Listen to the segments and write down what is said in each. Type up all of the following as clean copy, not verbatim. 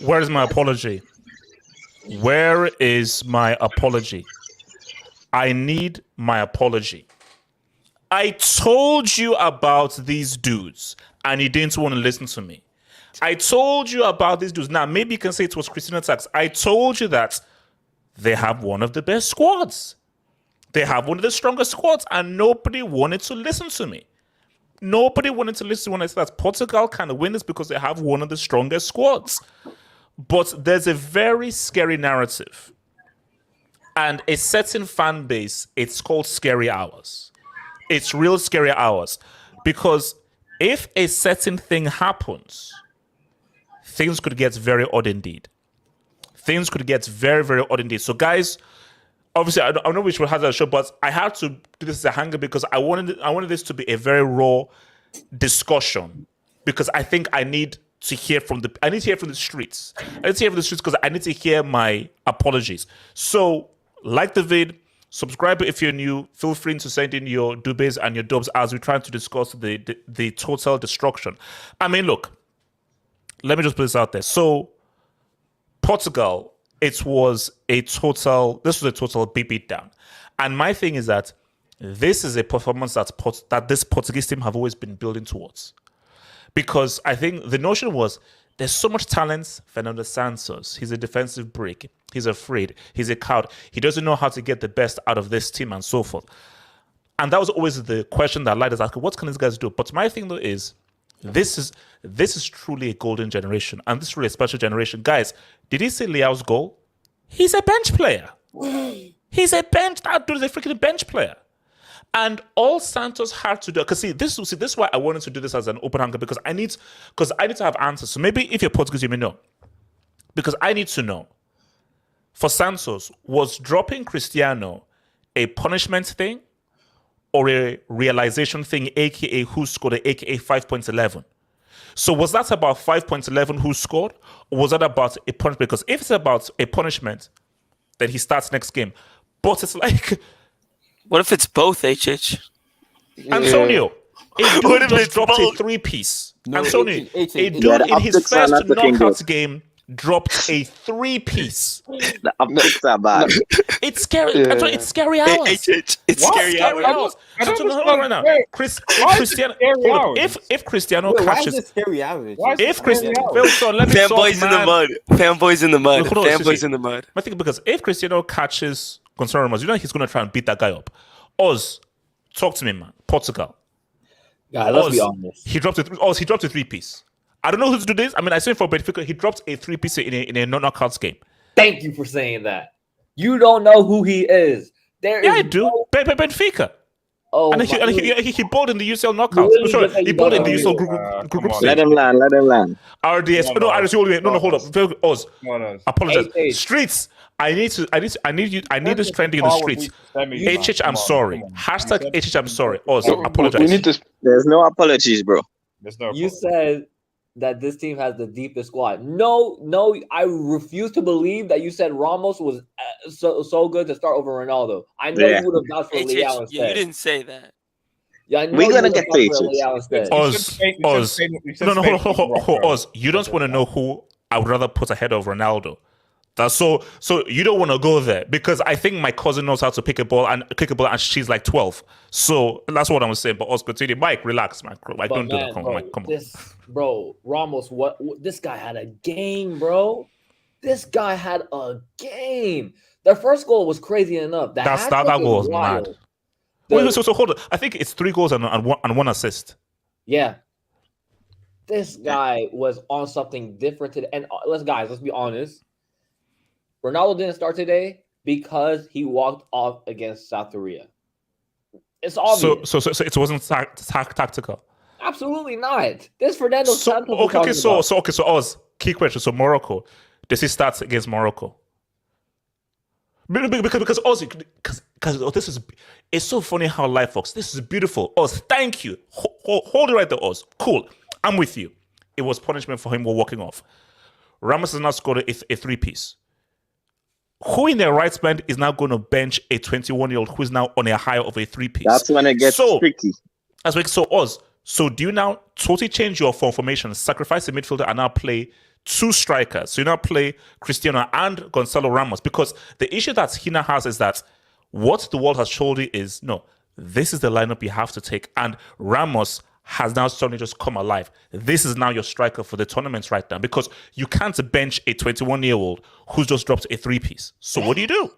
Where is my apology? Where is my apology? I need my apology. I told you about these dudes and you didn't want to listen to me. I told you about these dudes. Now, maybe you can say it was Cristiano Ronaldo. I told you that they have one of the best squads. They have one of the strongest squads, and nobody wanted to listen to me. Nobody wanted to listen when I said that Portugal can win this because they have one of the strongest squads. But there's a very scary narrative and a certain fan base. It's called scary hours. It's real scary hours, because if a certain thing happens, things could get very odd indeed. Things could get very, very odd indeed. So guys, obviously, I know we should have that show, but I had to do this as a hanger because I wanted this to be a very raw discussion, because I think I need to hear from the streets. I need to hear from the streets because I need to hear my apologies. So like the vid, subscribe if you're new. Feel free to send in your dubes and your dubs as we try to discuss the total destruction. I mean, look, let me just put this out there. So Portugal, this was a total beat down. And my thing is that this is a performance that this Portuguese team have always been building towards. Because I think the notion was there's so much talent. Fernando Santos, he's a defensive brick. He's afraid. He's a coward. He doesn't know how to get the best out of this team and so forth. And that was always the question that light us asking, what can these guys do? But my thing though is, this is truly a golden generation, and this is really a special generation. Guys, did you see Leao's goal? He's a bench player. That dude is a freaking bench player. And all Santos had to do, because this is why I wanted to do this as an open hanger, because I need to have answers. So maybe if you're Portuguese, you may know. because I need to know. For Santos, was dropping Cristiano a punishment thing or a realization thing, aka who scored, aka 5.11? So was that about 5.11 who scored, or was that about a punishment? Because if it's about a punishment, then he starts next game. But it's like, what if it's both, HH? Antonio, a dude just dropped a 3-piece. Antonio, a dude in his first knockout game dropped a 3-piece. The optics are bad. It's scary. Antonio, it's scary hours. It's scary hours. Antonio, hold on right now. Cristiano, if Cristiano catches, if Cristiano, fanboys in the mud. Fanboys in the mud. Fanboys in the mud. I think because if Cristiano catches Goncalo Ramos, you know he's gonna try and beat that guy up. Oz, talk to me, man. Portugal. Yeah, let's be honest. He dropped a 3-piece. I don't know who to do this. I mean, I said for Benfica, he dropped a 3-piece in a knockouts game. Thank you for saying that. You don't know who he is. I do. Benfica. Oh, and he bowled in the UCL knockouts. Sorry, he bowled in the UCL group stage. Let him land. RDS. No, RDS. No, hold up. Oz. Apologize. Streets. I need this trending in the streets. HH, I'm sorry. Hashtag HH, I'm sorry. Oz, apologize. There's no apologies, bro. You said that this team has the deepest squad. No, I refuse to believe that you said Ramos was so good to start over Ronaldo. I know you would have gone for Leao instead. You didn't say that. Yeah, we're gonna get to Oz. No, hold on. Oz, you don't want to know who I would rather put ahead of Ronaldo. That's so you don't want to go there because I think my cousin knows how to kick a ball and she's like 12. So that's what I'm saying. But Oz, continue. Mike, relax, man. Like, don't do that. Come on. Ramos, what? This guy had a game, bro. This guy had a game. The first goal was crazy enough. That goal was mad. Wait, so hold on. I think it's 3 goals and one assist. Yeah. This guy was on something different today. And let's be honest. Ronaldo didn't start today because he walked off against South Korea. It's obvious. So it wasn't tactical. Absolutely not. This Fernando Santos. So Oz, key question. So Morocco, does he start against Morocco? Because Oz, because this is, it's so funny how life works. This is beautiful. Oz, thank you. Hold it right there, Oz. Cool. I'm with you. It was punishment for him while walking off. Ramos has now scored a 3-piece. Who in their right mind is now going to bench a 21-year-old who is now on a high of a 3-piece? That's when it gets tricky. So Oz, so do you now totally change your formation, sacrifice the midfielder, and now play 2 strikers? So you now play Cristiano and Goncalo Ramos, because the issue that Hina has is that what the world has told you is, no, this is the lineup you have to take, and Ramos has now suddenly just come alive. This is now your striker for the tournament right now, because you can't bench a 21-year-old who's just dropped a 3-piece. So what do you do?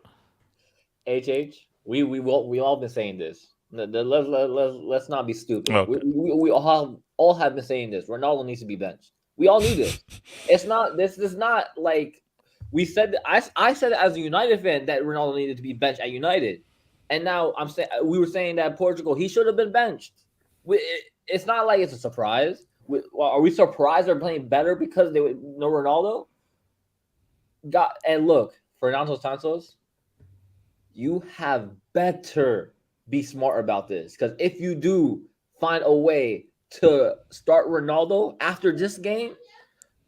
HH, we all been saying this. Let's not be stupid. Okay. We all have been saying this. Ronaldo needs to be benched. We all knew this. This is not like we said. I said it as a United fan that Ronaldo needed to be benched at United, and now we were saying that Portugal, he should have been benched. It's not like it's a surprise. Are we surprised they're playing better because they know Ronaldo? And look, Fernando Santos, you have better be smart about this, because if you do find a way to start Ronaldo after this game,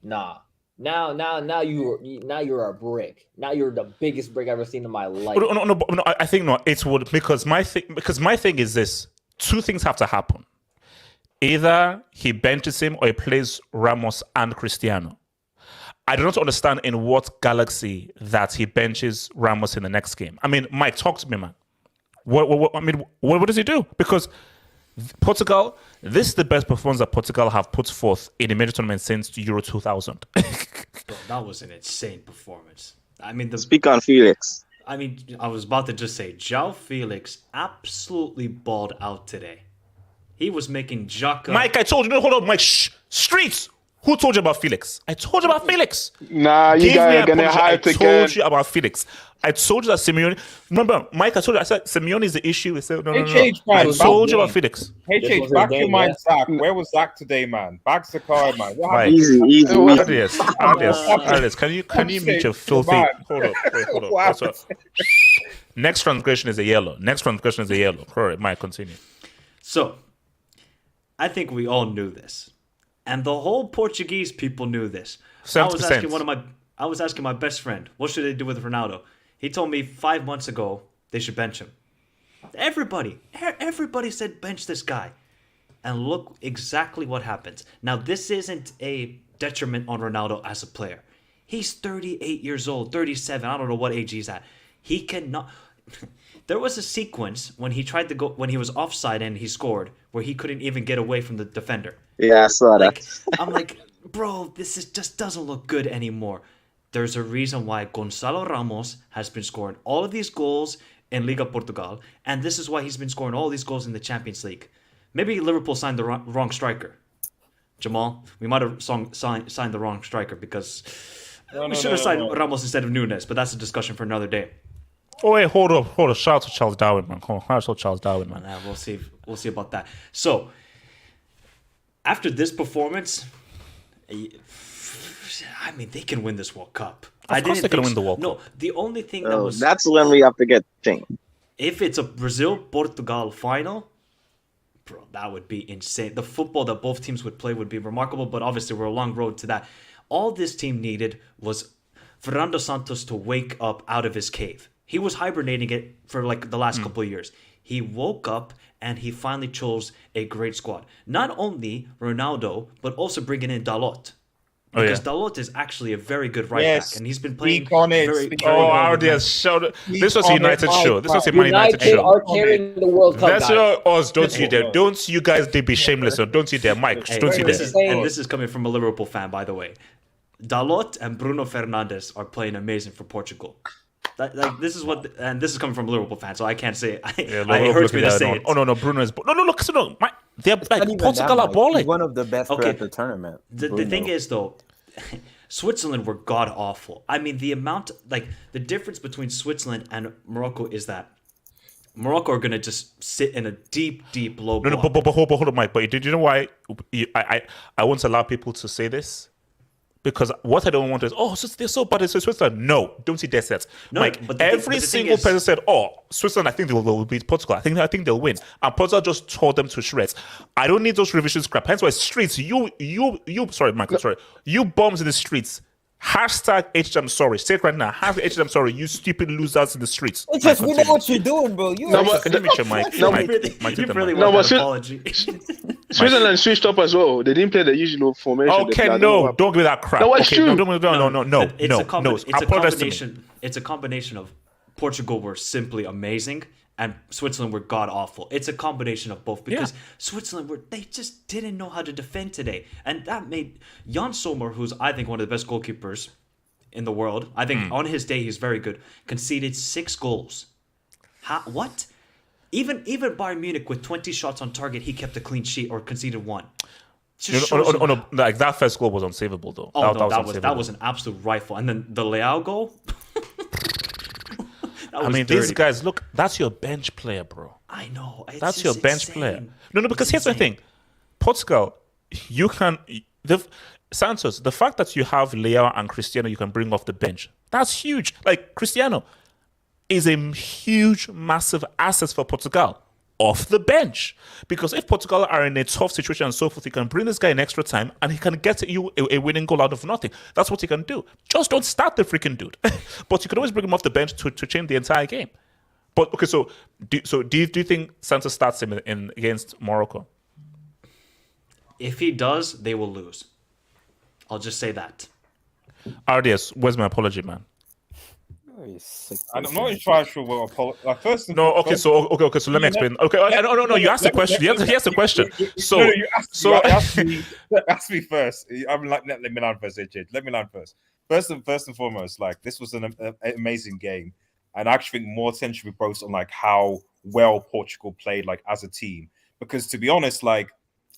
now you're a brick. Now you're the biggest brick I've ever seen in my life. No, I think no. It would because my thing is this: 2 things have to happen. Either he benches him or he plays Ramos and Cristiano. I do not understand in what galaxy that he benches Ramos in the next game. I mean, Mike, talk to me, man. What does he do? Because Portugal, this is the best performance that Portugal have put forth in a major tournament since Euro 2000. Bro, that was an insane performance. I mean, speak on Felix. I mean, I was about to just say, João Felix absolutely balled out today. He was making Jaka. Mike, I told you, no, hold on, Mike. Shh. Streets. Who told you about Felix? I told you about Felix. Nah, you guys are gonna have to I told you about Felix. I told you that Simeone. Remember, Mike, I told you. I said Simeone is the issue. I said no. I told you about Felix. HH, back your mind, Zach. Where was Zach today, man? Back to the car, man. Mike, easy. Ardias, can you mute your filthy? Hold up. Next transgression is a yellow. All right, Mike, continue. So, I think we all knew this, and the whole Portuguese people knew this. 70%. I was asking my best friend, what should they do with Ronaldo? He told me 5 months ago they should bench him. Everybody said bench this guy. And look exactly what happens. Now, this isn't a detriment on Ronaldo as a player. He's 38 years old, 37. I don't know what age he's at. He cannot... There was a sequence when he tried to go, when he was offside and he scored, where he couldn't even get away from the defender. Yeah, I saw that. I'm like, bro, just doesn't look good anymore. There's a reason why Goncalo Ramos has been scoring all of these goals in Liga Portugal, and this is why he's been scoring all these goals in the Champions League. Maybe Liverpool signed the wrong striker. Jamal, we might have signed the wrong striker because we should have signed Ramos instead of Nunes, but that's a discussion for another day. Oh wait, hold up. Shout out to Charles Darwin, man. Come on, shout out to Charles Darwin, man. We'll see about that. So, after this performance, I mean, they can win this World Cup. Of course they can win the World Cup. No, the only thing that was... That's when we have to get thing. If it's a Brazil-Portugal final, bro, that would be insane. The football that both teams would play would be remarkable, but obviously we're a long road to that. All this team needed was Fernando Santos to wake up out of his cave. He was hibernating it for like the last couple of years. He woke up and he finally chose a great squad. Not only Ronaldo, but also bringing in Dalot. Because Dalot is actually a very good right back, and he's been playing very well. This was a United show. This was a Man United show. Are carrying the World Cup. That's us. Don't you dare. Don't you guys be shameless. Don't you dare, Mike. Don't you dare. And this is coming from a Liverpool fan, by the way. Dalot and Bruno Fernandes are playing amazing for Portugal. This is coming from a Liverpool fan, so I can't say. It hurts me to say it. Oh no, Bruno is. No, look, they're like Portugal are balling. He's one of the best players at the tournament. The thing is, though, Switzerland were god awful. I mean, the difference between Switzerland and Morocco is that Morocco are gonna just sit in a deep low block. No, but hold on, Mike. But did you know why I won't allow people to say this? Because what I don't want is, they're so bad at Switzerland. No, don't see death sets. No, Mike, but every single person said, Switzerland, I think they will beat Portugal. I think they'll win. And Portugal just tore them to shreds. I don't need those revision scrap. Hence why streets, sorry, Michael, sorry. You bombs in the streets. Hashtag HM sorry. Say it right now. Hashtag HM sorry. You stupid losers in the streets. It's just, we know what you're doing, bro. You Switzerland switched up as well. They didn't play the usual formation. Okay, no, don't give me that crap. No, it's true. No. It's a combination of Portugal were simply amazing and Switzerland were god awful. It's a combination of both because Switzerland they just didn't know how to defend today, and that made Jan Sommer, who's I think one of the best goalkeepers in the world. I think on his day he's very good. Conceded 6 goals. What? Even Bayern Munich with 20 shots on target, he kept a clean sheet or conceded 1. No, like that first goal was unsavable though. That was an absolute rifle, and then the Leao goal. These guys, look, that's your bench player, bro. I know. That's your bench player. No, because here's the thing. Portugal, Santos, the fact that you have Leao and Cristiano you can bring off the bench, that's huge. Like, Cristiano is a huge, massive asset for Portugal off the bench. Because if Portugal are in a tough situation and so forth, you can bring this guy in extra time and he can get you a winning goal out of nothing. That's what he can do. Just don't start the freaking dude. But you can always bring him off the bench to change the entire game. But okay, so do you think Santos starts him against Morocco? If he does, they will lose. I'll just say that. RDS, where's my apology, man? I'm not entirely sure what apology. So let me explain. Okay, no. You asked the question. You asked the question. So, you asked me first. I'm like, let me land first, AJ. Let me land first. First and foremost, like this was an amazing game, and I actually think more attention should be focused on like how well Portugal played, like as a team. Because to be honest, like,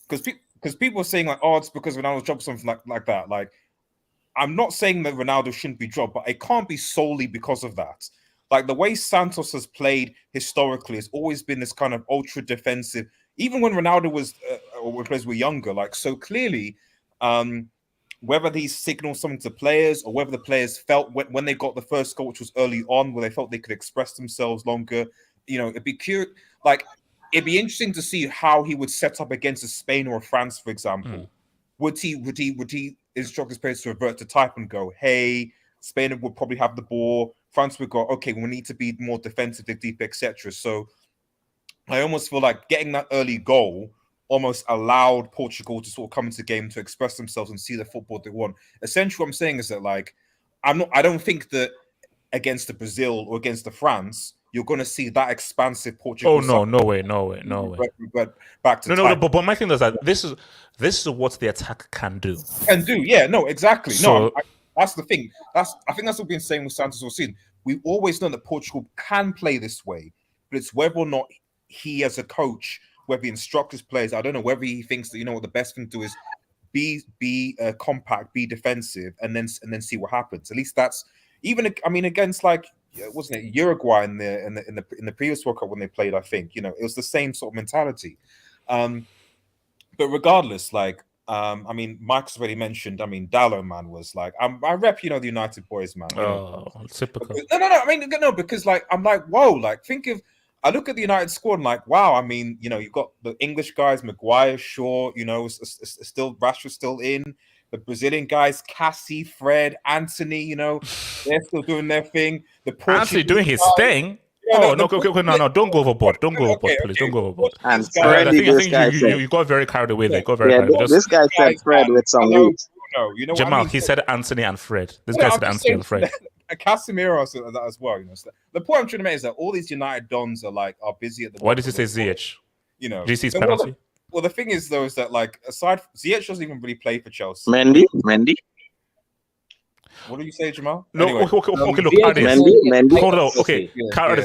because because people are saying like, oh, it's because Ronaldo dropped something like that. Like, I'm not saying that Ronaldo shouldn't be dropped, but it can't be solely because of that. Like the way Santos has played historically has always been this kind of ultra defensive. Even when Ronaldo was or when players were younger, like so clearly, whether these signal something to players or whether the players felt when they got the first goal, which was early on, where they felt they could express themselves longer. You know, it'd be cute. Like it'd be interesting to see how he would set up against a Spain or a France, for example. Would he instruct his players to revert to type and go, hey, Spain would probably have the ball. France would go, okay, we need to be more defensive, deep, etc. So I almost feel like getting that early goal almost allowed Portugal to sort of come into the game to express themselves and see the football they want. Essentially, what I'm saying is that like I don't think that against the Brazil or against the France, you're going to see that expansive Portugal. Oh no way. But back to no. But my thing is that this is what the attack can do. Yeah, no, exactly. So, no, that's the thing. I think that's what we've been saying with Santos all season. We've always known that Portugal can play this way, but it's whether or not he, as a coach, whether he instructs his players, I don't know whether he thinks that what the best thing to do is be compact, be defensive, and then see what happens. At least that's even. I mean, against like wasn't it Uruguay in the previous World Cup when they played? I think it was the same sort of mentality. But regardless, like. I mean, Mike's already mentioned. I mean, Dallo, man, was like, I rep, the United boys, man. Typical. No. I mean, no, because like, I'm like, whoa, like, I look at the United squad and like, wow. I mean, you've got the English guys, Maguire, Shaw, still Rashford's still in. The Brazilian guys, Cassie, Fred, Anthony, they're still doing their thing. The Portuguese Anthony doing his thing. No, don't go overboard. Don't go overboard, please. Don't go overboard. And I think Freddie, you got very carried away there. this guy said Fred with some roots. Jamal, he said Anthony and Fred. This guy said Anthony and Fred. Casemiro said that as well. The point I'm trying to make is that all these United dons are busy at the. Why did he say ZH? GC's penalty. Well, the thing is though is that like aside ZH doesn't even really play for Chelsea. Mendy. What do you say, Jamal? No, anyway, okay, look, Mendy. hold on. Okay,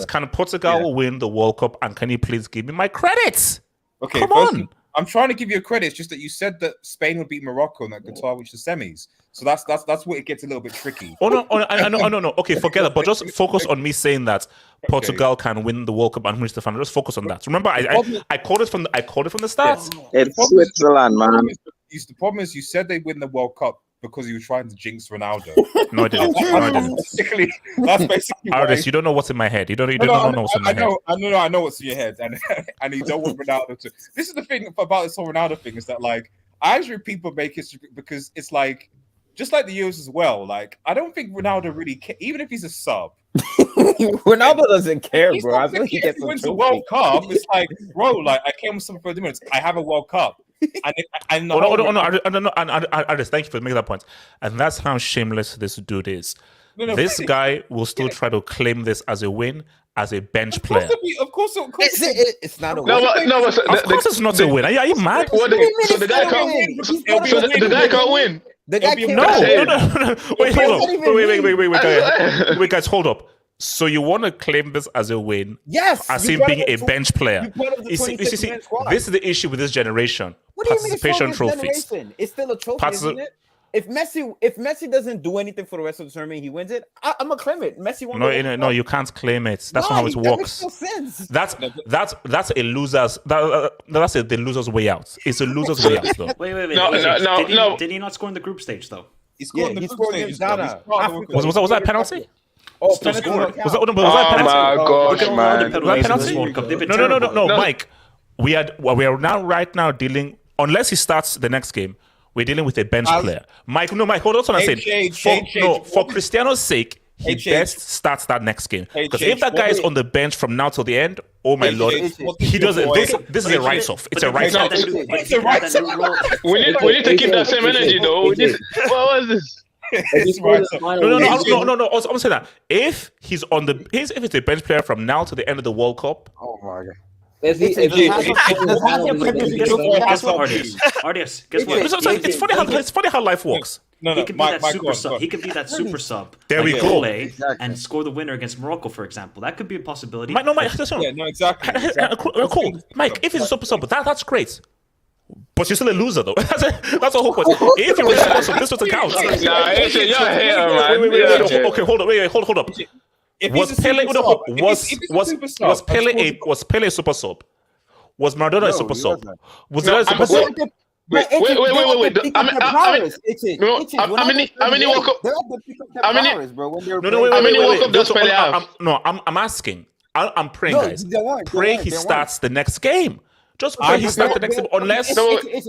can Portugal win the World Cup, and can you please give me my credits? Okay, come on. I'm trying to give you a credit. It's just that you said that Spain would beat Morocco in that Qatar, which is semis. So that's where it gets a little bit tricky. Oh no, no. Okay, forget it. But just focus on me saying that Portugal can win the World Cup and reach the final. Just focus on that. Remember, I called it from the start. It's Switzerland, man. The problem is you said they'd win the World Cup because you were trying to jinx Ronaldo. No, I didn't. That's basically Artist, you don't know what's in my head. You don't know what's in my head. I know what's in your head, and you don't want Ronaldo to. This is the thing about this whole Ronaldo thing is that like I actually people make it because it's like just like the Euros as well. Like I don't think Ronaldo really even if he's a sub. Ronaldo doesn't care, bro. I think he wins the World Cup. It's like, bro, like I came with something for the minutes. I have a World Cup. No, Artist, thank you for making that point. And that's how shameless this dude is. This guy will still try to claim this as a win as a bench player. Of course, it's not a win. Of course, it's not a win. Are you mad? So the guy can't win. The guy can't win. The guy can't No. Wait, hold up. Wait, guys, hold up. So you want to claim this as a win? Yes. As him being a bench player. You see, this is the issue with this generation. What do you mean participation trophies. It's still a trophy, isn't it? If Messi doesn't do anything for the rest of the tournament, he wins it. I'm gonna claim it. Messi won. No, you can't claim it. That's not how it works. That makes no sense. That's a loser's. That's the loser's way out. It's a loser's way out, though. Wait. No. Did he not score in the group stage though? He scored in the group stage. against Ghana. Was that a penalty? Oh, Still scored. Was that a penalty? My gosh, man. No, Mike. We are right now dealing. Unless he starts the next game, we're dealing with a bench player. Mike, hold on. I'm saying for Cristiano's sake, he best starts that next game. Because if that guy is on the bench from now till the end, oh my lord, he doesn't. This is a write-off. It's a write-off. We need to keep that same energy, though. What was this? No. I'm saying that if he's on the, if it's a bench player from now to the end of the World Cup. Oh my god. Guess what, Ardias? Guess what? It's funny how life works. He could be that super sub. He could be that super sub. There we go. And score the winner against Morocco, for example. That could be a possibility. Mike, exactly. Cool. Mike, if he's a super sub, that's great. But you're still a loser, though. That's the whole point. If you're responsible, this doesn't count. Nah, it's you're a hater, man. Wait. Okay, hold up. Was Pele a super sub? Was Maradona a super sub? Was Zidane a super sub? Wait. How many World Cup? How many World Cup does Pele have? I'm asking. I'm praying, guys. Pray he starts the next game. Just pray he starts the next game, unless. This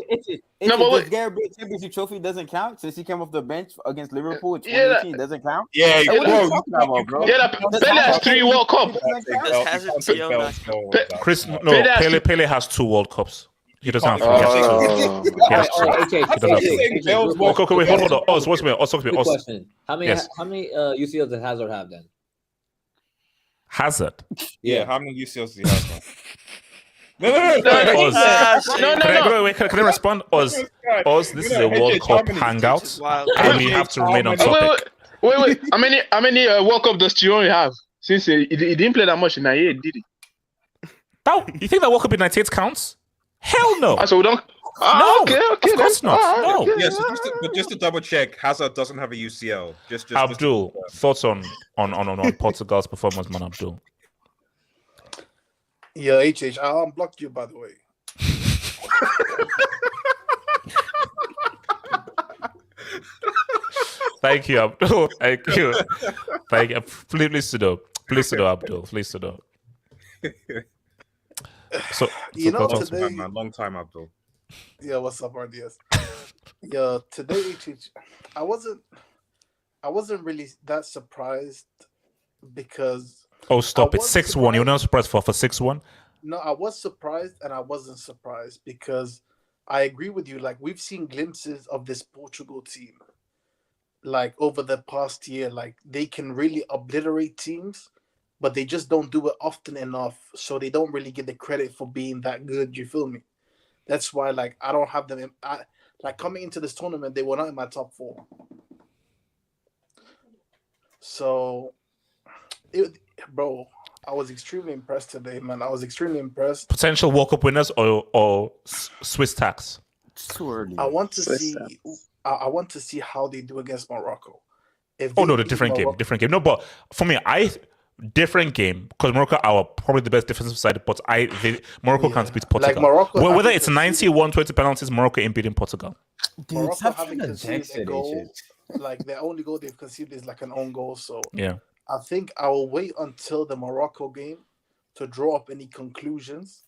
Gary Beale Championship trophy doesn't count since he came off the bench against Liverpool in 2018. Doesn't count. Yeah, what are you talking about, bro? Yeah, Pele has 3 World Cups. Pele has 2 World Cups. He doesn't have 3. He has 2. Okay, wait, hold on. Oz, what's me? Quick question. How many UCLs does Hazard have then? Hazard? Yeah, how many UCLs does he have now? No. Can I respond? Oz, this is a World Cup hangout, and we have to remain on topic. Wait. How many World Cup does Chiron have? Since he didn't play that much in 98, did he? Oh, you think that World Cup in 98 counts? Hell no. So we don't. No, okay, of course not. No. Yeah, so just to double check, Hazard doesn't have a UCL. Just Abdul, thoughts on Portugal's performance, man, Abdul? Yeah, HH, I unblocked you, by the way. Thank you, Abdul. Thank you. Please sit up. Abdul. Please sit up. So today, man, long time, Abdul. Yeah, what's up, RDS? Yeah, today, HH, I wasn't really that surprised because. Oh, stop! It's 6-1. You're not surprised for 6-1? No, I was surprised, and I wasn't surprised because I agree with you. Like, we've seen glimpses of this Portugal team, like over the past year. Like, they can really obliterate teams, but they just don't do it often enough. So they don't really get the credit for being that good. You feel me? That's why, like, I don't have them. Like coming into this tournament, they were not in my top 4. So. Bro, I was extremely impressed today, man. I was extremely impressed. Potential World Cup winners or Swiss tax? It's too early. I want to see how they do against Morocco. The different game. No, but for me, different game because Morocco are probably the best defensive side, but Morocco can't beat Portugal. Like Morocco, whether it's 90-120 penalties, Morocco ain't beating Portugal. Dude, Morocco haven't conceded a goal. Like the only goal they've conceded is like an own goal. So yeah. I think I will wait until the Morocco game to draw up any conclusions.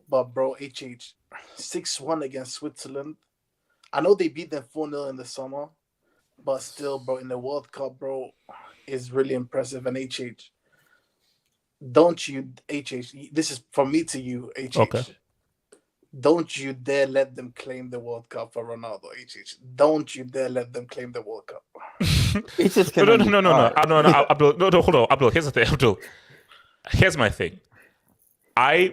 But, bro, 6-1 against Switzerland. I know they beat them 4-0 in the summer. But still, bro, in the World Cup, bro, is really impressive. And don't you, this is from me to you, Okay. Don't you dare let them claim the World Cup for Ronaldo, Don't you dare let them claim the World Cup. No, Abdul, hold on, Abdul. Here's the thing, Abdul. Here's my thing.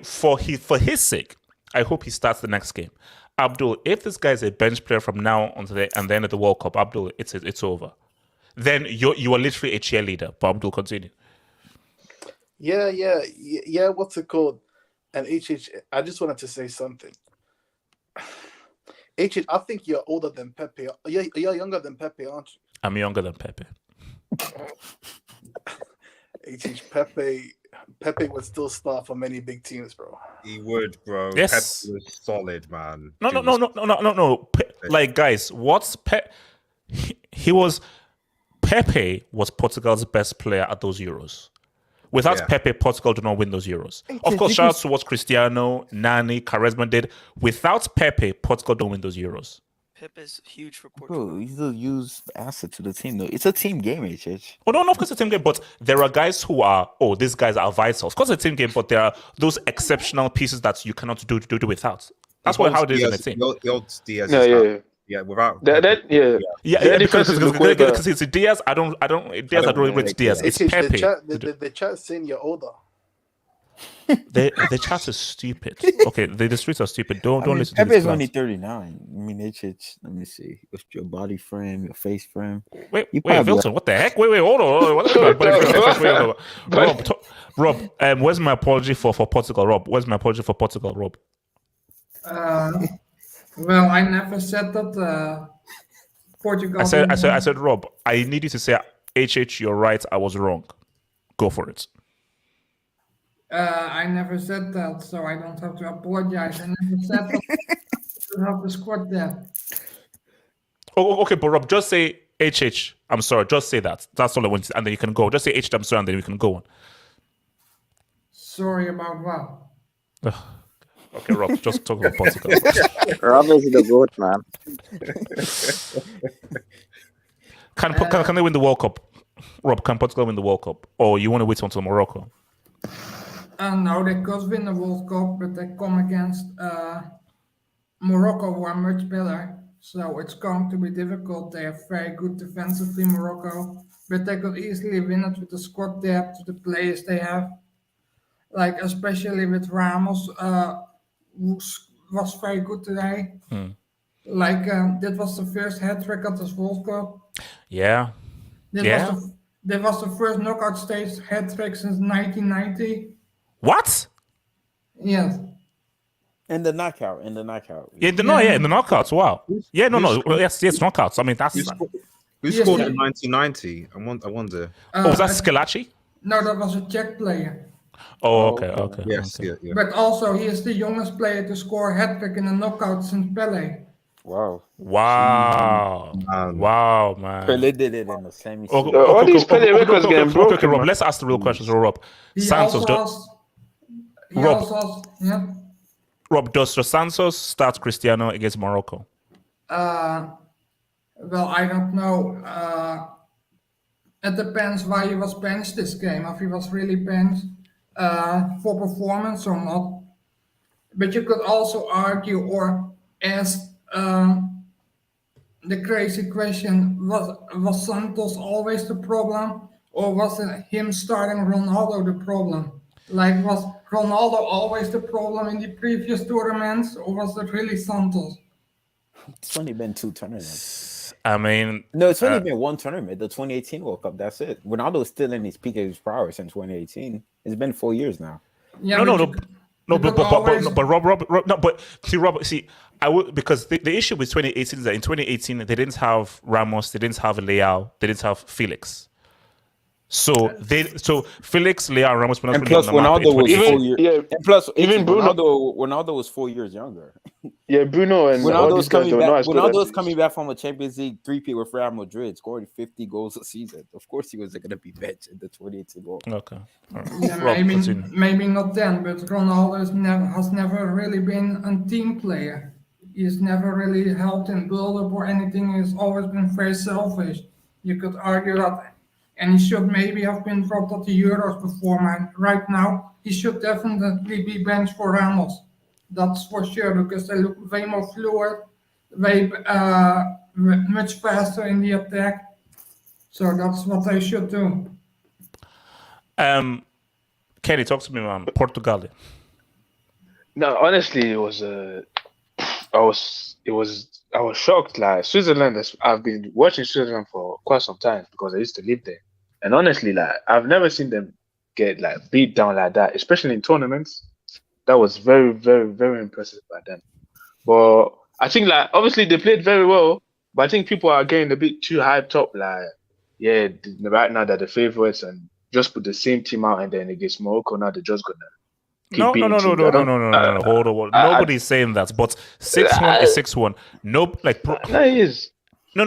For his sake, I hope he starts the next game. Abdul, if this guy is a bench player from now until the end of the World Cup, Abdul, it's over. Then you are literally a cheerleader. But Abdul, continue. Yeah. What's it called? And I just wanted to say something. I think you're older than Pepe. You're younger than Pepe, aren't you? I'm younger than Pepe. Pepe would still start for many big teams, bro. He would, bro. Yes. Pepe was solid, man. No. Like, guys, Pepe was Portugal's best player at those Euros. Without Pepe, Portugal do not win those Euros. Of course, shout out to what Cristiano, Nani, Quaresma did. Without Pepe, Portugal don't win those Euros. Pepe's huge for Portugal. Bro, he's a used asset to the team, though. It's a team game, HH. Oh, no, of course it's a team game, but there are guys who are, these guys are vital. Of course it's a team game, but there are those exceptional pieces that you cannot do without. That's how it is in a team. The old Diaz. Yeah, without that. Because it's Diaz. I don't rate Diaz. It's Pepe. The chat saying you're older. The chat is stupid. Okay, the streets are stupid. Don't listen to Pepe is only 39. I mean, HH. Let me see. What's your body frame, your face frame? Wait, Wilson. What the heck? Wait, hold on. Rob, where's my apology for Portugal, Rob? Where's my apology for Portugal, Rob? Well, I never said that Portugal. I said, Rob, I need you to say, HH, you're right, I was wrong. Go for it. I never said that, so I don't have to apologize. I never said that you have the squad there. Oh, okay, but Rob, just say HH. I'm sorry, just say that. That's all I want, and then you can go. Just say HH, I'm sorry, and then we can go on. Sorry about what? Okay, Rob, just talk about Portugal. Rob is the goat, man. Can they win the World Cup? Rob, can Portugal win the World Cup? Or you want to wait until Morocco? No, they could win the World Cup, but they come against Morocco, who are much better. So it's going to be difficult. They are very good defensively, Morocco, but they could easily win it with the squad depth, the players they have. Like especially with Ramos, who was very good today. Like that was the first hat-trick at this World Cup. Yeah. That was the first knockout stage hat-trick since 1990. What? Yes. In the knockout. In the knockouts. Wow. Yeah, yes, knockouts. I mean, that's who scored in 1990? I wonder. Was that Scalacci? No, that was a Czech player. Oh, okay. Yes, okay. Yeah. But also, he is the youngest player to score a hat-trick in a knockout since Pelé. Wow, man. Pelé did it in the semi. All these Pelé records getting broken. Okay, Rob, let's ask the real questions. Rob, Rob, does Dos Santos start Cristiano against Morocco? Well, I don't know. It depends why he was benched this game. If he was really benched for performance or not. But you could also argue or ask the crazy question: was Santos always the problem, or was it him starting Ronaldo the problem? Like, was Ronaldo always the problem in the previous tournaments, or was it really Santos? It's only been 2 tournaments. I mean, no, it's only been 1 tournament, the 2018 World Cup. That's it. Ronaldo is still in his peak of his power since 2018. It's been 4 years now. Yeah, but Rob, I would, because the issue with 2018 is that in 2018 they didn't have Ramos, they didn't have Leao, they didn't have Felix. So Felix, Leao, Ramos, and plus Ronaldo was 4 years. Yeah, and plus even Bruno, Ronaldo was 4 years younger. Yeah, Bruno and Ronaldo's coming back. Ronaldo's coming back from a Champions League 3-peat with Real Madrid, scoring 50 goals a season. Of course, he was going to be benched in the 2018 World Cup. Okay. Yeah, maybe not then, but Ronaldo has never really been a team player. He's never really helped in build-up or anything. He's always been very selfish. You could argue that. And he should maybe have been dropped at the Euros before, man. Right now, he should definitely be benched for Ramos. That's for sure, because they look way more fluid, way much faster in the attack. So that's what they should do. Kenny, talk to me, man. Portugal. No, honestly, it was I was shocked. Like Switzerland, I've been watching Switzerland for quite some time because I used to live there, and honestly, like I've never seen them get like beat down like that, especially in tournaments. That was very, very, very impressive by them. But I think like obviously they played very well, but I think people are getting a bit too hyped up. Like, yeah, right now they're the favorites and just put the same team out, and then against Morocco now they're just gonna. No. Hold on. Nobody's saying that. But 6-1 is 6-1. No, like no, it is. No.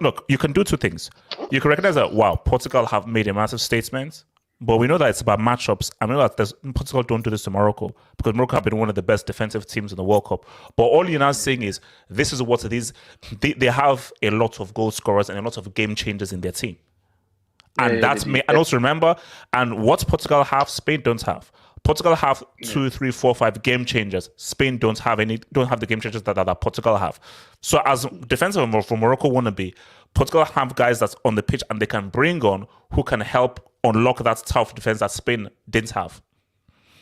Look, you can do two things. You can recognize that Portugal have made a massive statement, but we know that it's about matchups. I mean, that Portugal don't do this to Morocco because Morocco have been one of the best defensive teams in the World Cup. But all you're now saying is this is what it is. They have a lot of goal scorers and a lot of game changers in their team, and and also remember, and what Portugal have, Spain don't have. Portugal have 2, 3, 4, 5 game changers. Spain don't have the game changers that Portugal have. So as defensive from Morocco wannabe, Portugal have guys that's on the pitch and they can bring on who can help unlock that tough defense that Spain didn't have.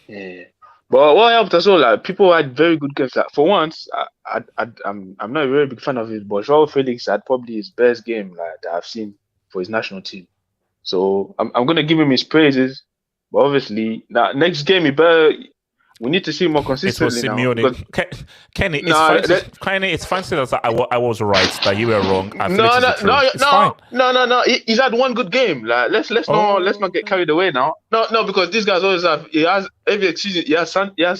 Yeah. But what helped as well, like people had very good games. Like for once, I'm not a very big fan of it, but João Felix had probably his best game that I've seen for his national team. So I'm gonna give him his praises. But obviously, now next game he better. We need to see more consistently now. Kenny, it's fine to say that I was right, that you were wrong. No. He's had one good game. Like let's not get carried away now. No, because these guys always have. He has every season. He has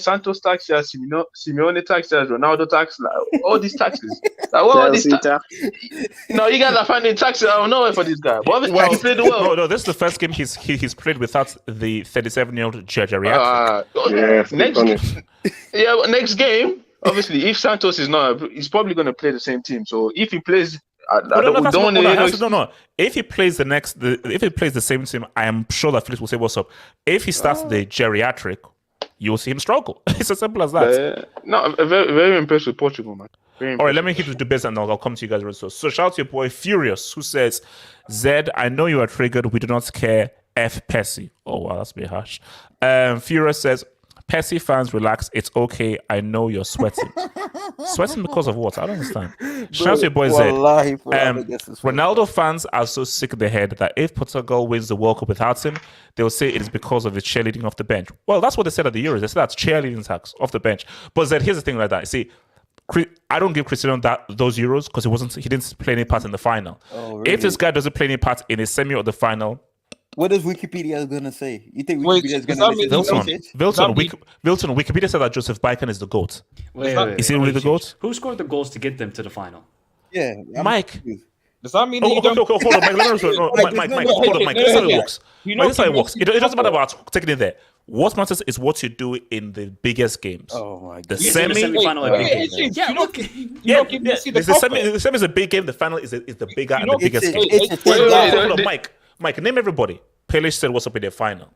Santos tax. He has Simeone tax. He has Ronaldo tax. Like all these taxes. Like what are these taxes? No, you guys are finding taxes out of nowhere for this guy. But he played well. No, this is the first game he's played without the 37-year-old geriatric. Next game, obviously, if Santos is not, he's probably going to play the same team. So if he plays, if he plays if he plays the same team, I am sure that Felix will say what's up. If he starts the geriatric, you will see him struggle. It's as simple as that. Very, very impressed with Portugal, man. All right, let me keep the debate and I'll come to you guys. So shout out to your boy Furious, who says, Zed, I know you are triggered. We do not care. F Pessy. Oh wow, that's a bit harsh. Furious says, Pessy fans, relax. It's okay. I know you're sweating. Sweating because of what? I don't understand. Shout out to your boy Zed. Ronaldo fans are so sick in their head that if Portugal wins the World Cup without him, they'll say it is because of his cheerleading off the bench. Well, that's what they said at the Euros. They said that's cheerleading tax off the bench. But Zed, here's the thing like that. See, I don't give Cristiano those Euros because he didn't play any part in the final. Oh, really? If this guy doesn't play any part in a semi or the final, what is Wikipedia going to say? You think Wikipedia is going to say? Wilton, Wikipedia said that Joseph Baikan is the GOAT. Is he really the GOAT? Who scored the goals to get them to the final? Yeah. Mike. Does that mean hold on, Mike, hold on, Mike. This is how it works. This is how it works. It doesn't matter about taking it there. What matters is what you do in the biggest games. Oh my god. The semi-final and big games. The semi is a big game. The final is the bigger and the biggest game. Hold on, Mike, name everybody. Pele said what's up in the final.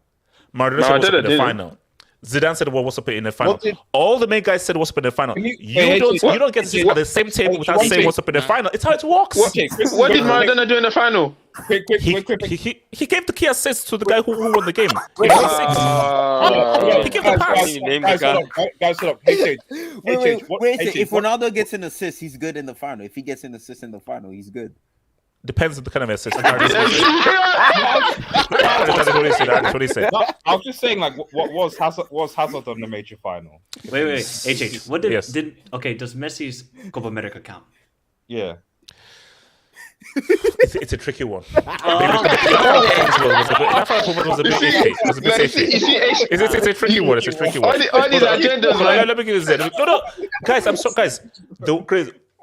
Maradona said what's up in the final. Zidane said what's up in the final. All the main guys said what's up in the final. You don't get to sit at the same table without saying what's up in the final. It's how it works. What did Maradona do in the final? He gave the key assist to the guy who won the game. He gave the pass. Guys, hold up. Wait, if Ronaldo gets an assist, he's good in the final. If he gets an assist in the final, he's good. Depends on the kind of assist. That's what he said. No, I was just saying, like, what was Hazard on the major final? Wait. HH, what does Messi's Copa America count? Yeah. It's a tricky one. It's a tricky one. All these agendas, right? Let me give you this. No, guys.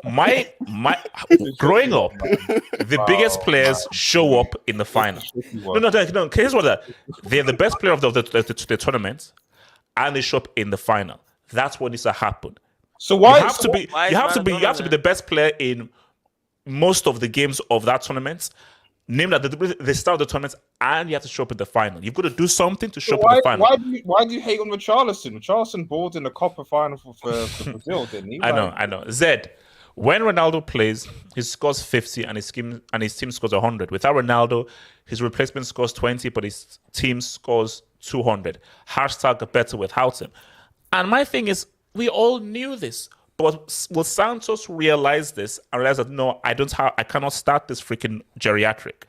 My growing up, the biggest players show up in the final. No. Here's what they're the best player of the tournament, and they show up in the final. That's what needs to happen. So why you have to be the best player in most of the games of that tournament. Name that the start of the tournament, and you have to show up in the final. You've got to do something to show up in the final. Why do you hate on Richarlison? Richarlison balled in the Copa final for Brazil, didn't he? I know. Zed. When Ronaldo plays, he scores 50 and his team scores 100. Without Ronaldo, his replacement scores 20, but his team scores 200. Hashtag better without him. And my thing is, we all knew this. But will Santos realize this and realize that, no, I cannot start this freaking geriatric?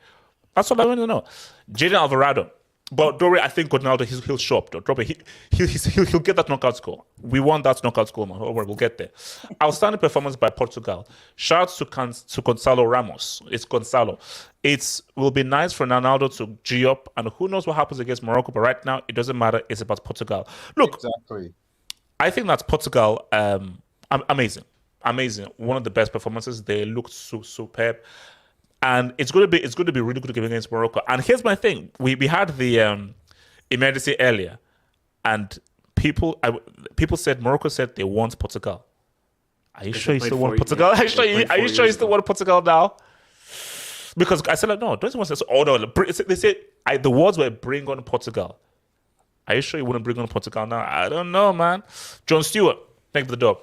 That's what I want to know. Jaden Alvarado. But Dore, I think Ronaldo, he'll show up. He'll get that knockout score. We want that knockout score, man. We'll get there. Outstanding performance by Portugal. Shout out to Goncalo Ramos. It's Goncalo. It will be nice for Ronaldo to G up, and who knows what happens against Morocco. But right now, it doesn't matter. It's about Portugal. Look, exactly. I think that's Portugal. Amazing. One of the best performances. They looked superb. And it's going to be really good against Morocco. And here's my thing: we had the emergency earlier, and people said Morocco said they want Portugal. Are you sure you still want Portugal? Are you sure you still want Portugal now? Because I said like, no, don't you want to say? Oh no, they said the words were bring on Portugal. Are you sure you wouldn't bring on Portugal now? I don't know, man. John Stewart, thank you for the dog.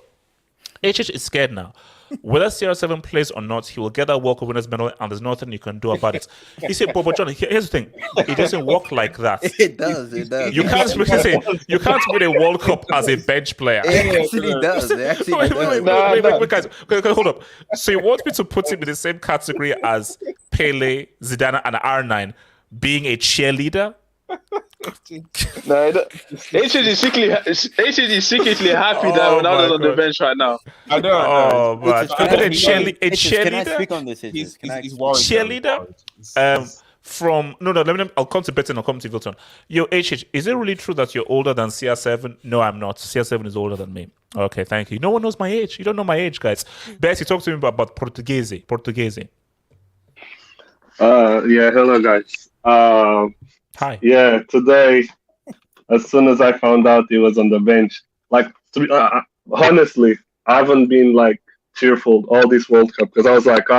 HH is scared now. Whether CR7 plays or not, he will get that World Cup winners medal, and there's nothing you can do about it. You see, but John, here's the thing: it doesn't work like that. It does. You can't win a World Cup as a bench player. It actually does. Wait, guys, hold up. So you want me to put him in the same category as Pele, Zidane, and R9 being a cheerleader? No, HH is secretly happy that Ronaldo's on the bench right now. I know. Oh, man. Can I speak on this? He's worried. Cheerleader? From I'll come to Betting, I'll come to Vilton. Yo, HH, is it really true that you're older than CR7? No, I'm not. CR7 is older than me. Okay, thank you. No one knows my age. You don't know my age, guys. Bessie, talk to me about Portuguese. Yeah, hello guys. Hi. Yeah, today, as soon as I found out he was on the bench, honestly, I haven't been like cheerful all this World Cup because I was like,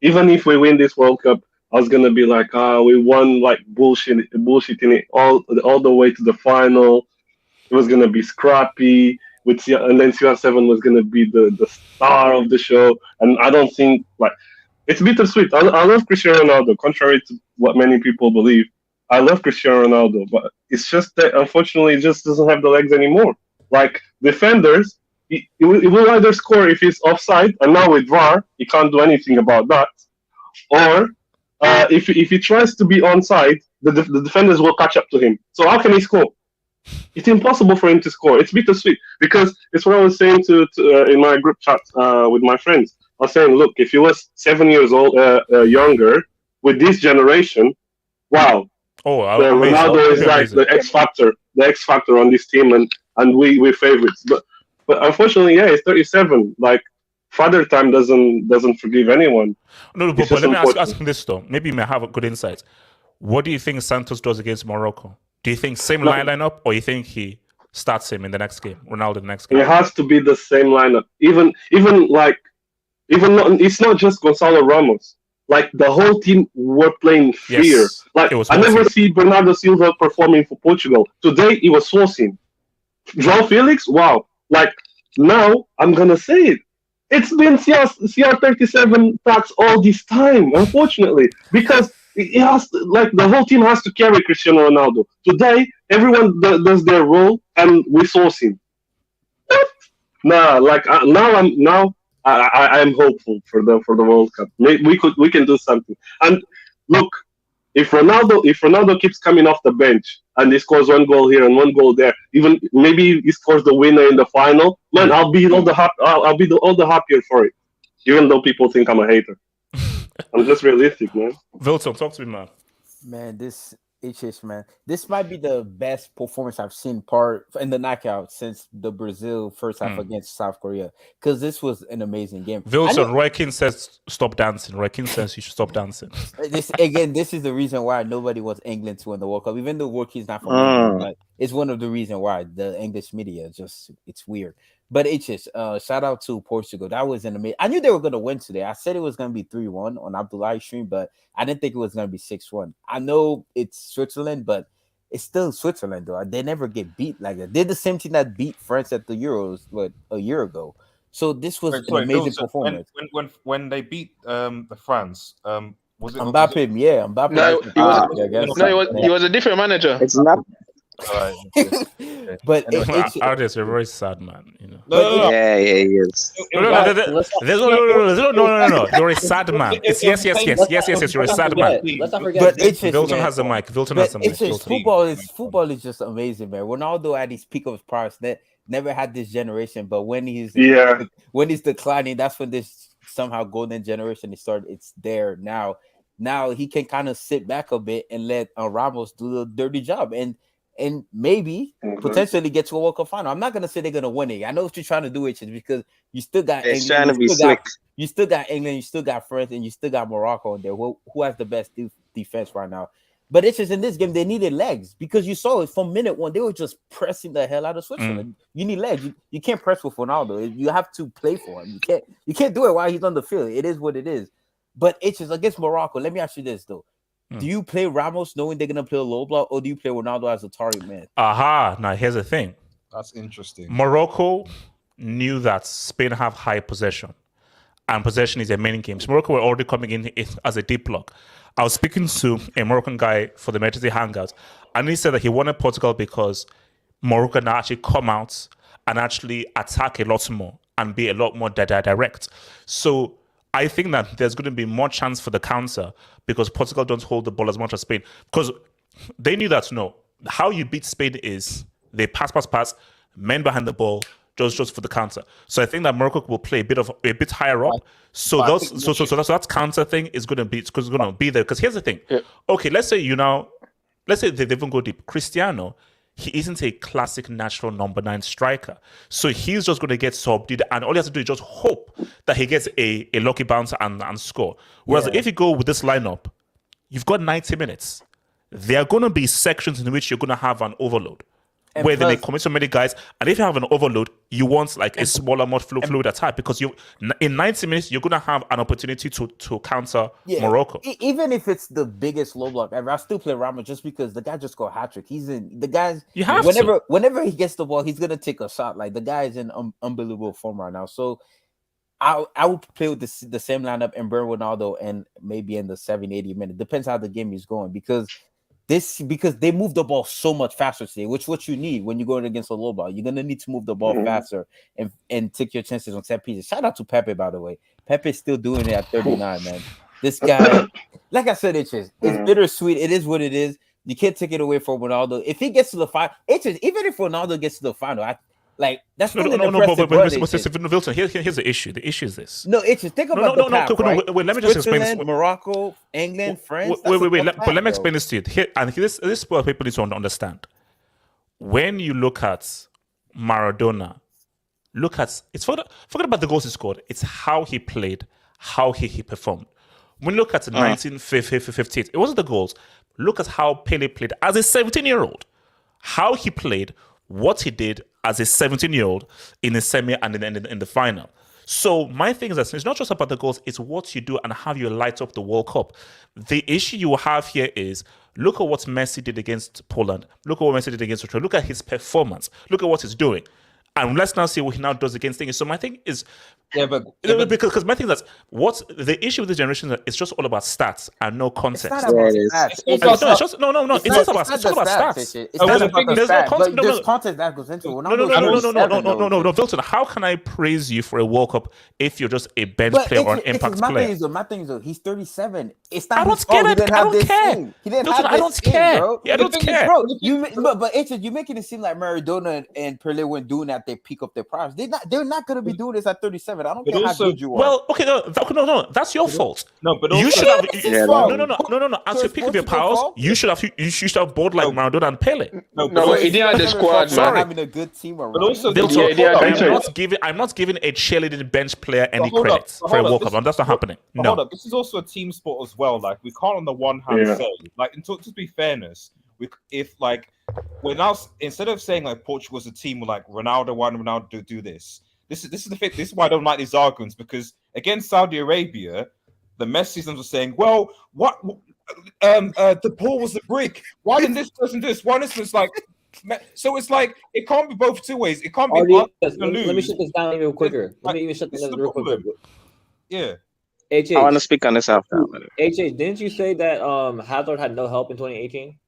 even if we win this World Cup, I was gonna be like, we won like bullshitting it all the way to the final. It was gonna be scrappy and then CR7 was gonna be the star of the show. And I don't think it's bittersweet. I love Cristiano Ronaldo, contrary to what many people believe. I love Cristiano Ronaldo, but it's just that unfortunately he just doesn't have the legs anymore. Like defenders, he will either score if he's offside, and now with VAR, he can't do anything about that, or if he tries to be onside, the defenders will catch up to him. So how can he score? It's impossible for him to score. It's bittersweet because it's what I was saying to in my group chat with my friends. I was saying, look, if he was 7 years old, younger, with this generation, wow. Ronaldo is like the X factor on this team, and we're favorites. But unfortunately, yeah, he's 37. Like father time doesn't forgive anyone. No, but let me ask him this though. Maybe you may have a good insight. What do you think Santos does against Morocco? Do you think same lineup, or you think he starts him in the next game, Ronaldo in the next game? It has to be the same lineup. Even it's not just Goncalo Ramos. Like the whole team were playing fear. Yes, like I never see Bernardo Silva performing for Portugal. Today he was forcing. João Felix, wow. Like now I'm gonna say it. It's been CR37 tax all this time, unfortunately, because it has the whole team has to carry Cristiano Ronaldo. Today everyone does their role and we source him. I'm hopeful for the World Cup. We can do something. And look, if Ronaldo keeps coming off the bench and he scores one goal here and one goal there, even maybe he scores the winner in the final, man, I'll be all the happier for it. Even though people think I'm a hater, I'm just realistic, man. Vilton, talk to me, man. Man, this might be the best performance I've seen in the knockout since the Brazil first half against South Korea, because this was an amazing game. Vilton, Roy Keane says stop dancing. Roy Keane says you should stop dancing. This is the reason why nobody wants England to win the World Cup, even though Roy Keane's not from England, but it's one of the reasons why the English media it's weird. But shout out to Portugal. That was an amazing. I knew they were going to win today. I said it was going to be 3-1 on Abdullahi's stream, but I didn't think it was going to be 6-1. I know it's Switzerland, but it's still Switzerland, though. They never get beat like that. They're the same team that beat France at the Euros, a year ago. So this was an amazing performance. When they beat the France, was it Mbappe? Yeah, Mbappe. No, he was a different manager. It's not. But Artists are very sad, man. You know. Yeah, he is. No. You're a sad man. It's yes. You're a sad man. Let's not forget. But Vilton has the mic. Football is just amazing, man. Ronaldo at his peak of his powers, never had this generation, but when he's declining, that's when this somehow golden generation started. It's there now. Now he can kind of sit back a bit and let Ramos do the dirty job and maybe potentially get to a World Cup final. I'm not gonna say they're gonna win it. I know what you're trying to do, is because you still got England, you still got England, you still got France, and you still got Morocco in there. Who has the best defense right now? But it's just in this game they needed legs, because you saw it from minute one. They were just pressing the hell out of Switzerland. You need legs. You can't press with Ronaldo. You have to play for him. You can't do it while he's on the field. It is what it is. But it's just against Morocco. Let me ask you this though. Do you play Ramos knowing they're going to play a low block, or do you play Ronaldo as a target man? Now here's the thing. That's interesting. Morocco knew that Spain have high possession, and possession is their main game. So Morocco were already coming in as a deep block. I was speaking to a Moroccan guy for the Emergency Hangout, and he said that he wanted Portugal because Morocco now actually come out and actually attack a lot more and be a lot more direct. So I think that there's going to be more chance for the counter because Portugal don't hold the ball as much as Spain. Because they knew that, how you beat Spain is they pass, men behind the ball, just for the counter. So I think that Morocco will play a bit higher up. So that counter thing is going to be there. Because here's the thing. Yeah. Okay, let's say they even go deep. Cristiano, he isn't a classic natural number 9 striker. So he's just going to get subdued, and all he has to do is just hope that he gets a lucky bounce and score. Whereas if you go with this lineup, you've got 90 minutes. There are going to be sections in which you're going to have an overload. And where they commit so many guys, and if you have an overload, you want like a smaller, more fluid attack, because in 90 minutes you're gonna have an opportunity to counter Morocco. Even if it's the biggest low block ever, I still play Ramos just because the guy just got hat trick. He's in the guys. You have whenever he gets the ball, he's gonna take a shot. Like the guy is in unbelievable form right now. So I would play with the same lineup and burn Ronaldo, and maybe in the 70-80 minutes. Depends how the game is going, because they move the ball so much faster today, which what you need when you're going against a low ball. You're gonna need to move the ball faster and take your chances on set pieces. Shout out to Pepe, by the way. Pepe's still doing it at 39, man. This guy, like I said, it's bittersweet. It is what it is. You can't take it away from Ronaldo. If he gets to the final, even if Ronaldo gets to the final, that's not but Wilson, here's the issue. The issue is this. No, it's just think about wait, let me just explain this. Morocco, England, France. But let me explain this to you. This is what people need to understand. When you look at Maradona, forget about the goals he scored. It's how he played, how he performed. When you look at 1958, it wasn't the goals. Look at how Pele played as a 17-year-old. How he played, what he did as a 17-year-old in the semi and in the final. So my thing is that it's not just about the goals, it's what you do and how you light up the World Cup. The issue you have here is, look at what Messi did against Poland. Look at what Messi did against Australia. Look at his performance. Look at what he's doing. And let's now see what he now does against things. So my thing is, because my thing is that what the issue with this generation is that it's just all about stats and no context. It's not about stats. No. It's not about stats. It's not about the stats. There's context that goes into it. No, Wilton. How can I praise you for a World Cup if you're just a bench player or an impact player? My thing is, he's 37. It's not his fault. He didn't have this team. He didn't have this team, bro. I don't care. Bro, you're making it seem like Maradona and Pelé weren't doing that. They peak up their primes. They're not going to be doing this at 37. I don't care how good you are. Well, okay, no, that's your fault. No, but you should have. No. At the peak of your powers, you should have bowled like Maradona and Pele. No, he didn't have the squad. Sorry, having a good team around. But also, I'm not giving a cheerleading bench player any credit for a World Cup, and that's not happening. No, hold up. This is also a team sport as well. Like, we can't on the one hand say, like, to be fairness, we're now, instead of saying like Portugal's a team with like Ronaldo one, Ronaldo do this. This is the thing. This is why I don't like these arguments, because against Saudi Arabia, the Messi were saying, well, what the ball was the brick. Why didn't this person do this? One is like, so it's like it can't be both two ways. It can't be. Let me shut this down real quicker. Let me even shut this down real quick. Yeah. I want to speak on this after. Didn't you say that Hazard had no help in 2018?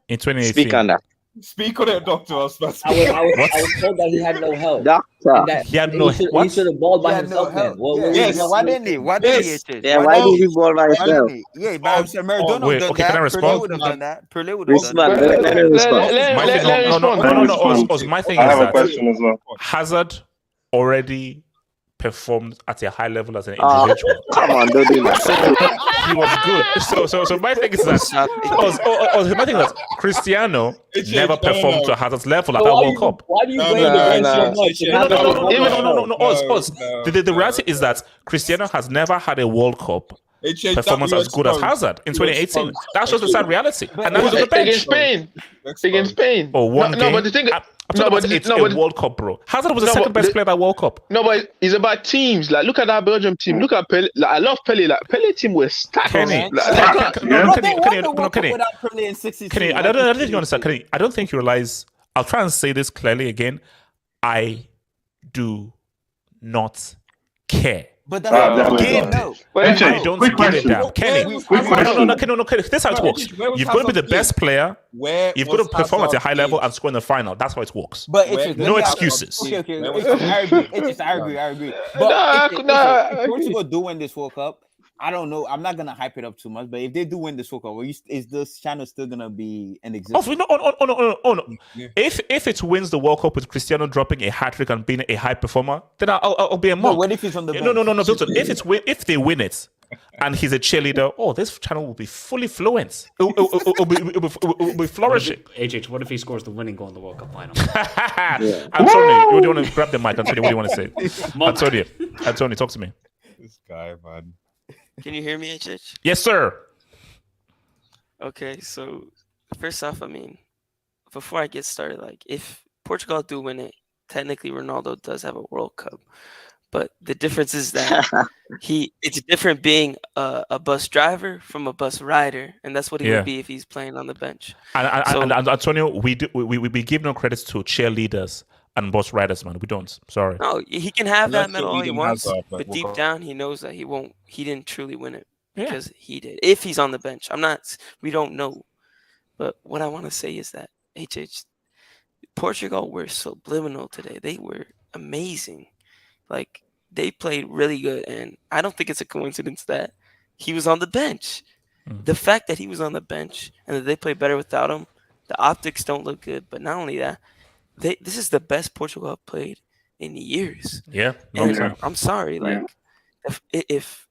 In 2018. Speak on that. Speak on it, Doctor. I was told that he had no help. Doctor. He had no help. He should have balled by himself. Yes. Why didn't he? Why did he? Yeah, why did he ball by himself? Yeah, but Maradona would have done that. Can I respond? Pelé would have done that. Pelé would have done that. No. My thing I is have a that question as well. Hazard already performed at a high level as an individual. Come on, don't do that. He was good. So my thing is that my thing is that Cristiano never performed to Hazard's level at that World Cup. Why do you blame the Oz. The reality is that Cristiano has never had a World Cup performance as good as Hazard in 2018. That's just the sad reality. And that was the bench. Against Spain. Or one game. But the thing. It's a World Cup, bro. Hazard was the second best player at that World Cup. No, but it's about teams. Like, look at that Belgium team. Look at Pele. Like, I love Pele. Like, Pele team was stacked. Kenny, I don't think you understand. Kenny, I don't think you realize. I'll try and say this clearly again. I do not care. But that's I don't give it down. Kenny, no, Kenny. This is how it works. You've got to be the best player. You've got to perform at a high level and score in the final. That's how it works. But no excuses. Okay. I agree. But if Portugal do win this World Cup, I don't know. I'm not gonna hype it up too much, but if they do win this World Cup, is this channel still gonna be in existence? No. Yeah. If it wins the World Cup with Cristiano dropping a hat trick and being a high performer, then I'll be a monk. No, what if he's on the bench? No. If they win it and he's a cheerleader, this channel will be fully fluent. It will be flourishing. HH, what if he scores the winning goal in the World Cup final? Antonio, you want to grab the mic? Antonio, what do you want to say? Antonio, talk to me. This guy, man. Can you hear me, HH? Yes, sir. Okay, so first off, I mean, before I get started, like if Portugal do win it, technically Ronaldo does have a World Cup, but the difference is that it's different being a bus driver from a bus rider, and that's what he would be if he's playing on the bench. And Antonio, we give no credits to cheerleaders and bus riders, man. We don't. Sorry. No, he can have that medal all he wants, but deep down he knows that he won't. He didn't truly win it because he did. If he's on the bench, we don't know. But what I want to say is that Portugal were subliminal today. They were amazing. Like they played really good, and I don't think it's a coincidence that he was on the bench. The fact that he was on the bench and that they played better without him, the optics don't look good. But not only that, this is the best Portugal have played in years. Yeah, I'm sorry. Like, if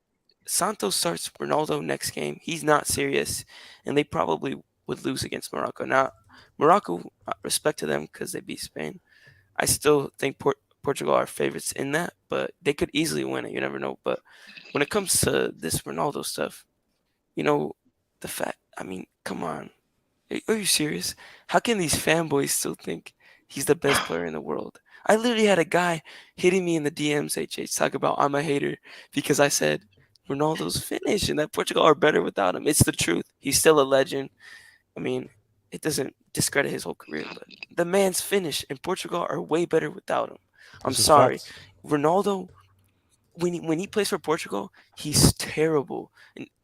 Santos starts Ronaldo next game, he's not serious, and they probably would lose against Morocco. Now, Morocco, respect to them because they beat Spain. I still think Portugal are favorites in that, but they could easily win it. You never know. But when it comes to this Ronaldo stuff, the fact. I mean, come on, are you serious? How can these fanboys still think he's the best player in the world? I literally had a guy hitting me in the DMs, talk about I'm a hater because I said Ronaldo's finished and that Portugal are better without him. It's the truth. He's still a legend. I mean, it doesn't discredit his whole career, but the man's finished and Portugal are way better without him. I'm sorry. Ronaldo, when he plays for Portugal, he's terrible.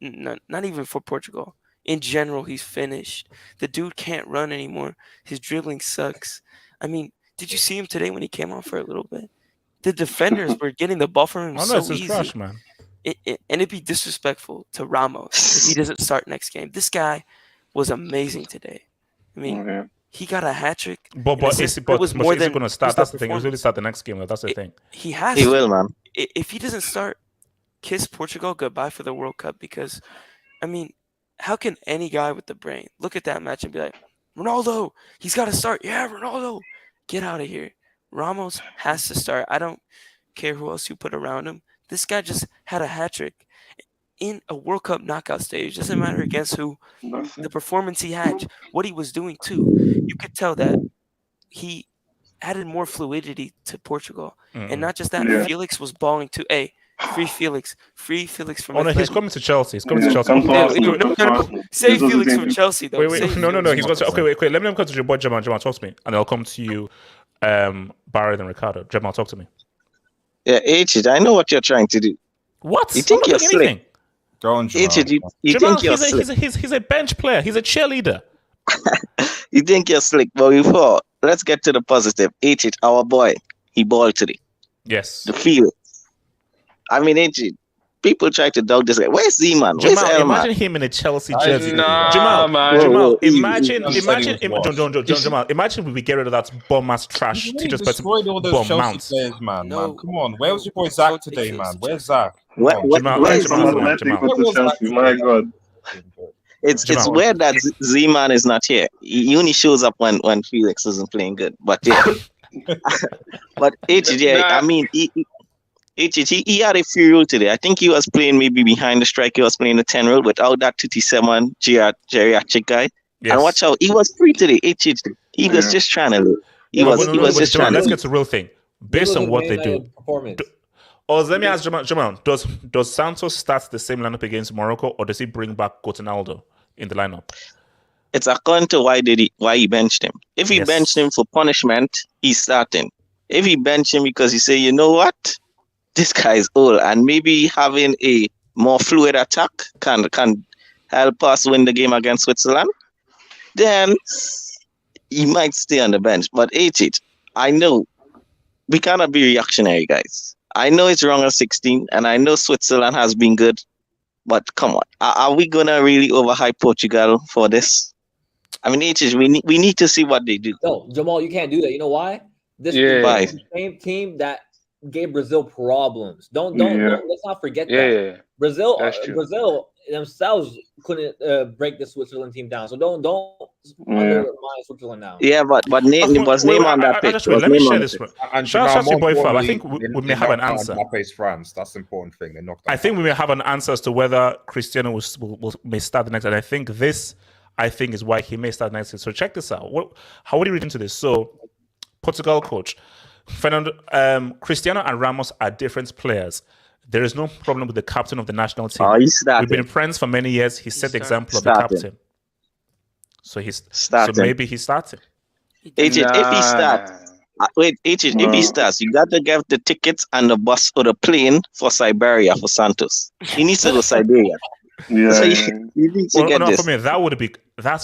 Not even for Portugal. In general, he's finished. The dude can't run anymore. His dribbling sucks. I mean, did you see him today when he came on for a little bit? The defenders were getting the ball from him so easy. Trash, man. And it'd be disrespectful to Ramos if he doesn't start next game. This guy was amazing today. I mean, he got a hat trick. But is he going to start? That's the thing. He's going to start the next game. That's the thing. He has. He will, man. If he doesn't start, kiss Portugal goodbye for the World Cup because, I mean, how can any guy with the brain look at that match and be like, Ronaldo, he's got to start. Yeah, Ronaldo, get out of here. Ramos has to start. I don't care who else you put around him. This guy just had a hat trick in a World Cup knockout stage. Doesn't matter against who. The performance he had, what he was doing too. You could tell that he added more fluidity to Portugal. And not just that, Felix was balling too. Hey, free Felix from. Oh no, he's coming to Chelsea. He's coming to Chelsea. No. Say Felix from Chelsea though. Wait. No. He's going to. Okay, wait. Let me come to your boy Jamal. Jamal, talk to me, and I'll come to you, Barry and Ricardo. Jamal, talk to me. Yeah, H, I know what you're trying to do. What? You think you're slick? Go on, Jamal. You think you're slick? He's a bench player. He's a cheerleader. You think you're slick, but before, let's get to the positive. H, our boy, he balled today. Yes. The field. I mean, H, people try to dog this. Where's Z-Man? Where's Jamal, imagine him in a Chelsea jersey. Jamal, imagine we get rid of that bum-ass trash. Teachers destroyed all those Chelsea players, man. Come on. Where was your boy Zach today, man? Where's Zach? Jamal. My God. It's weird that Z-Man is not here. He only shows up when Felix isn't playing good. But yeah. But HJ, I mean, he had a few role today. I think he was playing maybe behind the strike. He was playing the 10 role without that 27 geriatric guy. Yes. And watch out, he was free today. He was just trying to. He was just trying. Let's get to the real thing. Based on what they do. Let me ask Jamal, does Santos start the same lineup against Morocco, or does he bring back Goncalo in the lineup? It's according to why he benched him. If he benched him for punishment, he's starting. If he benched him because he say, you know what, this guy is old, and maybe having a more fluid attack can help us win the game against Switzerland, then he might stay on the bench. But I know we cannot be reactionary, guys. I know it's wrong at 16, and I know Switzerland has been good, But come on, are we gonna really overhype Portugal for this? I mean, we need to see what they do. No, Jamal, you can't do that. You know why? This is the same team that gave Brazil problems. Don't let's not forget that. Brazil themselves couldn't break the Switzerland team down. So don't undermine Switzerland now. Yeah, but name on that pitch. Let me share this one. Shout out to boy Fab. I think we may have an answer. France. That's the important thing. They knocked. I think we may have an answer as to whether Cristiano may start the next. And I think this is why he may start next. So check this out. How would you read into this? So Portugal coach Cristiano and Ramos are different players. There is no problem with the captain of the national team. We've been friends for many years. He set the example of the captain. So so maybe he's starting. If he starts, if he starts, you got to get the tickets and the bus or the plane for Siberia for Santos. He needs to go Siberia. Yeah. So you need to get this. For me, that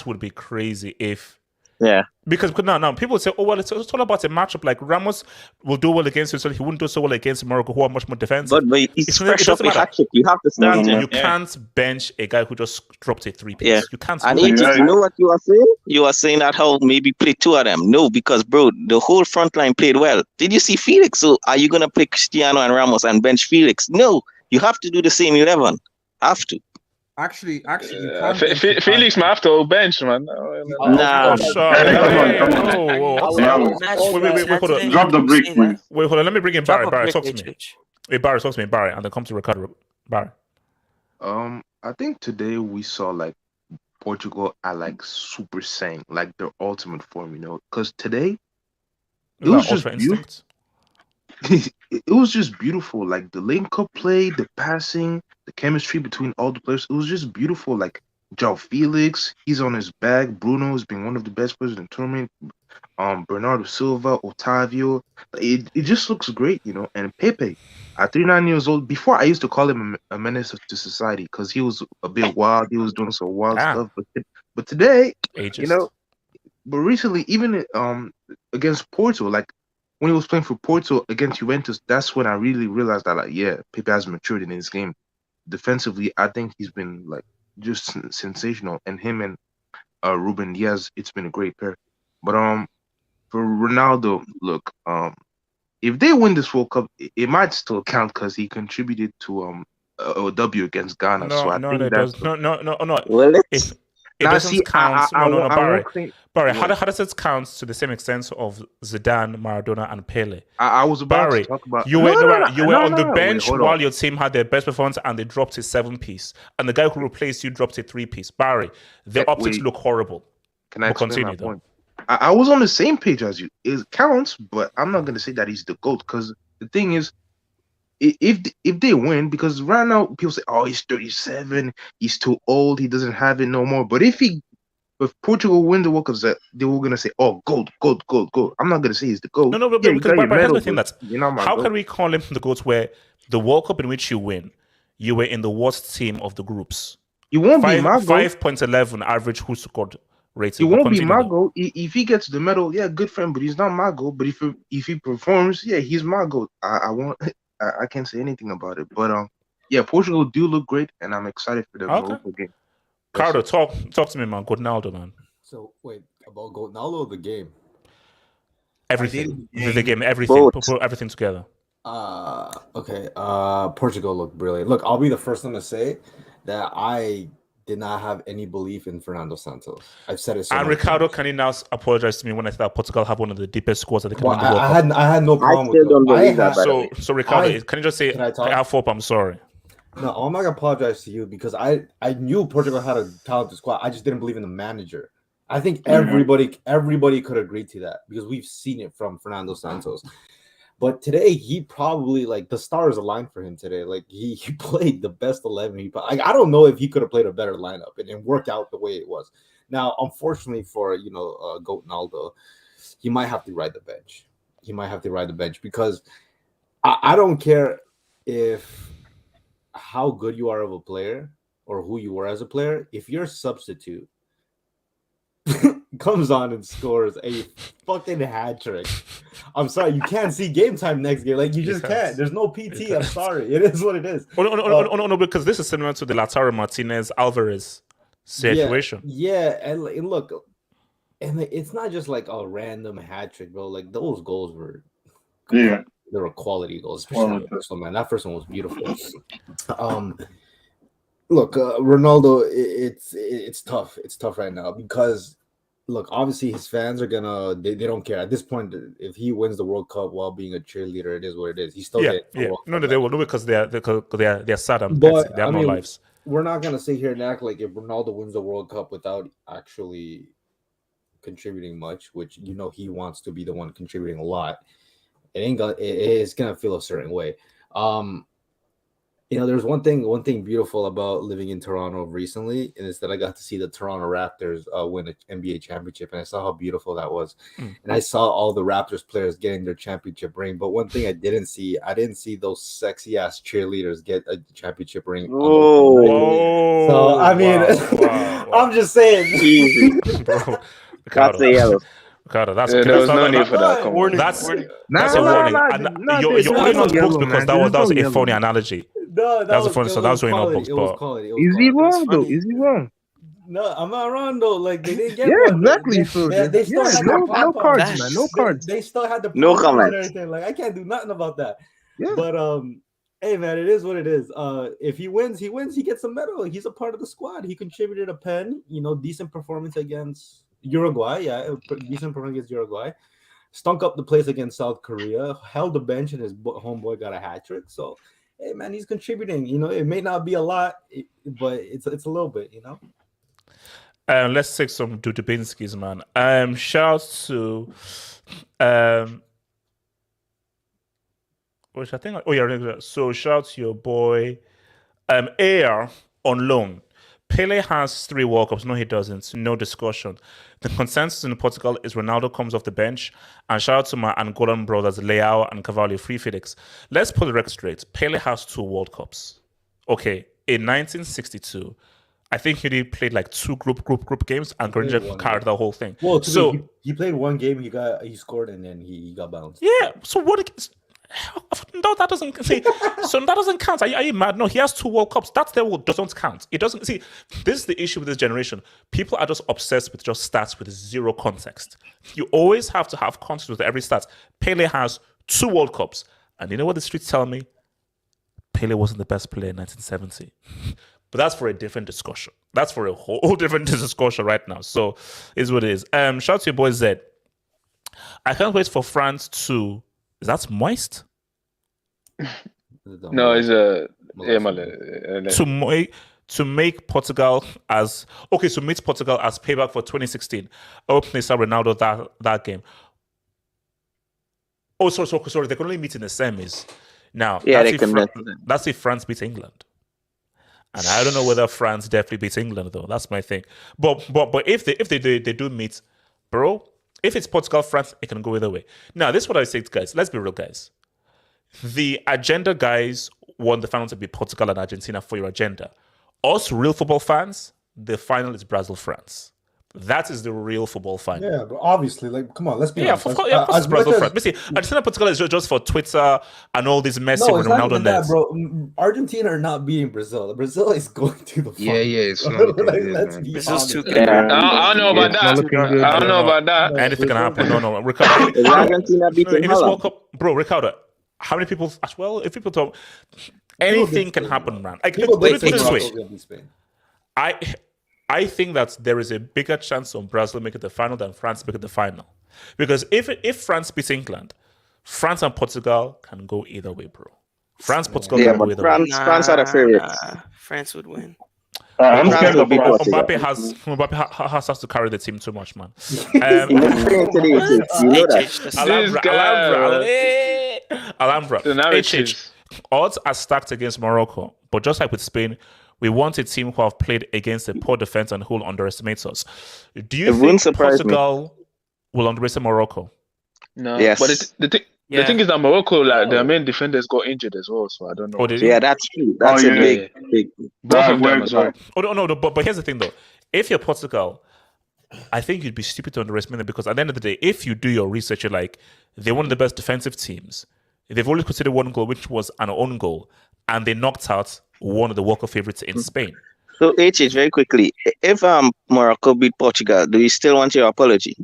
would be crazy if. Yeah. Because now people say, oh well, it's all about a matchup. Like Ramos will do well against Switzerland, he wouldn't do so well against Morocco, who are much more defensive. But it's fresh up a hat trick. You have to start him. You can't bench a guy who just dropped a 3-piece. Yeah. You can't. And you know what you are saying? You are saying that how maybe play two of them. No, because bro, the whole front line played well. Did you see Felix? So are you gonna play Cristiano and Ramos and bench Felix? No, you have to do the same 11. Have to. Actually, you can't Felix might have to bench, man. Nah. Wait, hold on. Drop the brick, please. Wait, hold on. Let me bring in Barry. Barry, talk to me. Hey, Barry, talk to me. Barry, and then come to Ricardo. Barry. I think today we saw like Portugal at like Super Saiyan, like their ultimate form, because today it was just beautiful. It was just beautiful, like the link-up play, the passing, the chemistry between all the players. It was just beautiful. Like João Felix, he's on his back. Bruno has been one of the best players in the tournament. Bernardo Silva, Otavio, it just looks great, And Pepe, at 39 years old, before I used to call him a menace to society because he was a bit wild. He was doing some wild stuff. But today, but recently, even against Porto, like. When he was playing for Porto against Juventus, that's when I really realized that, Pepe has matured in his game. Defensively, I think he's been, just sensational. And him and Ruben Diaz, it's been a great pair. But for Ronaldo, look, if they win this World Cup, it might still count because he contributed to a W against Ghana. No. Well, it doesn't count. Barry, how does it count to the same extent of Zidane, Maradona, and Pele? I was about to talk about. You were on the bench while your team had their best performance and they dropped a 7-piece, and the guy who replaced you dropped a 3-piece. Barry, the optics look horrible. Can I explain my point? I was on the same page as you. It counts, but I'm not going to say that he's the GOAT because the thing is, if they win, because right now people say, oh, he's 37, he's too old, he doesn't have it no more. But if Portugal win the World Cup, they were gonna say, oh, gold. I'm not gonna say he's the GOAT. No, but here's the thing: how can we call him the GOAT where the World Cup in which you win, you were in the worst team of the groups? You won't be my GOAT. 5.11 average who scored rating. He won't be my GOAT. If he gets the medal, yeah, good for him, but he's not my GOAT. But if he performs, yeah, he's my GOAT. I can't say anything about it, but Portugal do look great, and I'm excited for the Morocco game. Cardo, talk to me, man. Ronaldo, man. So wait, about Ronaldo or the game? Everything, the game, everything, put everything together. Okay. Portugal looked brilliant. Look, I'll be the first one to say that I did not have any belief in Fernando Santos. I've said it so and Ricardo, can you now apologize to me when I said that Portugal have one of the deepest squads that they can I had no problem with that. So Ricardo, can you just say, I have hope, I'm sorry. No, I'm not going to apologize to you because I knew Portugal had a talented squad. I just didn't believe in the manager. I think everybody could agree to that because we've seen it from Fernando Santos. But today, he probably, the stars aligned for him today. He played the best 11. I don't know if he could have played a better lineup and worked out the way it was. Now, unfortunately for, Goncalo, he might have to ride the bench. Because I don't care how good you are of a player or who you were as a player. If your substitute comes on and scores a fucking hat trick. I'm sorry, you can't see game time next game. Like you just can't. There's no PT. I'm sorry. It is what it is. No, because this is similar to the Lautaro Martinez Alvarez situation. Yeah, and look, and it's not just like a random hat trick, bro. Like those goals were, they were quality goals. Especially the first one, man. That first one was beautiful. Look, Ronaldo, it's tough. It's tough right now because, look, obviously his fans are gonna they don't care at this point. If he wins the World Cup while being a cheerleader, it is what it is. He's still No, they will do it because they're sad and but they have no lives. We're not gonna sit here and act like if Ronaldo wins the World Cup without actually contributing much, which he wants to be the one contributing a lot. It's gonna feel a certain way. There's one thing beautiful about living in Toronto recently, and it's that I got to see the Toronto Raptors win an NBA championship, and I saw how beautiful that was. And I saw all the Raptors players getting their championship ring. But one thing I didn't see those sexy ass cheerleaders get a championship ring. Oh, so I mean, wow. I'm just saying, bro. That's the yellow. Ricardo, that's there was no need for that. That's a warning. You're only not booked because that was a funny analogy. No, that was funny. So that was really not booked. Is he wrong though? Is he wrong? No, I'm not wrong though. Like they didn't get one. Exactly. They still had no cards, man. No cards. They still had the no comments. And everything. Like I can't do nothing about that. Yeah. But hey man, it is what it is. If he wins, he gets a medal. He's a part of the squad. He contributed a pen. Decent performance against Uruguay. Yeah, decent performance against Uruguay. Stunk up the place against South Korea. Held the bench, and his homeboy got a hat trick. So. Hey man, he's contributing. It may not be a lot, but it's a little bit. Let's take some Dudubinskis, man. Shout to which I think. Oh yeah, so shout to your boy Air on loan. Pele has 3 World Cups. No, he doesn't. No discussion. The consensus in Portugal is Ronaldo comes off the bench. And shout out to my Angolan brothers, Leao and Carvalho, Free Felix. Let's put the record straight. Pele has 2 World Cups. Okay, in 1962, I think he played like 2 group games, and Grange carried the whole thing. Well, so he played 1 game. He scored, and then he got bounced. Yeah. So what? No, that doesn't see. So that doesn't count. Are you mad? No, he has 2 World Cups. That's doesn't count. It doesn't. See, this is the issue with this generation. People are just obsessed with just stats with 0 context. You always have to have context with every stat. Pele has 2 World Cups, and you know what the streets tell me? Pele wasn't the best player in 1970. But that's for a different discussion. That's for a whole different discussion right now. So, is what it is. Shout out to your boy Zed. I can't wait for France to. Is that moist? No, it's to make Portugal as okay. So meet Portugal as payback for 2016. I hope they saw Ronaldo that game. Oh, sorry. They can only meet in the semis. Now, yeah, that's if France beats England. And I don't know whether France definitely beats England though. That's my thing. But if they do meet, bro. If it's Portugal, France, it can go either way. Now, this is what I say to guys. Let's be real, guys. The agenda guys want the final to be Portugal and Argentina for your agenda. Us real football fans, the final is Brazil-France. That is the real football final. Yeah, but obviously, like, come on, let's be honest. Of course it's Brazil-France. But see, Argentina Portugal is just for Twitter and all these Messi and Ronaldo that, bro. Argentina are not beating Brazil. Brazil is going to the final. Yeah, it's not looking good, Brazil's too good. I don't know about that. I don't know about that. Anything can happen. No. Ricardo. Argentina beating in this World Cup, bro, Ricardo, how many people, well, if people talk, anything can happen, man. Put it this way. I think that there is a bigger chance of Brazil making the final than France making the final. Because if France beats England, France and Portugal can go either way, bro. Portugal can go either way. France are the favorites. France would win. I'm scared of Mbappe has to carry the team too much, man. Alhambra. Odds are stacked against Morocco, but just like with Spain, we want a team who have played against a poor defense and who will underestimate us. Do you think Portugal will underestimate Morocco? No. Yes. But the thing is that Morocco, like their main defenders got injured as well, so I don't know. Yeah, that's true. That's a big. Both of them as well. No. But here's the thing, though. If you're Portugal, I think you'd be stupid to underestimate them because at the end of the day, if you do your research, you're like, they're one of the best defensive teams. They've only conceded one goal, which was an own goal, and they knocked out one of the World Cup favorites in Spain. So, HH, very quickly, if Morocco beat Portugal, do you still want your apology?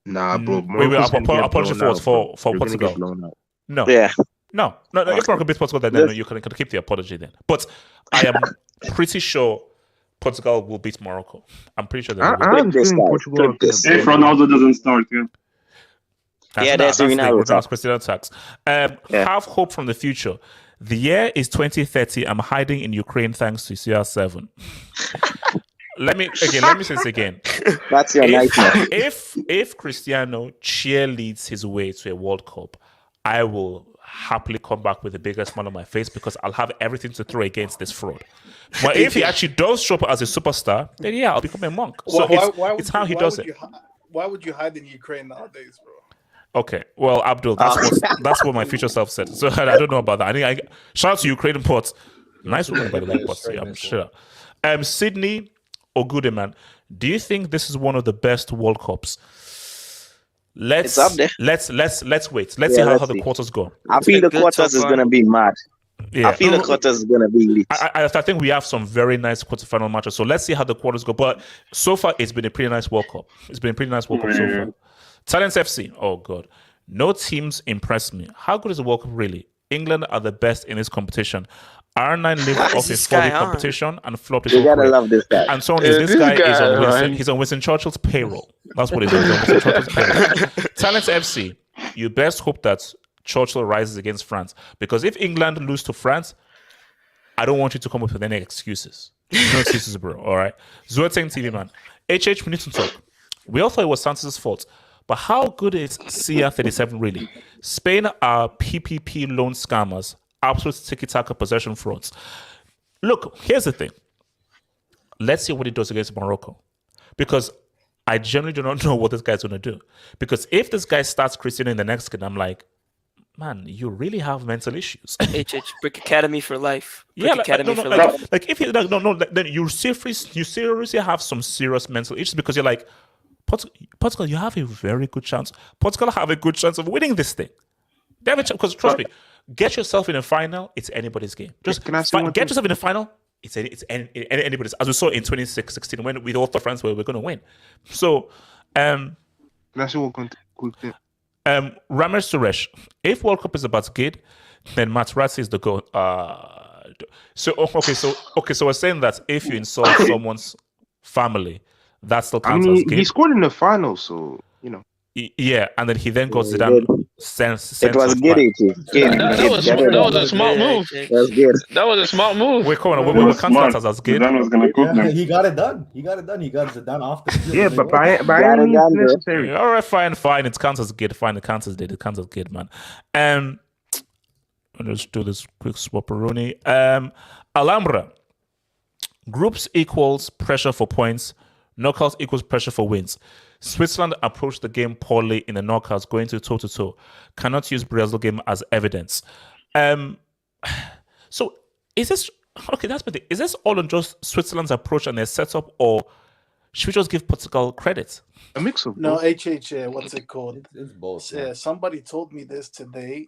Nah, bro. Wait, apology for Portugal. No. Yeah. No. If Morocco beats Portugal, then you can keep the apology then. But I am pretty sure Portugal will beat Morocco. I'm pretty sure that I'm feeling Portugal. If Ronaldo doesn't start, that's Ronaldo. Cristiano attacks. Have hope from the future. The year is 2030. I'm hiding in Ukraine thanks to CR7. Let me say this again. That's your nightmare. If Cristiano cheerleads his way to a World Cup, I will happily come back with the biggest smile on my face because I'll have everything to throw against this fraud. But if he actually does show up as a superstar, then I'll become a monk. So it's how he does it. Why would you hide in Ukraine nowadays, bro? Okay, well, Abdul, that's what my future self said. So I don't know about that. I shout out to Ukrainian ports. Nice woman, by the way, but I'm sure. Sydney Ogude, man, do you think this is one of the best World Cups? Let's wait. Let's see how the quarters go. I feel the quarters is gonna be mad. Yeah. I feel the quarters is gonna be lit. I think we have some very nice quarterfinal matches. So let's see how the quarters go. But so far, it's been a pretty nice World Cup. So far. Talents FC. Oh god, no teams impress me. How good is the World Cup really? England are the best in this competition. R9 lived off his 4-day competition and flopped his You gotta love this guy. And so this guy is on Winston Churchill's payroll. That's what he's on Winston Churchill's payroll. Talents FC, you best hope that Churchill rises against France. Because if England lose to France, I don't want you to come up with any excuses. No excuses, bro. All right. Zueteng TV, man. HH, we need to talk. We all thought it was Santos' fault. But how good is CR37 really? Spain are PPP loan scammers. Absolute tiki-taka possession frauds. Look, here's the thing. Let's see what he does against Morocco. Because I generally do not know what this guy's going to do. Because if this guy starts Cristiano in the next game, I'm like, man, you really have mental issues. Brick Academy for life. Like if you then you seriously have some serious mental issues because you're like, Portugal, you have a very good chance. Portugal have a good chance of winning this thing. They have a chance because trust me. Get yourself in a final, it's anybody's game. Just get yourself in a final, it's anybody's. As we saw in 2016 when we all thought France were going to win. So, can I say one quick thing? Ramesh Suresh, if World Cup is about good, then Materazzi is the goal. So we're saying that if you insult someone's family, that still counts as good. He scored in the final, so you know. Yeah, and then he then got Zidane sent. It was good. That was a smart move. That's good. That was a smart move. We're counting that as good. Zidane was gonna cook them. He got it done. He got Zidane off the field. Yeah, but by any means necessary. All right, fine. It counts as good. Fine, it counts as good, man. Let's do this quick swapperoni. Alhambra. Groups equals pressure for points. Knockouts equals pressure for wins. Switzerland approached the game poorly in the knockouts, going to toe-to-toe. Cannot use Brazil game as evidence. So is this okay? That's the thing. Is this all on just Switzerland's approach and their setup, or should we just give Portugal credit? A mix of no. What's it called? It's both. Somebody told me this today.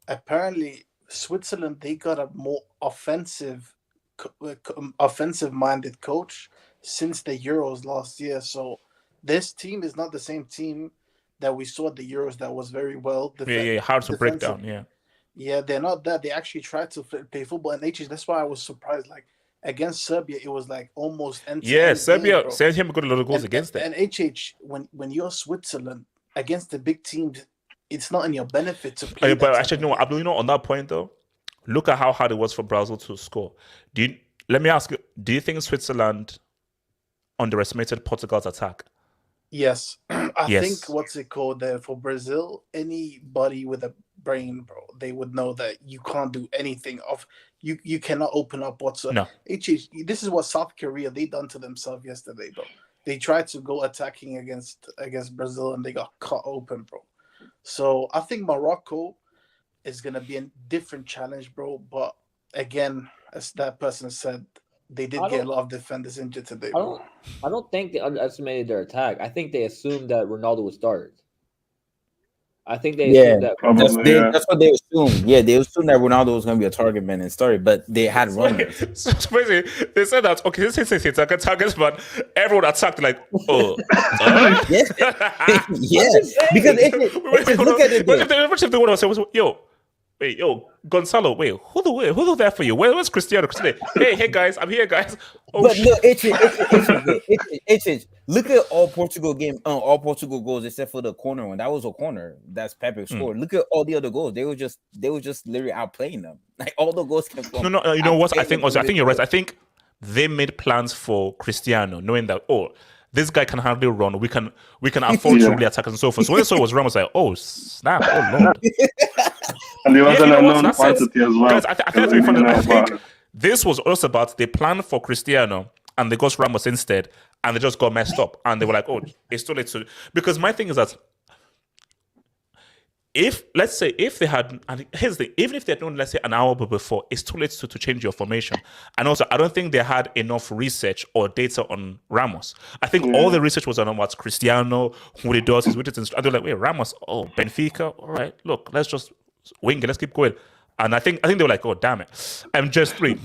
Apparently, Switzerland they got a more offensive-minded coach since the Euros last year. So this team is not the same team that we saw at the Euros that was very well. Hard to break down. Yeah, they're not that. They actually tried to play football. And that's why I was surprised. Like against Serbia, it was like almost end. Yeah, Serbia got a lot of goals against them. And when you're Switzerland against the big teams, it's not in your benefit to play. But actually, no, Abdul, on that point though, look at how hard it was for Brazil to score. Let me ask you, do you think Switzerland underestimated Portugal's attack? Yes. I think what's it called there for Brazil, anybody with a brain, bro, they would know that you can't do anything you cannot open up whatsoever. No. This is what South Korea they done to themselves yesterday, bro. They tried to go attacking against Brazil and they got cut open, bro. So I think Morocco is gonna be a different challenge, bro. But again, as that person said, they did get a lot of defenders injured today. I don't think they underestimated their attack. I think they assumed that Ronaldo would start. I think they assumed that. That's what they assumed. Yeah, they assumed that Ronaldo was going to be a target man and started, but they had runners. So basically, they said that, okay, this is targets, but everyone attacked like, oh. Yeah. Because look at it. What if they want to say, yo, Gonzalo, who there for you? Where's Cristiano? Hey, guys, I'm here, guys. Oh, but look, look at all Portugal goals except for the corner one. That was a corner. That's Pepe scored. Look at all the other goals. They were just literally outplaying them. Like all the goals came from. No. You know what? I think you're right. I think they made plans for Cristiano, knowing that this guy can hardly run. We can afford to really attack and so forth. So when I saw it was Ramos, like, oh snap, oh lord. And there was an unknown quantity as well. Guys, I think that's very funny. I think this was also about they planned for Cristiano and they got Ramos instead, and they just got messed up. And they were like, oh, it's too late to. Because my thing is that if they had, and here's the thing, even if they had known, let's say, an hour before, it's too late to change your formation. And also, I don't think they had enough research or data on Ramos. I think all the research was on what Cristiano, what he does, his widgets, and they're like, wait, Ramos, Benfica, all right, look, let's just wing it, let's keep going. And I think they were like, oh, damn it. Just 3.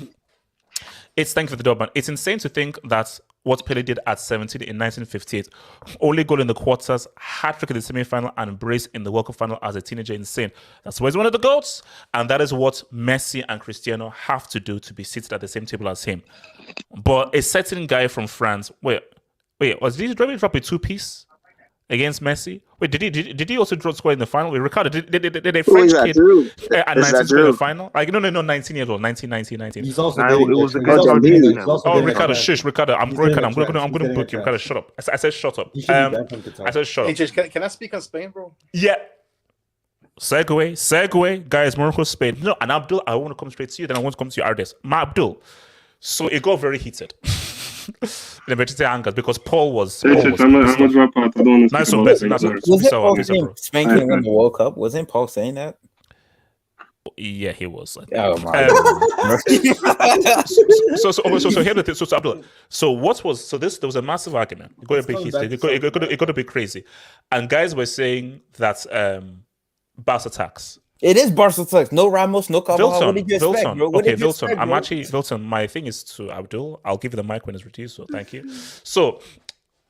It's thank you for the dub, man. It's insane to think that what Pele did at 17 in 1958, only goal in the quarters, hat-trick in the semi-final, and brace in the World Cup final as a teenager, insane. That's why he's one of the GOATs. And that is what Messi and Cristiano have to do to be seated at the same table as him. But a certain guy from France, wait, was he driving drop a 2-piece against Messi? Wait, did he also draw score in the final? Wait, Ricardo, did a French kid at 19 score in the final? Like, no, 19 years old, 19. He's also Ricardo, shush, Ricardo, I'm going to book you. Ricardo, shut up. I said shut up. I said shut up. HH, can I speak on Spain, bro? Yeah. Segue, guys, Morocco, Spain. No, and Abdul, I want to come straight to you, then I want to come to you, Ardes. My Abdul. So it got very heated. In the angles because Paul was. I'm a drop out. I don't want to speak about it. Wasn't Paul saying Spain can win the World Cup? Wasn't Paul saying that? Yeah, he was. Oh my So here the thing. So Abdul. So what was this? There was a massive argument. It got a bit heated. It got a bit crazy, and guys were saying that Barca tax. It is Barca tax. No Ramos, no Carvajal. What did you expect, bro? Okay, Wilson. I'm actually Wilson. My thing is to Abdul. I'll give you the mic when it's reduced. So thank you. So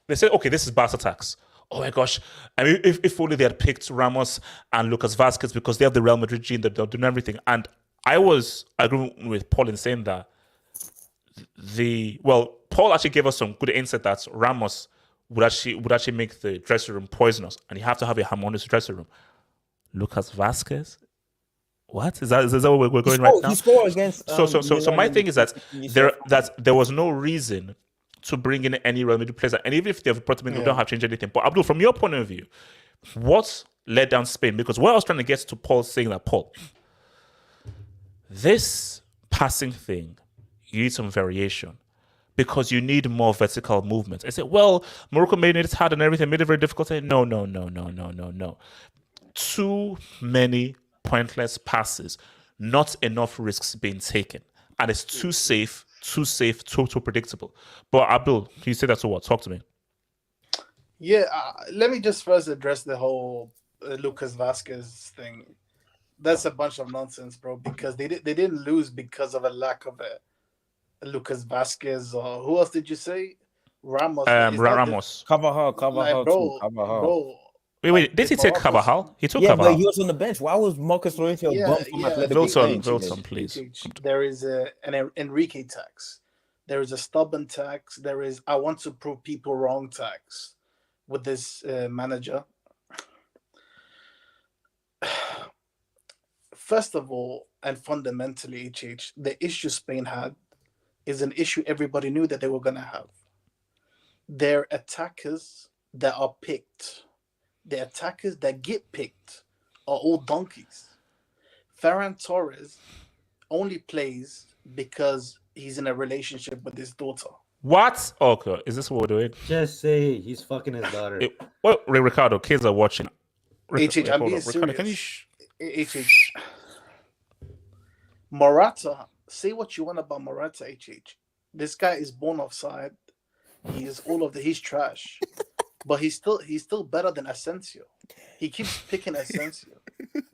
they said, okay, this is Barca tax. Oh my gosh! I mean, if only they had picked Ramos and Lucas Vazquez because they have the Real Madrid gene that they're doing everything. And I was agreeing with Paul in saying that Paul actually gave us some good insight that Ramos would actually make the dressing room poisonous, and you have to have a harmonious dressing room. Lucas Vazquez? What is that where we're going right now? He scored against. So my thing is that there was no reason to bring in any Real Madrid players, and even if they've brought them in, we don't have changed anything. But Abdul, from your point of view, what led down Spain? Because what I was trying to get to Paul saying that this passing thing, you need some variation. Because you need more vertical movement. I said, well, Morocco made it hard and everything, made it very difficult. No. Too many pointless passes, not enough risks being taken, and it's too safe, too predictable. But Abdul, can you say that to what? Talk to me. Yeah, let me just first address the whole Lucas Vazquez thing. That's a bunch of nonsense, bro. Because they didn't lose because of a lack of a Lucas Vazquez or who else did you say? Ramos. Ramos. Carvajal. Bro. Wait, did he take Carvajal? He took Carvajal. Yeah, but he was on the bench. Why was Marcus Llorente bumped from Atletico? Wilson, please. There is an Enrique tax. There is a stubborn tax. There is I want to prove people wrong tax with this manager. First of all, and fundamentally, the issue Spain had is an issue everybody knew that they were going to have. Their attackers that are picked. The attackers that get picked are all donkeys. Ferran Torres only plays because he's in a relationship with his daughter. What? Okay, is this what we're doing? Just say he's fucking his daughter. Ricardo, kids are watching. HH, I'm being serious. HH. Morata, say what you want about Morata, HH. This guy is born offside. He's trash. But he's still better than Asensio. He keeps picking Asensio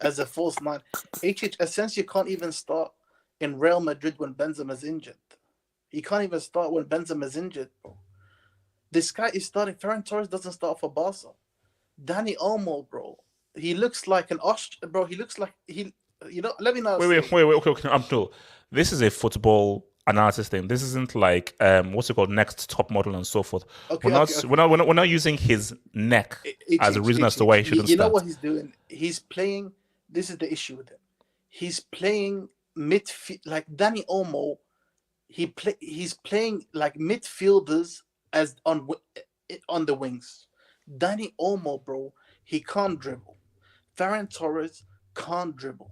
as a false nine. Asensio can't even start in Real Madrid when Benzema's injured. He can't even start when Benzema's injured, bro. This guy is starting. Ferran Torres doesn't start for Barca. Dani Olmo, bro. He looks like an Austrian, bro. He looks like let me know. Wait. Okay. Abdul, this is a football analysis thing. This isn't like what's it called, next top model and so forth. We're not using his neck as a reason as to why he shouldn't start. You know what he's doing? He's playing. This is the issue with him. He's playing midfield like Dani Olmo. He's playing like midfielders as on the wings. Dani Olmo, bro, he can't dribble. Ferran Torres can't dribble.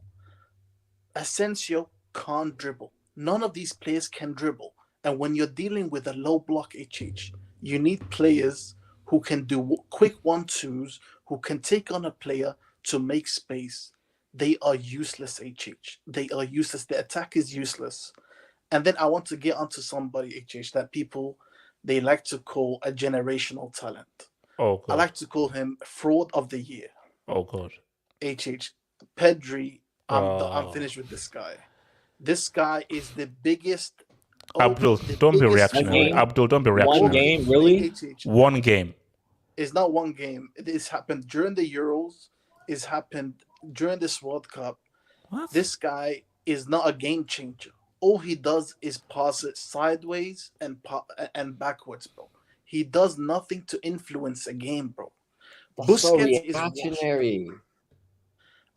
Asensio can't dribble. None of these players can dribble. And when you're dealing with a low block HH, you need players who can do quick 1-2s, who can take on a player to make space. They are useless, HH. They are useless. The attack is useless. And then I want to get onto somebody, HH, that people, they like to call a generational talent. Oh, God. I like to call him fraud of the year. Oh, God. HH. Pedri, I'm finished with this guy. This guy is the biggest. Abdul, don't be reactionary. Abdul, don't be reactionary. One game, really? One game. It's not one game. It's happened during the Euros. It's happened during this World Cup. What? This guy is not a game changer. All he does is pass it sideways and backwards, bro. He does nothing to influence a game, bro. Busquets is reactionary.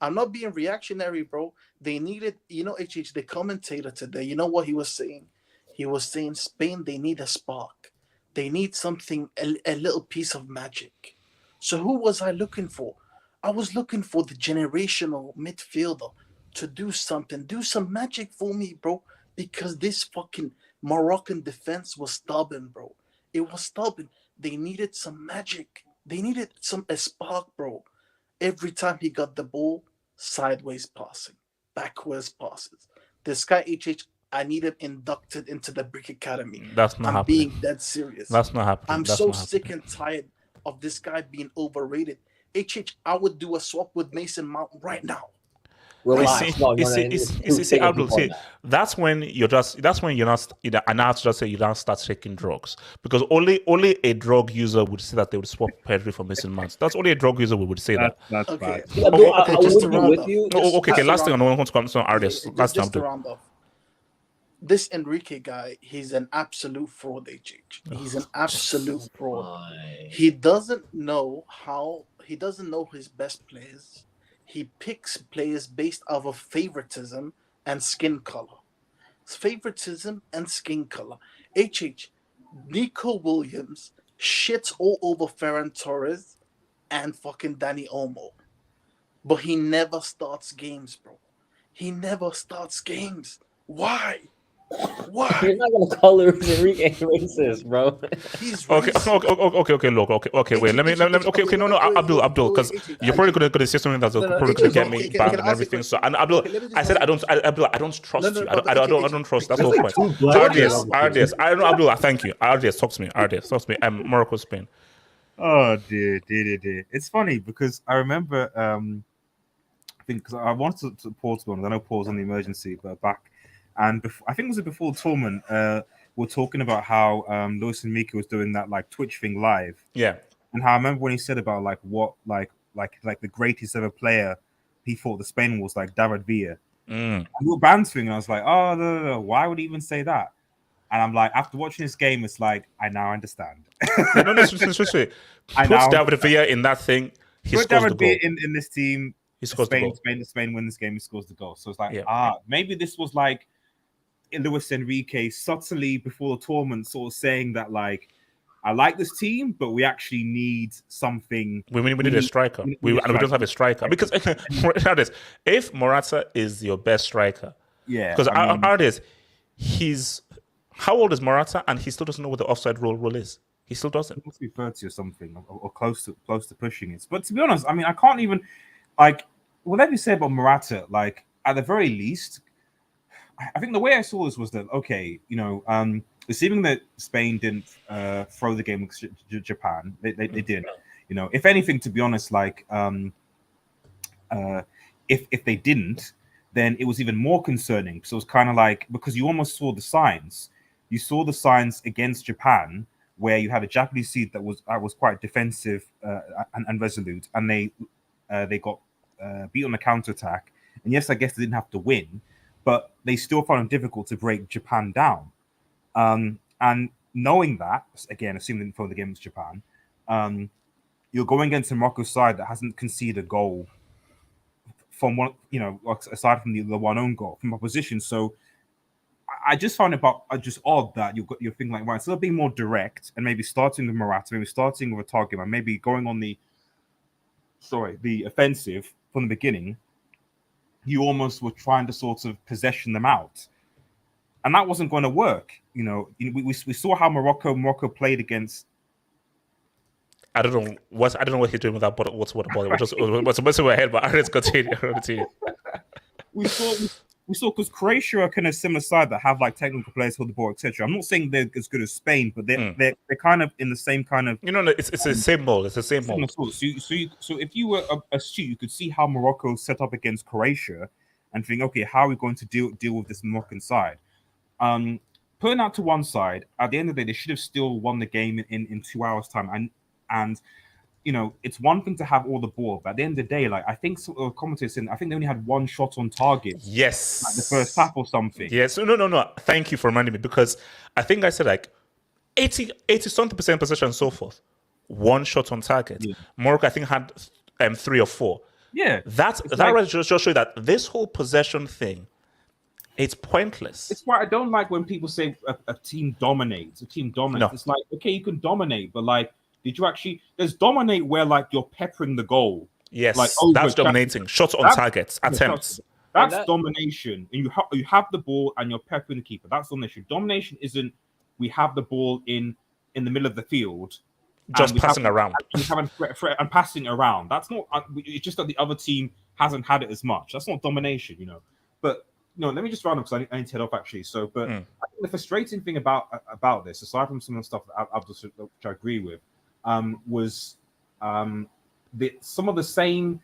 I'm not being reactionary, bro. They needed, HH, the commentator today, you know what he was saying? He was saying Spain, they need a spark. They need something, a little piece of magic. So who was I looking for? I was looking for the generational midfielder to do something, do some magic for me, bro. Because this fucking Moroccan defense was stubborn, bro. It was stubborn. They needed some magic. They needed a spark, bro. Every time he got the ball, sideways passing, backwards passes. This guy, HH, I need him inducted into the Brick Academy. That's not happening. I'm being dead serious. That's not happening. I'm so sick and tired of this guy being overrated. HH, I would do a swap with Mason Mount right now. That's when you're not allowed to just say you don't start taking drugs, because only a drug user would say that they would swap Pedri for Mason Mount. That's only a drug user would say that. That's bad. Okay. Last thing I want to come to artists. Last time, to round off. This Enrique guy, he's an absolute fraud, HH. He's an absolute fraud. He doesn't know his best players. He picks players based off of favoritism and skin color. Favoritism and skin color. HH, Nico Williams shits all over Ferran Torres and fucking Dani Olmo. But he never starts games, bro. He never starts games. Why? Why? You're not gonna call Enrique racist, bro. He's okay. Look, okay. Wait, let me. Okay. No, Abdul, because you're probably gonna say something that's probably gonna get me banned and everything. So, and Abdul, I said I don't trust you. I don't trust. That's the whole point. RDS. I don't know, Abdul. Thank you. RDS, talk to me. I'm Morocco, Spain. Oh dear. It's funny because I remember, I think because I wanted to Portugal, and I know Paul's on the emergency, but back. And I think it was before the tournament, we're talking about how Luis Enrique was doing that like Twitch thing live. Yeah. And how I remember when he said about like what like the greatest ever player he thought the Spain was like David Villa. And we were bantering, and I was like, oh no, why would he even say that? And I'm like, after watching this game, it's like I now understand. Put David Villa in that thing. He scores the goal. In this team. He scores the goal. Spain win this game. He scores the goal. So it's like maybe this was like Luis Enrique subtly before the tournament sort of saying that like I like this team, but we actually need something. We need a striker. We don't have a striker because if Morata is your best striker, because he's how old is Morata, and he still doesn't know what the offside rule is. He still doesn't. He must be 30 or something, or close to pushing it. But to be honest, I mean, I can't even like whatever you say about Morata. Like at the very least, I think the way I saw this was that assuming that Spain didn't throw the game with Japan, they didn't. You know, if anything, to be honest, like if they didn't, then it was even more concerning. So it was kind of like, because you almost saw the signs. You saw the signs against Japan, where you had a Japanese seed that was quite defensive and resolute, and they got beat on the counterattack. And yes, I guess they didn't have to win, but they still found it difficult to break Japan down. And knowing that, again, assuming they didn't throw the game against Japan, you're going against a Morocco side that hasn't conceded a goal from one, you know, aside from the one own goal from opposition. So I just found it just odd that you're thinking like, right, instead of being more direct and maybe starting with Morata, maybe starting with a target man, maybe going on the offensive from the beginning, you almost were trying to sort of possession them out. And that wasn't going to work. You know, we saw how Morocco played against. I don't know what he's doing with that. But what's messing with my head? But let's continue. We saw because Croatia are kind of similar side that have like technical players hold the ball, etc. I'm not saying they're as good as Spain, but they're kind of in the same kind of. You know, it's the same mold. It's the same mold. So if you were astute, you could see how Morocco set up against Croatia, and think, okay, how are we going to deal with this Moroccan side? Putting that to one side, at the end of the day, they should have still won the game in 2 hours' time. And you know, it's one thing to have all the ball, but at the end of the day, like I think commentators saying, I think they only had one shot on target. Yes, like the first half or something. Yes, no. Thank you for reminding me, because I think I said like 80-something% possession and so forth. One shot on target. Yeah. Morocco, I think, had 3 or 4. Yeah, that right just show you that this whole possession thing, it's pointless. It's why I don't like when people say a team dominates. No. It's like, okay, you can dominate, but like, did you actually? There's dominate where like you're peppering the goal. Yes, like, that's dominating. Shots on targets, attempts. That's domination, and you have the ball and you're peppering the keeper. That's domination. Domination isn't we have the ball in the middle of the field, just passing around and passing around. That's not. It's just that the other team hasn't had it as much. That's not domination, you know. But no, let me just round up because I need to head off actually. So, but I think the frustrating thing about this, aside from some of the stuff that which I agree with. Was some of the same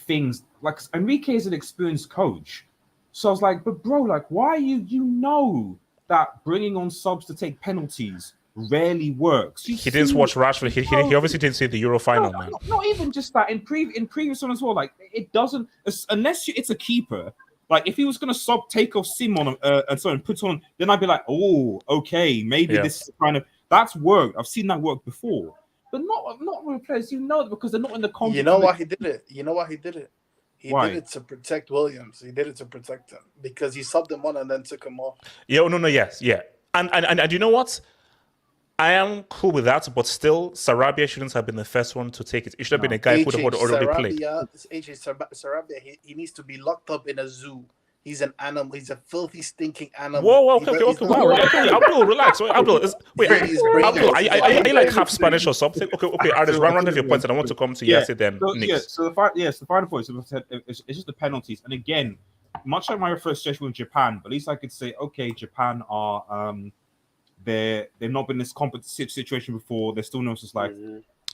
things. Like Enrique is an experienced coach, so I was like, but bro, like, why you know that bringing on subs to take penalties rarely works. He didn't watch Rashford. He obviously didn't see the Euro final, man. Not even just that. In previous one as well, like it doesn't unless it's a keeper. Like if he was gonna take off Simon and put on, then I'd be like, oh, okay, maybe this is kind of that's worked. I've seen that work before. But not with players, you know, because they're not in the competition. You know why he did it? He did it to protect Williams. He did it to protect him because he subbed him on and then took him off. Yeah, yes. And you know what? I am cool with that, but still, Sarabia shouldn't have been the first one to take it. It should have been a guy who would already played. Sarabia, he needs to be locked up in a zoo. He's an animal. He's a filthy, stinking animal. Whoa, okay. Abdul, relax. Abdul, Abdul, are you like half Spanish or something? Okay. I'll just round off your points, and I want to come to Yassi then. So the final point is just the penalties. And again, much like my first session with Japan, but at least I could say, okay, Japan are they've not been in this competitive situation before. They're still known as like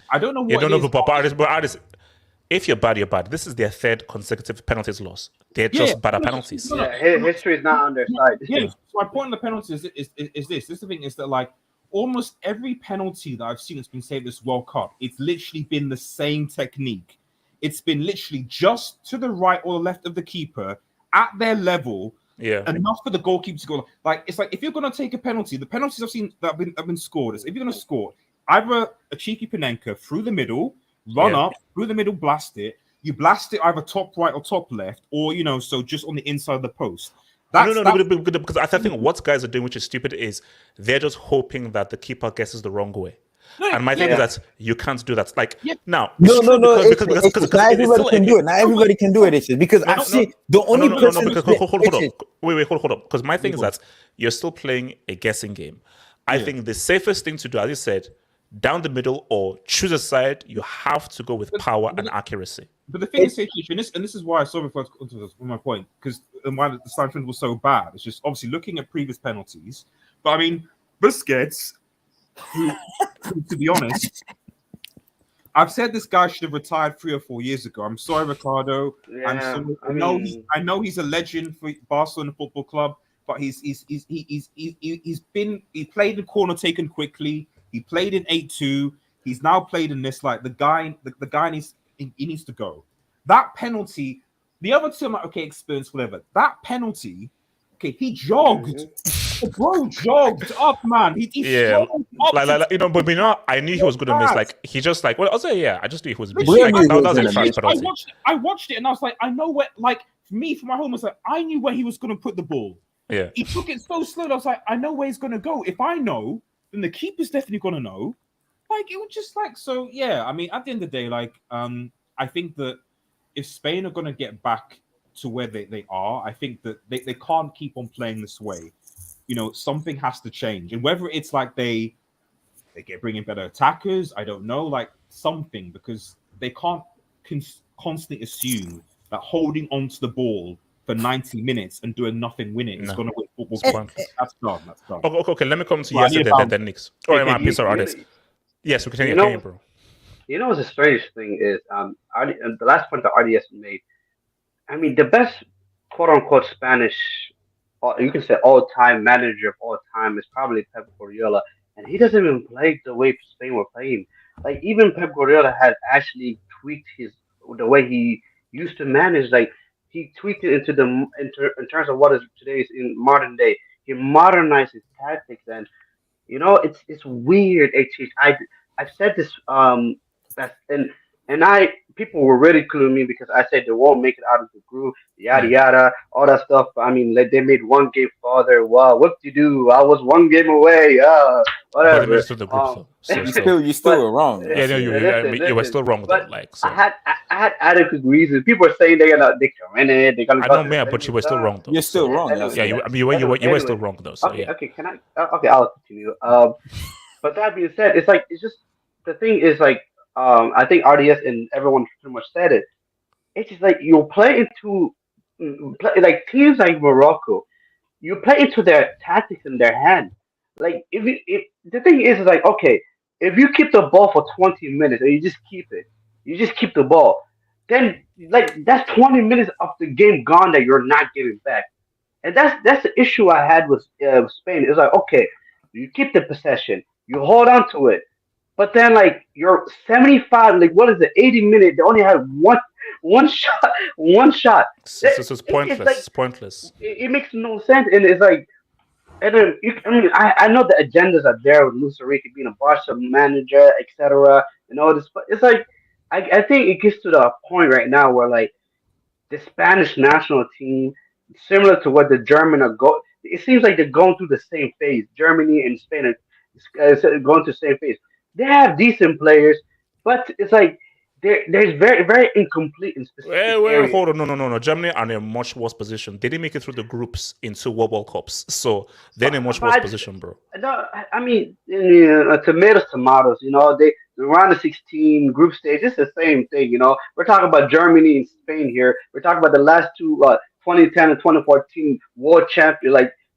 I don't know what. But if you're bad, you're bad. This is their 3rd consecutive penalties loss. They're just bad at penalties. History is not on their side. Yeah. So my point on the penalties is this. This is the thing is that like almost every penalty that I've seen that's been saved this World Cup, it's literally been the same technique. It's been literally just to the right or the left of the keeper at their level. Yeah. Enough for the goalkeeper to go. Like it's like if you're gonna take a penalty, the penalties I've seen that have been scored is if you're gonna score either a cheeky Panenka through the middle. Run up through the middle, blast it. You blast it either top right or top left, or so just on the inside of the post. Because I think what guys are doing, which is stupid, is they're just hoping that the keeper guesses the wrong way. And my thing is that you can't do that. Like now, because not everybody can do it. Not everybody can do it. It's just because I've seen the only person. Hold up. Because my thing is that you're still playing a guessing game. I think the safest thing to do, as you said, down the middle or choose a side, you have to go with power and accuracy. But the thing is, and this is why I saw before my point, because why the sanctions was so bad. It's just obviously looking at previous penalties. But I mean, Busquets, who, to be honest, I've said this guy should have retired 3 or 4 years ago. I'm sorry, Ricardo. Yeah, I'm sorry. I know he's a legend for Barcelona Football Club, but he played in corner taken quickly. He played in 8-2. He's now played in this. Like the guy he needs to go. That penalty, the other two, okay, experience, whatever. That penalty, okay, he jogged. Bro jogged up, man. He like, but I knew he was going to miss. Like, he just like, well, I'll say, yeah, I just knew he was missing. Like, that was a trash penalty. I watched it and I was like, I know where, like, for me, from my home, I was like, I knew where he was going to put the ball. Yeah. He took it so slow. I was like, I know where he's going to go. If I know, then the keeper's definitely going to know. Like, it was just like, so, yeah. I mean, at the end of the day, like, I think that if Spain are going to get back to where they are, I think that they can't keep on playing this way. You know, something has to change. And whether it's like they get bringing better attackers, I don't know, like something, because they can't constantly assume that holding onto the ball for 90 minutes and doing nothing winning is going to win football. That's done. Okay, let me come to Yasser then Nix. All right, my piece of artist. Yes, we continue, bro. You know what's the strange thing is, the last point that RDS made, I mean, the best quote-unquote Spanish, you can say all-time manager of all time is probably Pep Guardiola, and he doesn't even play the way Spain were playing. Like, even Pep Guardiola has actually tweaked the way he used to manage. Like, he tweaked it in terms of what is today's in modern day. He modernized his tactics, and you know it's weird. I've said this people were ridiculing me because I said they won't make it out of the group, yada yada, all that stuff. I mean, like, they made one game farther. Wow, what do you do? I was one game away. Whatever. But the group, you still were wrong. Yeah, no, you were still wrong though. Like, so. I had adequate reasons. People were saying they can win it. They're gonna. I know, man, but you were still wrong though. You're still wrong. Yeah, you were still wrong though. So, okay, can I? Okay, I'll continue. But that being said, it's just the thing is like. I think RDS and everyone pretty much said it. It's just like you play into like teams like Morocco, you play into their tactics in their hand. Like if the thing is like, okay, if you keep the ball for 20 minutes and you just keep the ball, then like that's 20 minutes of the game gone that you're not getting back. And that's the issue I had with Spain. It's like, okay, you keep the possession, you hold on to it. But then, like, you're 75, like, what is it, 80 minutes, they only had one shot. So it's pointless. It's pointless. It makes no sense. And it's like, and then, I know the agendas are there with Luis Enrique being a Barca manager, etc. and all this, but it's like, I think it gets to the point right now where, like, the Spanish national team, similar to what the German are going, it seems like they're going through the same phase. Germany and Spain are going through the same phase. They have decent players, but it's like there's very, very incomplete in specific areas. Hold on, no. Germany are in a much worse position. They didn't make it through the groups in 2 World Cups, so they're in a much worse position, bro. No, I mean, tomatoes. You know, they round of 16 group stage. It's the same thing. You know, we're talking about Germany and Spain here. We're talking about the last two, 2010 and 2014 world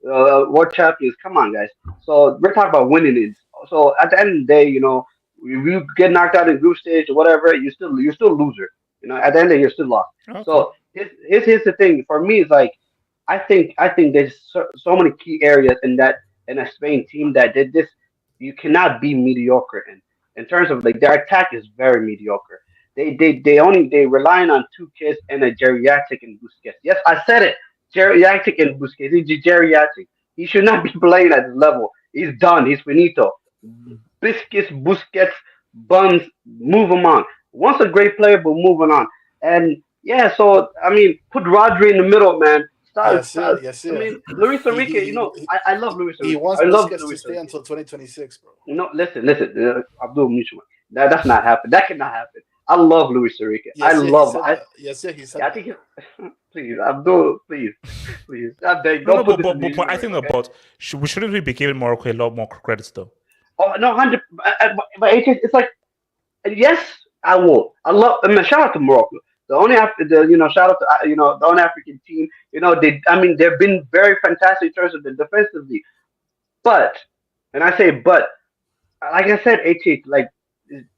world champions. Come on, guys. So we're talking about winning it. So at the end of the day, you know, if you get knocked out in group stage or whatever, you're still a loser. You know, at the end of the day, you're still lost. Okay. So here's the thing. For me, it's like I think there's so many key areas in a Spain team that you cannot be mediocre in terms of like their attack is very mediocre. They relying on 2 kids and a geriatric and Busquets. Yes, I said it. Geriatric and Busquets. He's geriatric. He should not be playing at this level. He's done. He's finito. Busquets, Buns, move him on. Once a great player, but moving on. And yeah, so I mean, put Rodri in the middle, man. Yes, I mean, Luis Enrique. You know, I love Luis Enrique. He wants Busquets to stay until 2026, bro. No, listen, Abdul Mutual. That's not happening. That cannot happen. I love Luis Enrique. Yes, he said I think. Please, Abdul, please. But I think shouldn't we be giving Morocco a lot more credits though? Oh no, 100. But it's like, yes, I will. Shout out to Morocco. The only shout out to the only African team. You know, they've been very fantastic in terms of the defensively. But And I say, but like I said, like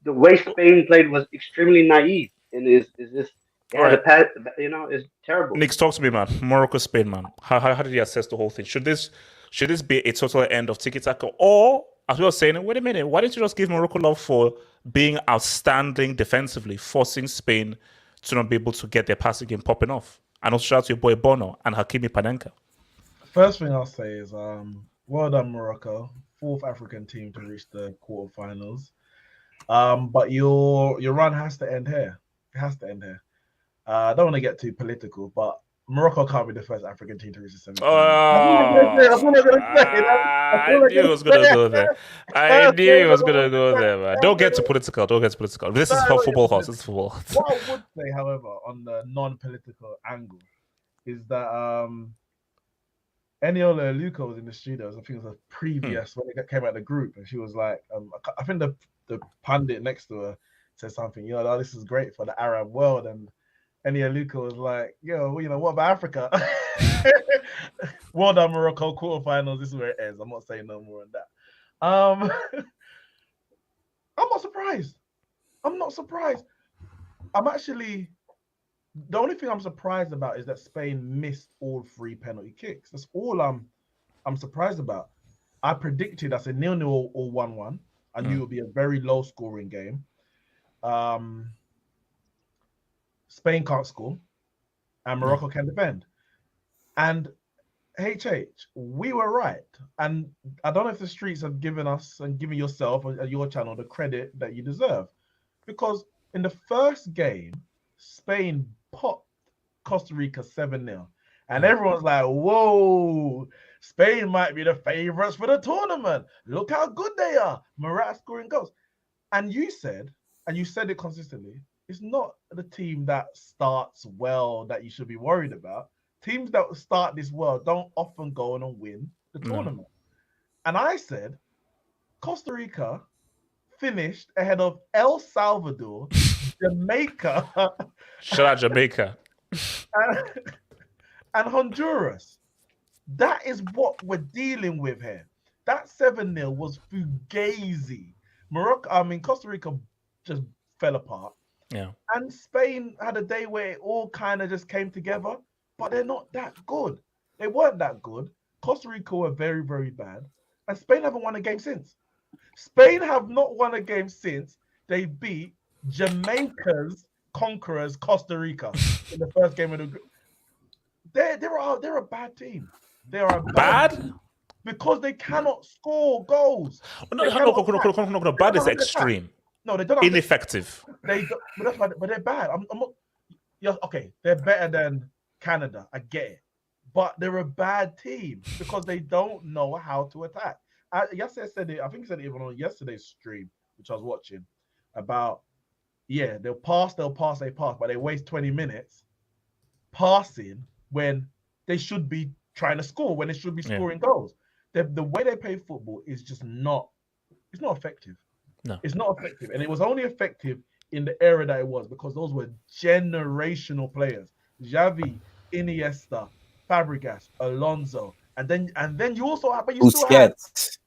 the way Spain played was extremely naive, and is this it had a pass, it's terrible. Nick, talk to me, man. Morocco, Spain, man. How did you assess the whole thing? Should this be a total end of tiki taka, or as we were saying, wait a minute, why didn't you just give Morocco love for being outstanding defensively, forcing Spain to not be able to get their passing game popping off? And also shout out to your boy Bono and Hakimi Panenka. First thing I'll say is, well done, Morocco, 4th African team to reach the quarterfinals. But your run has to end here. It has to end here. I don't want to get too political, but Morocco can't be the first African team to reach the semi-final. I knew he was going to go there. I knew he was going to go there, man. Don't get too political. This is football house. It's football. What I would say, however, on the non-political angle, is that Eniola Luca was in the studios. I think it was a previous when it came out of the group, and she was like, I think the pundit next to her said something, this is great for the Arab world, and Eniola Luca was like, what about Africa? Well done, Morocco, quarterfinals. This is where it ends. I'm not saying no more on that. I'm not surprised. I'm actually. The only thing I'm surprised about is that Spain missed all 3 penalty kicks. That's all I'm surprised about. I predicted that's a 0-0 or 1-1. I knew it would be a very low-scoring game. Spain can't score, and Morocco can defend. And we were right. And I don't know if the streets have given us and given yourself or your channel the credit that you deserve. Because in the first game, Spain popped Costa Rica 7-0. And everyone's like, whoa, Spain might be the favorites for the tournament. Look how good they are. Morata scoring goals. And you said it consistently, it's not the team that starts well that you should be worried about. Teams that start this well don't often go on and win the tournament. And I said, Costa Rica finished ahead of El Salvador, Jamaica. Shout out Jamaica. And Honduras. That is what we're dealing with here. That 7-0 was fugazi. Costa Rica just fell apart. Yeah. And Spain had a day where it all kind of just came together, but they're not that good. They weren't that good. Costa Rica were very, very bad. And Spain haven't won a game since. Spain have not won a game since they beat Jamaica's conquerors, Costa Rica, in the first game of the group. They're a bad team. They are bad team because they cannot score goals. No, bad is extreme. No, they don't. Ineffective. But they're bad. I'm not. Yeah, okay, they're better than Canada. I get it, but they're a bad team because they don't know how to attack. Yesterday said it. I think he said it even on yesterday's stream, which I was watching. About they'll pass, but they waste 20 minutes passing when they should be trying to score, when they should be scoring goals. The way they play football is just not. It's not effective. No, it's not effective, and it was only effective in the era that it was because those were generational players: Xavi, Iniesta, Fabregas, Alonso, and then you also have. Busquets,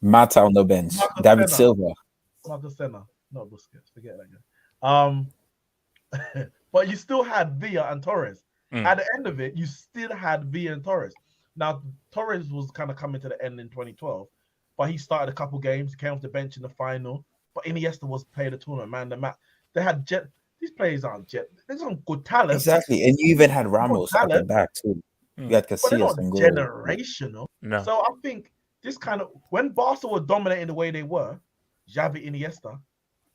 Mata on the bench, David Silva, Marcos Senna, not Busquets. Forget that guy. But you still had Villa and Torres. At the end of it, you still had Villa and Torres. Now Torres was kind of coming to the end in 2012. But he started a couple games, came off the bench in the final. But Iniesta was playing the tournament, man. They had these players aren't There's some good talent. Exactly, and you even had Ramos at the back too. You had Casillas and generational. No. So I think this kind of when Barca were dominating the way they were, Xavi, Iniesta,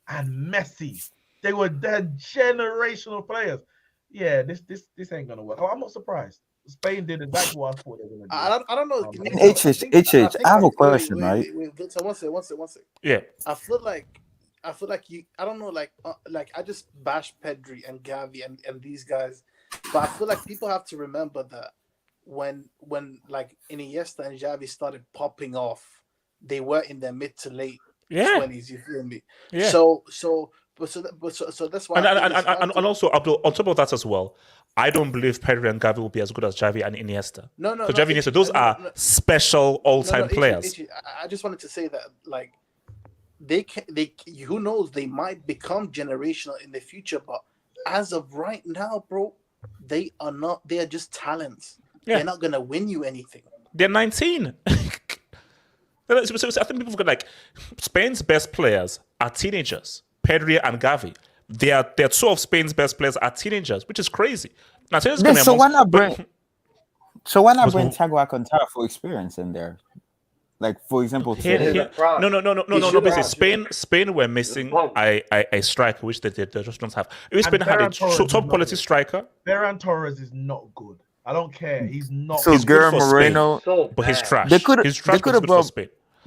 and Messi, they were dead generational players. Yeah, this ain't gonna work. I'm not surprised. Spain did exactly what I thought they were going to do. I don't know. I have a question, right? Wait, one second. Yeah. I feel like you. I don't know. Like I just bash Pedri and Gavi and these guys, but I feel like people have to remember that when like Iniesta and Xavi started popping off, they were in their mid to late 20s. You feel me? Yeah. So So that's why. And also, Abdul, on top of that as well, I don't believe Pedri and Gavi will be as good as Xavi and Iniesta. No. Because Xavi and Iniesta, those are special all-time players. I just wanted to say that, like, who knows, they might become generational in the future, but as of right now, bro, they are not. They are just talents. Yeah. They're not gonna win you anything. They're 19. So I think people forget, like, Spain's best players are teenagers. Pedri and Gavi. They're two of Spain's best players are teenagers, which is crazy. Now, so why not bring Thiago Alcantara for experience in there? Like, for example, basically, Spain were missing a striker, which they just don't have. If Spain had a top quality striker, Ferran Torres is not good. I don't care. He's not. So Guillermo Moreno, but he's trash. They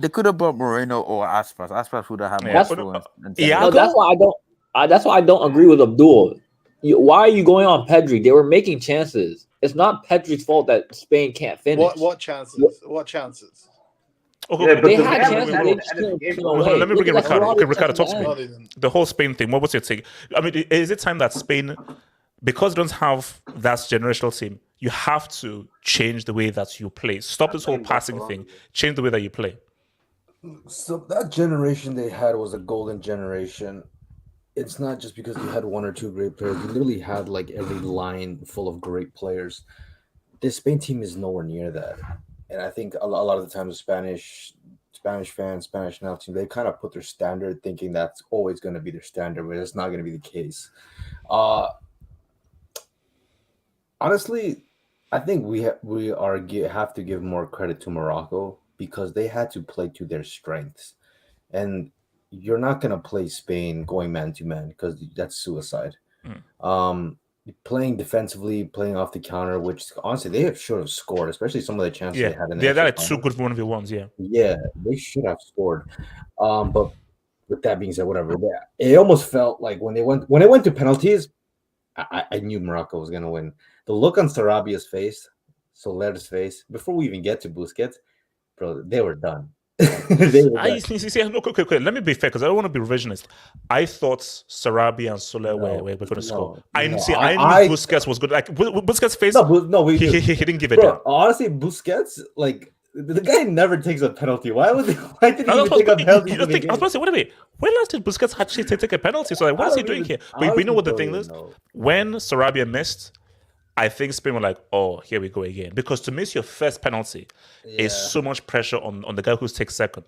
could have brought Moreno or Aspas. Aspas would have had more influence. No, that's why I don't. That's why I don't agree with Abdul. Why are you going on Pedri? They were making chances. It's not Pedri's fault that Spain can't finish. What chances? What chances? Okay, they had chances. Let me bring in Ricardo. Okay, Ricardo, talk to me. The whole Spain thing. What was your take? I mean, is it time that Spain, because they don't have that generational team, you have to change the way that you play? Stop this whole passing thing. Change the way that you play. So that generation they had was a golden generation. It's not just because you had one or two great players. You literally had like every line full of great players. This Spain team is nowhere near that. And I think a lot of the time the Spanish fans, Spanish national team, they kind of put their standard thinking that's always going to be their standard, but it's not going to be the case. Honestly, I think we have to give more credit to Morocco because they had to play to their strengths. And you're not going to play Spain going man-to-man because that's suicide. Playing defensively, playing off the counter, which honestly they should have scored, especially some of the chances they had. They're like two good 1v1s, Yeah, they should have scored. But with that being said, whatever. It almost felt like when it went to penalties, I knew Morocco was going to win. The look on Sarabia's face, Soler's face, before we even get to Busquets, bro, they were done. Okay. Let me be fair because I don't want to be revisionist. I thought Sarabia and Soler were going to score. I knew Busquets was good. Like Busquets' face. He didn't give it down. Honestly, Busquets, like the guy never takes a penalty. Why did he even take a penalty? I was about to say, wait a minute. When last did Busquets actually take a penalty? So like, what is he doing here? But we know what the thing is. When Sarabia missed, I think Spain were like, oh, here we go again. Because to miss your first penalty is so much pressure on the guy who takes second.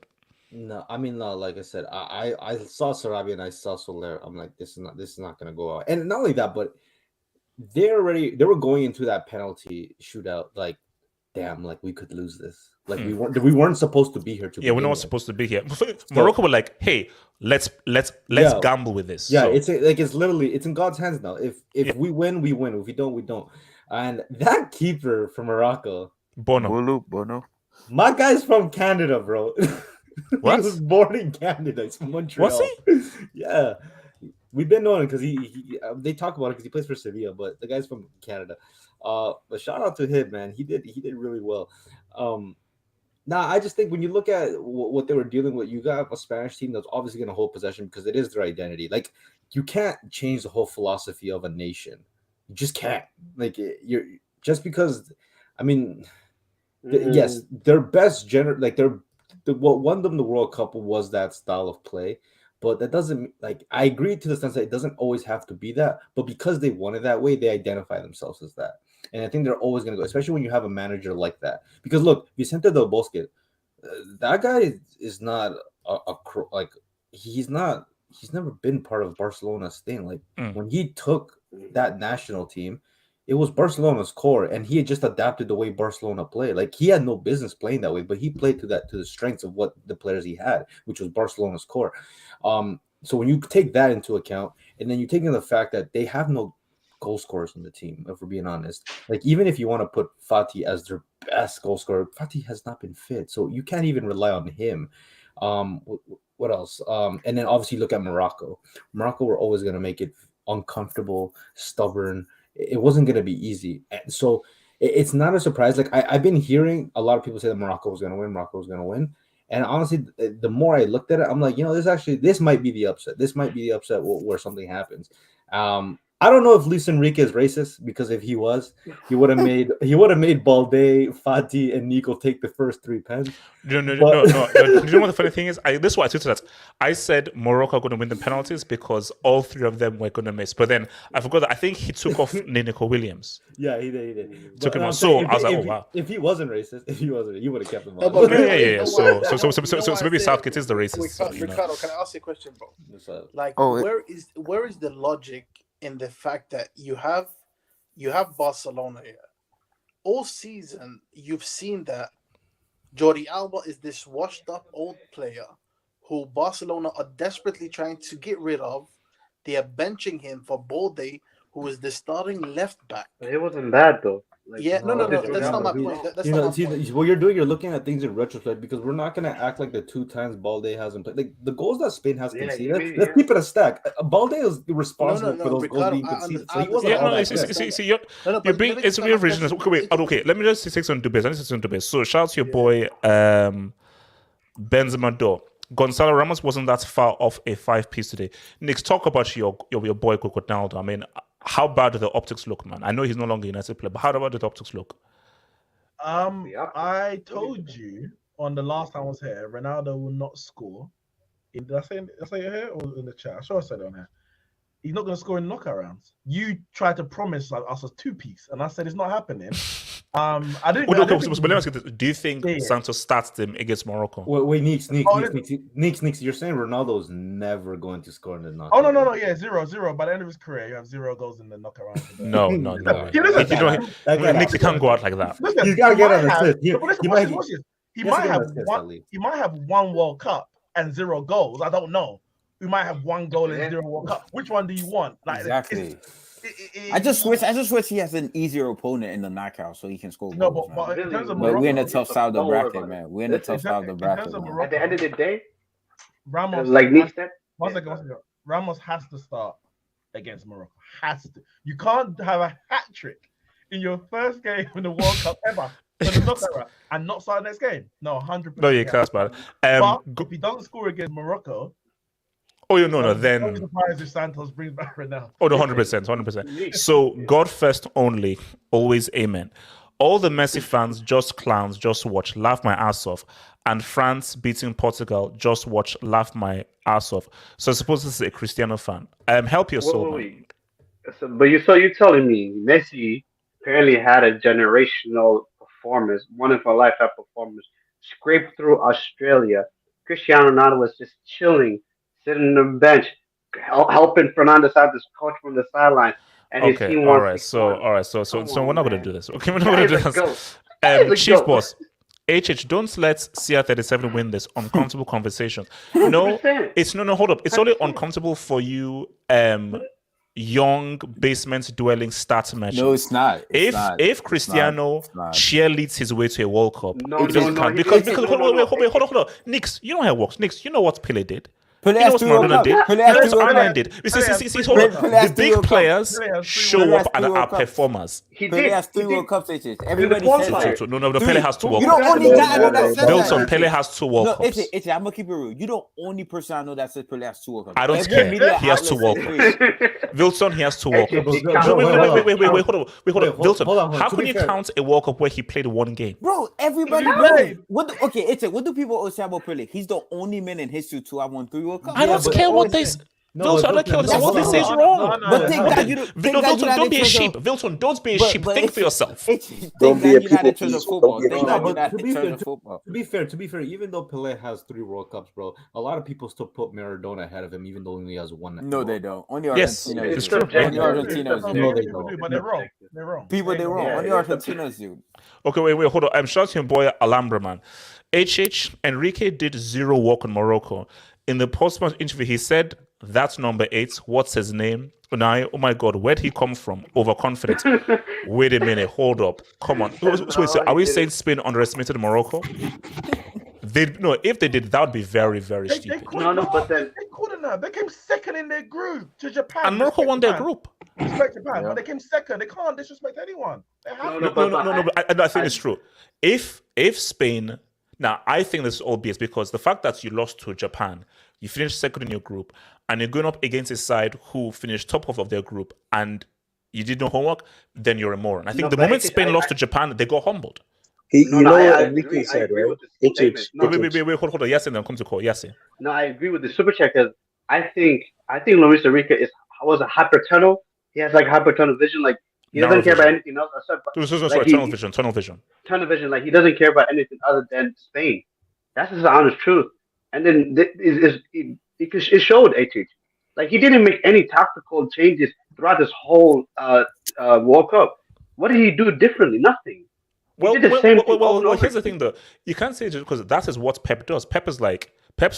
No, I mean, no, like I said, I saw Sarabia and I saw Soler. I'm like, this is not going to go out. And not only that, but they were going into that penalty shootout like, damn, like we could lose this. Like we weren't supposed to be here to. Yeah, we're not supposed to be here. Morocco were like, hey, let's gamble with this. Yeah, it's literally in God's hands now. If we win, we win. If we don't, we don't. And that keeper from Morocco, Bono. My guy's from Canada, bro. What? He was born in Canada. He's from Montreal. Was he? Yeah. We've been knowing because they talk about it because he plays for Sevilla, but the guy's from Canada. But shout out to him, man. He did really well. I just think when you look at what they were dealing with, you got a Spanish team that's obviously going to hold possession because it is their identity. Like you can't change the whole philosophy of a nation. You just can't. Like you're just because. I mean, yes, their best what won them the World Cup was that style of play. But that doesn't I agree to the sense that it doesn't always have to be that. But because they want it that way, they identify themselves as that. And I think they're always going to go, especially when you have a manager like that. Because look, Vicente Del Bosque, that guy is not he's never been part of Barcelona's thing. Like when he took that national team, it was Barcelona's core, and he had just adapted the way Barcelona played. Like he had no business playing that way, but he played to the strengths of what the players he had, which was Barcelona's core. So when you take that into account, and then you take into the fact that they have no goal scorers on the team, if we're being honest. Like even if you want to put Fati as their best goal scorer, Fati has not been fit, so you can't even rely on him. What else? And then obviously look at Morocco. Morocco were always going to make it uncomfortable, stubborn. It wasn't going to be easy. And so it's not a surprise. Like I've been hearing a lot of people say that Morocco was going to win. And honestly, the more I looked at it, I'm like, this might be the upset. This might be the upset where something happens. I don't know if Luis Enrique is racist, because if he was, he would have made Balde, Fati, and Nico take the first 3 pens. No. Do you know what the funny thing is? This is why I tweeted that. I said Morocco are going to win the penalties because all 3 of them were going to miss. But then I forgot that I think he took off Nico Williams. Yeah, he did. Took him on. So I was like, oh wow. If he wasn't racist, he would have kept him on. Yeah. So maybe Southgate is the racist. Ricardo, can I ask you a question, bro? Like, where is the logic in the fact that you have Barcelona here? All season, you've seen that Jordi Alba is this washed-up old player who Barcelona are desperately trying to get rid of. They are benching him for Balde, who is the starting left back. It wasn't bad though. No. That's not my point. That's not my point. What you're doing, you're looking at things in retrospect, because we're not going to act like the 2 times Balde hasn't played. Like, the goals that Spain has conceded, let's keep it a stack. Balde is responsible for those goals being conceded. So he wasn't you're being it's real original. Okay, let me just take some debate. So shout out to your boy Benzema Do. Goncalo Ramos wasn't that far off a 5-piece today. Nick, talk about your boy Ronaldo. I mean, how bad do the optics look, man? I know he's no longer a United player, but how bad do the optics look? I told you on the last time I was here, Ronaldo will not score. Did I say it here or in the chat? I'm sure I said it on here. He's not going to score in knockout rounds. You tried to promise us a 2-piece, and I said it's not happening. I didn't. But let me ask you this: do you think Santos starts them against Morocco? Wait, Nix, you're saying Ronaldo's never going to score in the knockout? Oh no, yeah, 0-0. By the end of his career, you have 0 goals in the knockout round. No. Nix, he can't go out like that. He's got to get on assist. He might have 1 World Cup and 0 goals. I don't know. We might have 1 goal and 0 World Cup. Which one do you want? Like, exactly. I just wish he has an easier opponent in the knockout so he can score goals. But in terms of Morocco, we're in a tough side of the bracket, man. We're in a tough side of the bracket. At the end of the day, Ramos, like Nick said, one second. Ramos has to start against Morocco. Has to. You can't have a hat trick in your first game in the World Cup ever and not start next game. No, 100%. No, you can't, man. But if he doesn't score against Morocco, then I'm surprised if Santos brings back Ronaldo. Oh, no, 100%. So God first only, always amen. All the Messi fans, just clowns, just watch, laugh my ass off. And France beating Portugal, just watch, laugh my ass off. So I suppose this is a Cristiano fan. Help your soul, man. But you're telling me Messi apparently had a generational performance, one of a lifetime performance, scraped through Australia. Cristiano Ronaldo was just chilling, sitting on the bench, helping Fernando Santos coach from the sideline. And his team all right. So we're not going to do this. Okay, we're not going to do this. Chief boss, don't let CR37 win this uncomfortable conversation. No, hold up. It's only uncomfortable for you, young basement dwelling stats match. No, it's not. If Cristiano cheerleads his way to a World Cup, it doesn't count. Because hold on. Nix, you know how it works. Nix, you know what Pele did. Pele has two World Cup. The big players show up and are performers. Pele has 3 World Cups. Everybody says that. No, Pele has 2 World Cups. You don't only guy I know that says Wilson, Pele has 2 World Cups. I'm gonna keep it real. You the only person I know that says Pele has 2 World Cups. I don't care. He has 2 World Cups. Wilson, he has 2 World Cups. Wait, hold on. Wilson, how can you count a World Cup where he played 1 game? Bro, everybody knows. What do people always say about Pele? He's the only man in history to have won 3 World Cups. I don't care what they say. Wilson, I don't care what they say is wrong. But Wilson, don't be a sheep. Wilson, don't be a sheep. Think for yourself. Don't be a people. To be fair, even though Pele has 3 World Cups, bro, a lot of people still put Maradona ahead of him, even though he only has 1. No, they don't. Only Argentina. Yes, it's true. Only Argentina. No, they don't. But they're wrong. They're wrong. Only Argentinas do. Okay, wait, hold on. I'm shouting your boy Alhambra, man. Enrique did 0 work on Morocco. In the post-match interview, he said, that's number 8. What's his name? Unai, oh my God, where'd he come from? Overconfident. Wait a minute, hold up. Come on. So are we saying Spain underestimated Morocco? If they did, that would be very, very stupid. But then they couldn't have. They came second in their group to Japan. And Morocco won their group. Respect Japan, but they came second. They can't disrespect anyone. No, I think it's true. If Spain Now, I think this is all BS because the fact that you lost to Japan, you finished second in your group, and you're going up against a side who finished top of their group, and you did no homework, then you're a moron. I think the moment Spain lost to Japan, they got humbled. You know what Enrique said, right? Wait, hold on. Yes, and then come to call. Yes. No, I agree with the super chat because I think Luis Enrique was a hyper-tunnel. He has like hyper-tunnel vision. Like he doesn't care about anything else. Sorry, tunnel vision. Tunnel vision. Like he doesn't care about anything other than Spain. That's just the honest truth. And then it showed HH. Like he didn't make any tactical changes throughout this whole World Cup. What did he do differently? Nothing. Well, here's the thing though. You can't say it because that is what Pep does. Pep's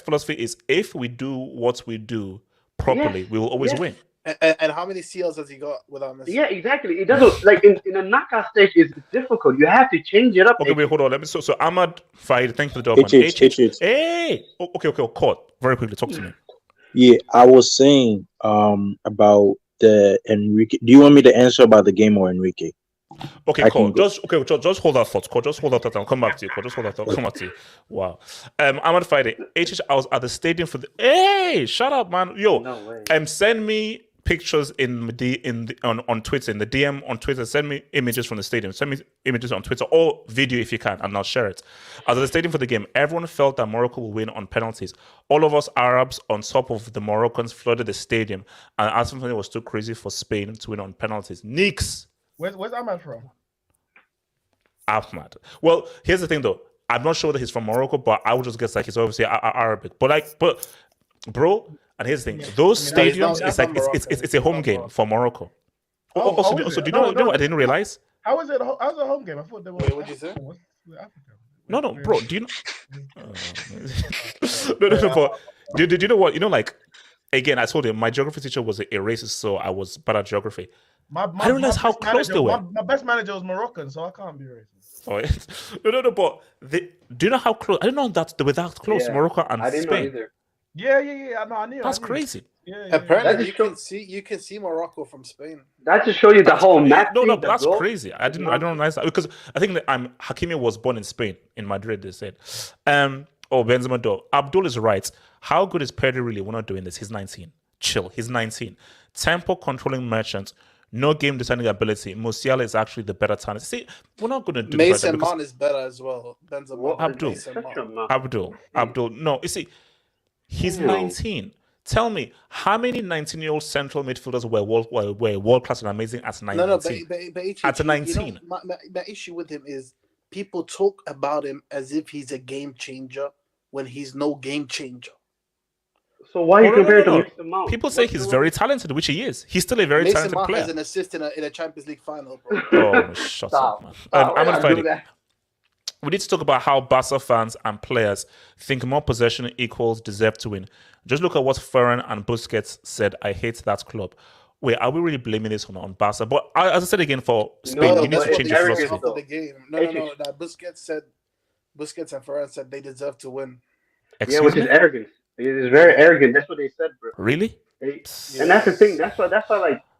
philosophy is if we do what we do properly, we will always win. And how many CLs has he got without Messi? Yeah, exactly. It doesn't like in a knockout stage. It's difficult. You have to change it up. Okay, wait, hold on. Let me. So Ahmad Faid, thanks for the job. Hey, okay, caught very quickly. Talk to me. Yeah, I was saying about the Enrique. Do you want me to answer about the game or Enrique? Okay, cool. Just hold that thought. Cool. Just hold that thought. I'll come back to you. Cool. Just hold that thought. I'll come back to you. Wow. Ahmad Friday. I was at the stadium for the. Hey, shut up, man. Yo. No way. Send me pictures on Twitter, in the DM on Twitter. Send me images from the stadium. Send me images on Twitter or video if you can, and I'll share it. I was at the stadium for the game. Everyone felt that Morocco will win on penalties. All of us Arabs on top of the Moroccans flooded the stadium, and I think it was too crazy for Spain to win on penalties. Nix. Where's Ahmad from? Ahmad. Well, here's the thing though. I'm not sure that he's from Morocco, but I would just guess like he's obviously Arabic. But bro, and here's the thing: those stadiums, it's a home game for Morocco. Also, do you know what I didn't realize? How's it a home game? I thought they were. Wait, what did you say? No, bro. Do you know? No. But do you know what? You know, like again, I told you my geography teacher was a racist, so I was bad at geography. I didn't realize how close they were. My best manager was Moroccan, so I can't be racist. Oh, no, but do you know how close? I didn't know that they were that close, Morocco and Spain. I didn't know either. Yeah. I knew. That's crazy. Yeah. Apparently, you can see Morocco from Spain. That just show you the whole map. No, but that's crazy. I didn't realize that because I think that Hakimi was born in Spain, in Madrid. They said. Benzema do. Abdul is right. How good is Pedri really? We're not doing this. He's 19. Chill. He's 19. Tempo controlling merchant. No game deciding ability. Musiala is actually the better talent. See, we're not going to do Mason Mount is better as well. Benzema. Abdul. No, you see, he's 19. Tell me, how many 19-year-old central midfielders were world class and amazing at 19? No, but at 19. You know, my issue with him is people talk about him as if he's a game changer when he's no game changer. So why are you comparing to Mason Mount? People say he's very talented, which he is. He's still a very talented player. Mason Mount has an assist in a Champions League final, bro. Oh, shut up, man. We need to talk about how Barca fans and players think more possession equals deserve to win. Just look at what Ferran and Busquets said. I hate that club. Wait, are we really blaming this on Barca? But as I said again, for Spain, you need to change your philosophy. The game. No. Busquets and Ferran said they deserve to win. Which is arrogance. It is very arrogant. That's what they said, bro. Really? And that's the thing. That's why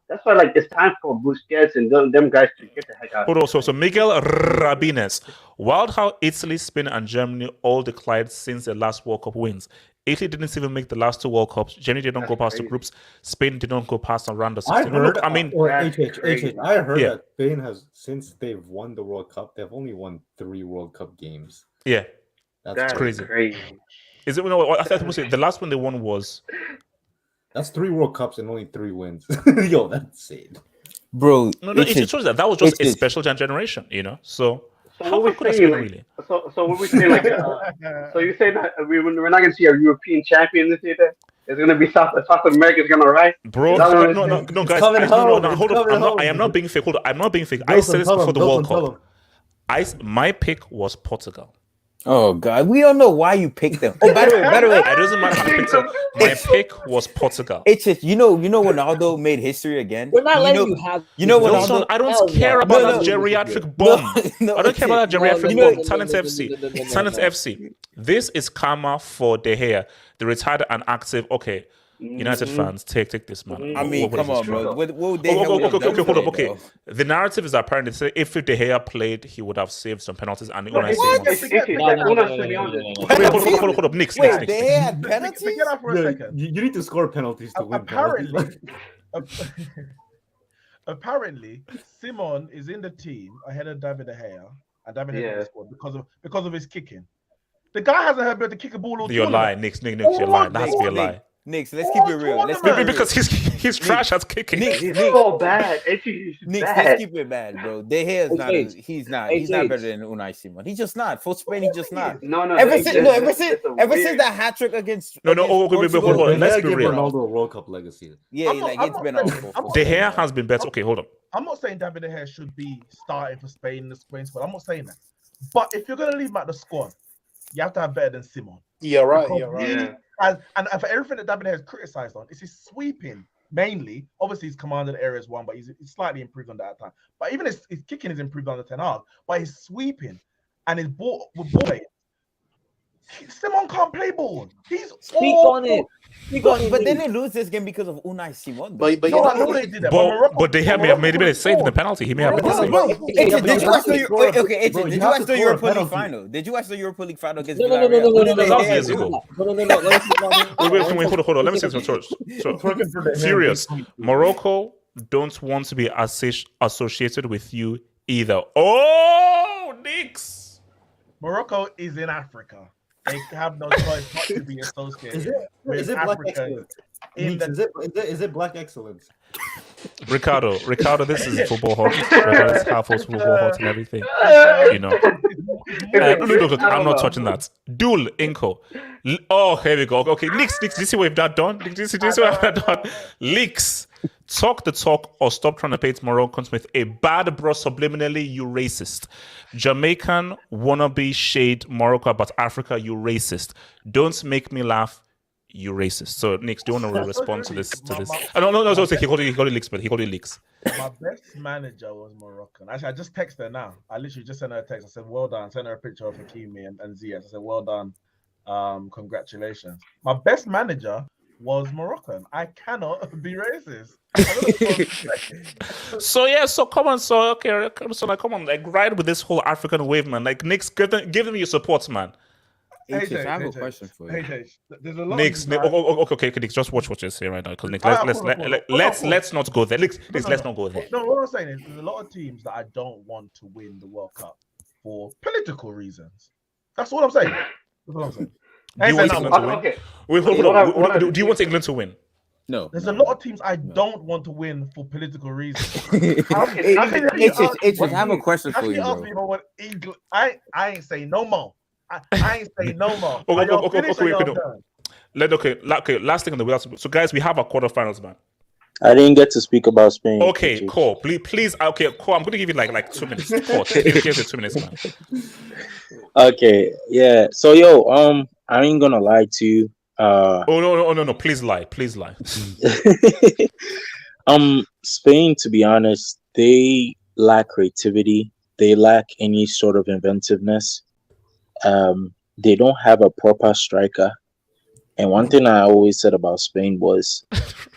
it's time for Busquets and them guys to get the heck out. Hold on. So Miguel Rabines. Wild how Italy, Spain, and Germany all declined since the last World Cup wins. Italy didn't even make the last two World Cups. Germany did not go past the groups. Spain did not go past the round of 16. I heard that Spain has, since they've won the World Cup, they've only won 3 World Cup games. Yeah. That's crazy. Is it? No, I thought the last one they won was. That's 3 World Cups and only 3 wins. Yo, that's it, bro. No, it shows that was just a special generation, you know. So how what could we saying, really? So what we saying, like, so you say that we're not going to see a European champion this year? Then? It's going to be South America is going to rise. Bro, no, guys, hold on. I am not being fake. Hold on, I'm not being fake. I said this before the World Cup. My pick was Portugal. Oh God, we don't know why you picked them. Oh, by the way, it doesn't matter. My pick was Portugal. It's just you know Ronaldo made history again. We're not letting you have. You know Ronaldo. I don't care about that geriatric bomb. I don't care about that geriatric bomb. Talent FC. Talent FC. This is karma for De Gea, the retired and active. Okay, United fans, take this, man. I mean, come on, bro. What would they hold up. Though? Okay, the narrative is apparently say if De Gea played, he would have saved some penalties. And Hold up, Nick. Wait, De Gea had penalties? Forget that for a second. You need to score penalties to win. Apparently, Simon is in the team ahead of David De Gea, and David De Gea scored because of his kicking. The guy hasn't heard about to kick a ball all. You're lying, Nick. You're lying. That has to be a lie. Nick, let's keep it real. Because he's trash at kicking. He's so bad. Nick, let's keep it bad, bro. De Gea is not. He's not better than Unai Simon. He's just not. For Spain, he's just not. No. Ever since that hat trick against. Wait, hold on. Let's be real. Ronaldo World Cup legacy. Yeah, it's been awful. De Gea has been better. Okay, hold on. I'm not saying David De Gea should be starting for Spain in the Spain squad. I'm not saying that. But if you're gonna leave him at the squad, you have to have better than Simon. You're right. And for everything that David has criticized on, it's his sweeping mainly. Obviously, he's commanded areas one, but he's slightly improved on that time. But even his kicking is improved on the Ten Hag. But his sweeping and his ball with ball, Simon can't play ball. He's Speak on it. But then they lose this game because of Unai Simon. But they did that. But they may have made a save in the penalty. He may have been saved. Did you watch the Europa League final? Did you watch the Europa League final against Villarreal? No. That was years ago. Wait, hold on. Let me say something. Furious. Morocco don't want to be associated with you either. Oh, Knicks. Morocco is in Africa. They have no choice but to be associated. Is it black excellence? Is it black excellence? Ricardo, this is football hot. It's half football hot and everything. You know. Look, I'm not touching that. Duel Inco. Oh, here we go. Okay, Leaks. Do you see what we've done? Do you see what I've done? Leaks. Talk the talk or stop trying to paint Moroccans with a bad bro subliminally, you racist. Jamaican wannabe shade Morocco about Africa, you racist. Don't make me laugh, you racist. So, Nick, do you want to respond to this? No. He called it leaks, but he called it leaks. My best manager was Moroccan. Actually, I just texted her now. I literally just sent her a text. I said, well done. Sent her a picture of Hakimi and Ziyech. I said, well done. Congratulations. My best manager was Moroccan. I cannot be racist. So come on, come on, like ride with this whole African wave, man. Like Nick's give them your support, man. I have a question for you. There's a lot okay, Nick, just watch what you're saying right now, because Nick, let's not go there. Let's not go there. No, what I'm saying is there's a lot of teams that I don't want to win the World Cup for political reasons. That's all I'm saying. Do you want England to win? Okay. Wait, hold on. Do you want England to win? No. There's a lot of teams I don't want to win for political reasons. I have a question for you, bro. I ain't saying no more. I ain't saying no more. Okay, last thing on the wheel. So, guys, we have our quarterfinals, man. I didn't get to speak about Spain. Okay, cool. Please. Okay, cool. I'm going to give you like 2 minutes. Cool. Here's 2 minutes, man. Okay, yeah. So, I ain't gonna lie to you. No! Please lie. Spain, to be honest, they lack creativity. They lack any sort of inventiveness. They don't have a proper striker. And one thing I always said about Spain was,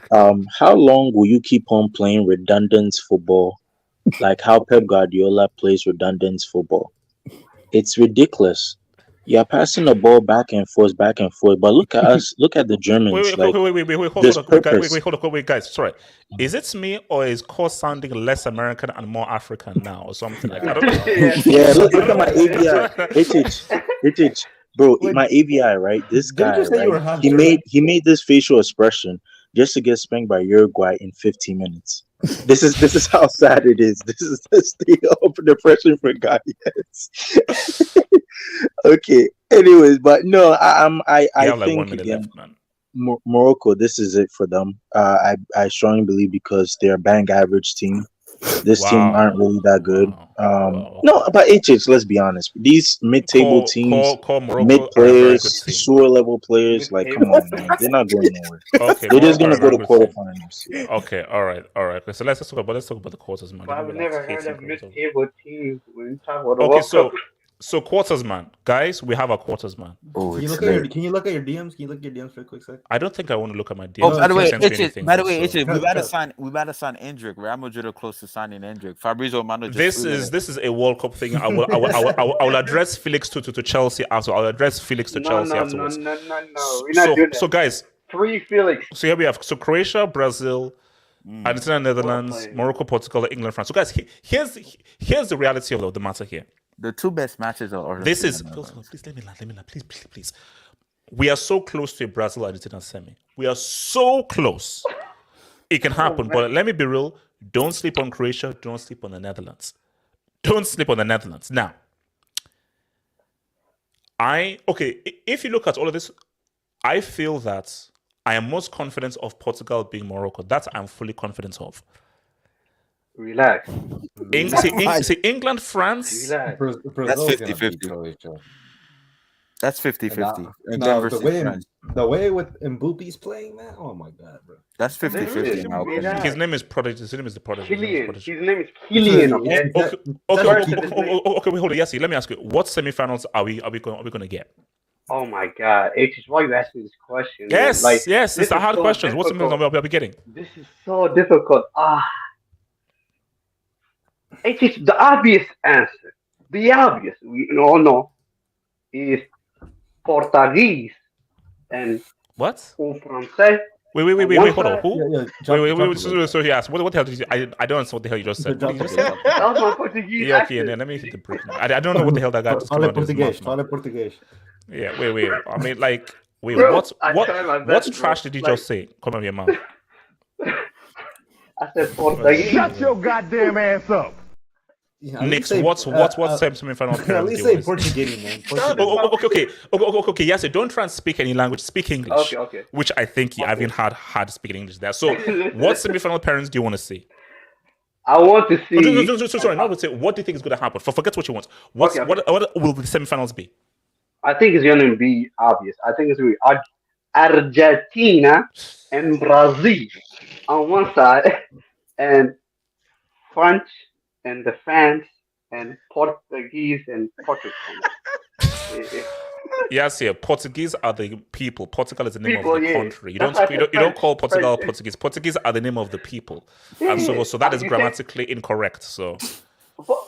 how long will you keep on playing redundant football, like how Pep Guardiola plays redundant football? It's ridiculous. You're passing the ball back and forth. But look at us. Look at the Germans. Wait, hold on, guys. Sorry. Is it me or is Cole sounding less American and more African now or something like that? I don't know. Yeah, look at my ABI. HH. Bro, my ABI, right? This guy, right? He made this facial expression just to get spanked by Uruguay in 15 minutes. This is how sad it is. This is the state of depression for guys. Okay. Anyways, but no, I think again, Morocco, this is it for them. I strongly believe because they're a bang average team. This team aren't really that good. No, but HH, let's be honest. These mid-table teams, mid players, sewer level players, like come on, man, they're not going nowhere. Okay, they're just gonna go to quarterfinals. Okay, all right. Okay, so let's talk about the quarters, man. I've never heard of mid-table teams when you talk about the World Cup. So quarters, man. Guys, we have a quarters, man. Oh, can you look at your DMs? Can you look at your DMs for a quick second? I don't think I want to look at my DMs. Oh, by the way, we better sign Endrick. Real Madrid are close to signing Endrick. Fabrizio Romano. This is a World Cup thing. I will address Felix to Chelsea after. I'll address Felix to Chelsea afterwards. No. We're not doing that. So guys, free Felix. So here we have Croatia, Brazil, Argentina, Netherlands, Morocco, Portugal, England, France. So guys, here's the reality of the matter here. The two best matches are. This is please let me land. Please. We are so close to a Brazil Argentina semi. We are so close. It can happen, but let me be real. Don't sleep on Croatia. Don't sleep on the Netherlands. Don't sleep on the Netherlands. Now, if you look at all of this, I feel that I am most confident of Portugal being Morocco. That I'm fully confident of. Relax. England, France. That's 50-50. That's 50-50. The way with Mbuppe's playing, man. Oh my god, bro. That's 50-50 now. His name is Prodigy. His name is the Prodigy. His name is Kylian. Okay, wait, hold on. Yes, let me ask you. What semifinals are we going to get? Oh my god, H, why you asking this question? Yes, it's a hard question. What semifinals are we getting? This is so difficult. It's the obvious answer. The obvious, we all know, is Portuguese and what? Francais. Wait, hold on. Who? Wait. So he asked, what the hell did you? I don't understand what the hell you just said. That was my Portuguese. Yeah, okay, and then let me hit the break now. I don't know what the hell that guy just came out of Portuguese. Yeah, wait. I mean, like, wait, what trash did you just say? Come out of your mouth. I said Portuguese. Shut your goddamn ass up. Yeah, Nick, what semifinal appearance? At least say Portuguese, man. Okay. Yes, don't try and speak any language. Speak English. Okay. Which I think you haven't had speaking English there. So, what semifinal appearance do you want to see? I want to see. Sorry, not to say. What do you think is going to happen? Forget what you want. What will the semifinals be? I think it's going to be obvious. I think it's going to be Argentina and Brazil on one side, and French and the fans and Portuguese and Portugal. Yes, Portuguese are the people. Portugal is the name of the country. You don't call Portugal Portuguese. Portuguese are the name of the people, and so that is grammatically incorrect. So.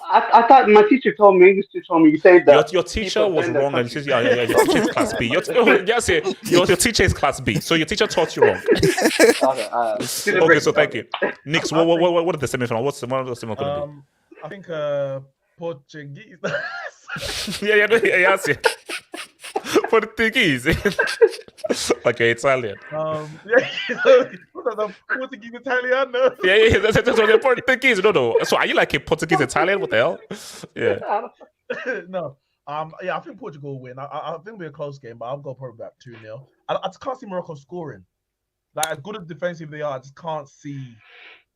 I thought my teacher told me, English teacher told me, you say that your teacher was wrong, and your teacher is class B. Your teacher is class B, so your teacher taught you wrong. Okay, so thank you. Nix, what are the semifinals? What's the semifinal going to be? I think Portuguese. Yes. Portuguese. Okay, Italian. The Portuguese Italian. No. Yeah. That's Portuguese. No. So are you like a Portuguese Italian? What the hell? Yeah. No. I think Portugal will win. I think it'll be a close game, but I'll go probably about 2-0. I just can't see Morocco scoring. Like, as good as defensive they are, I just can't see.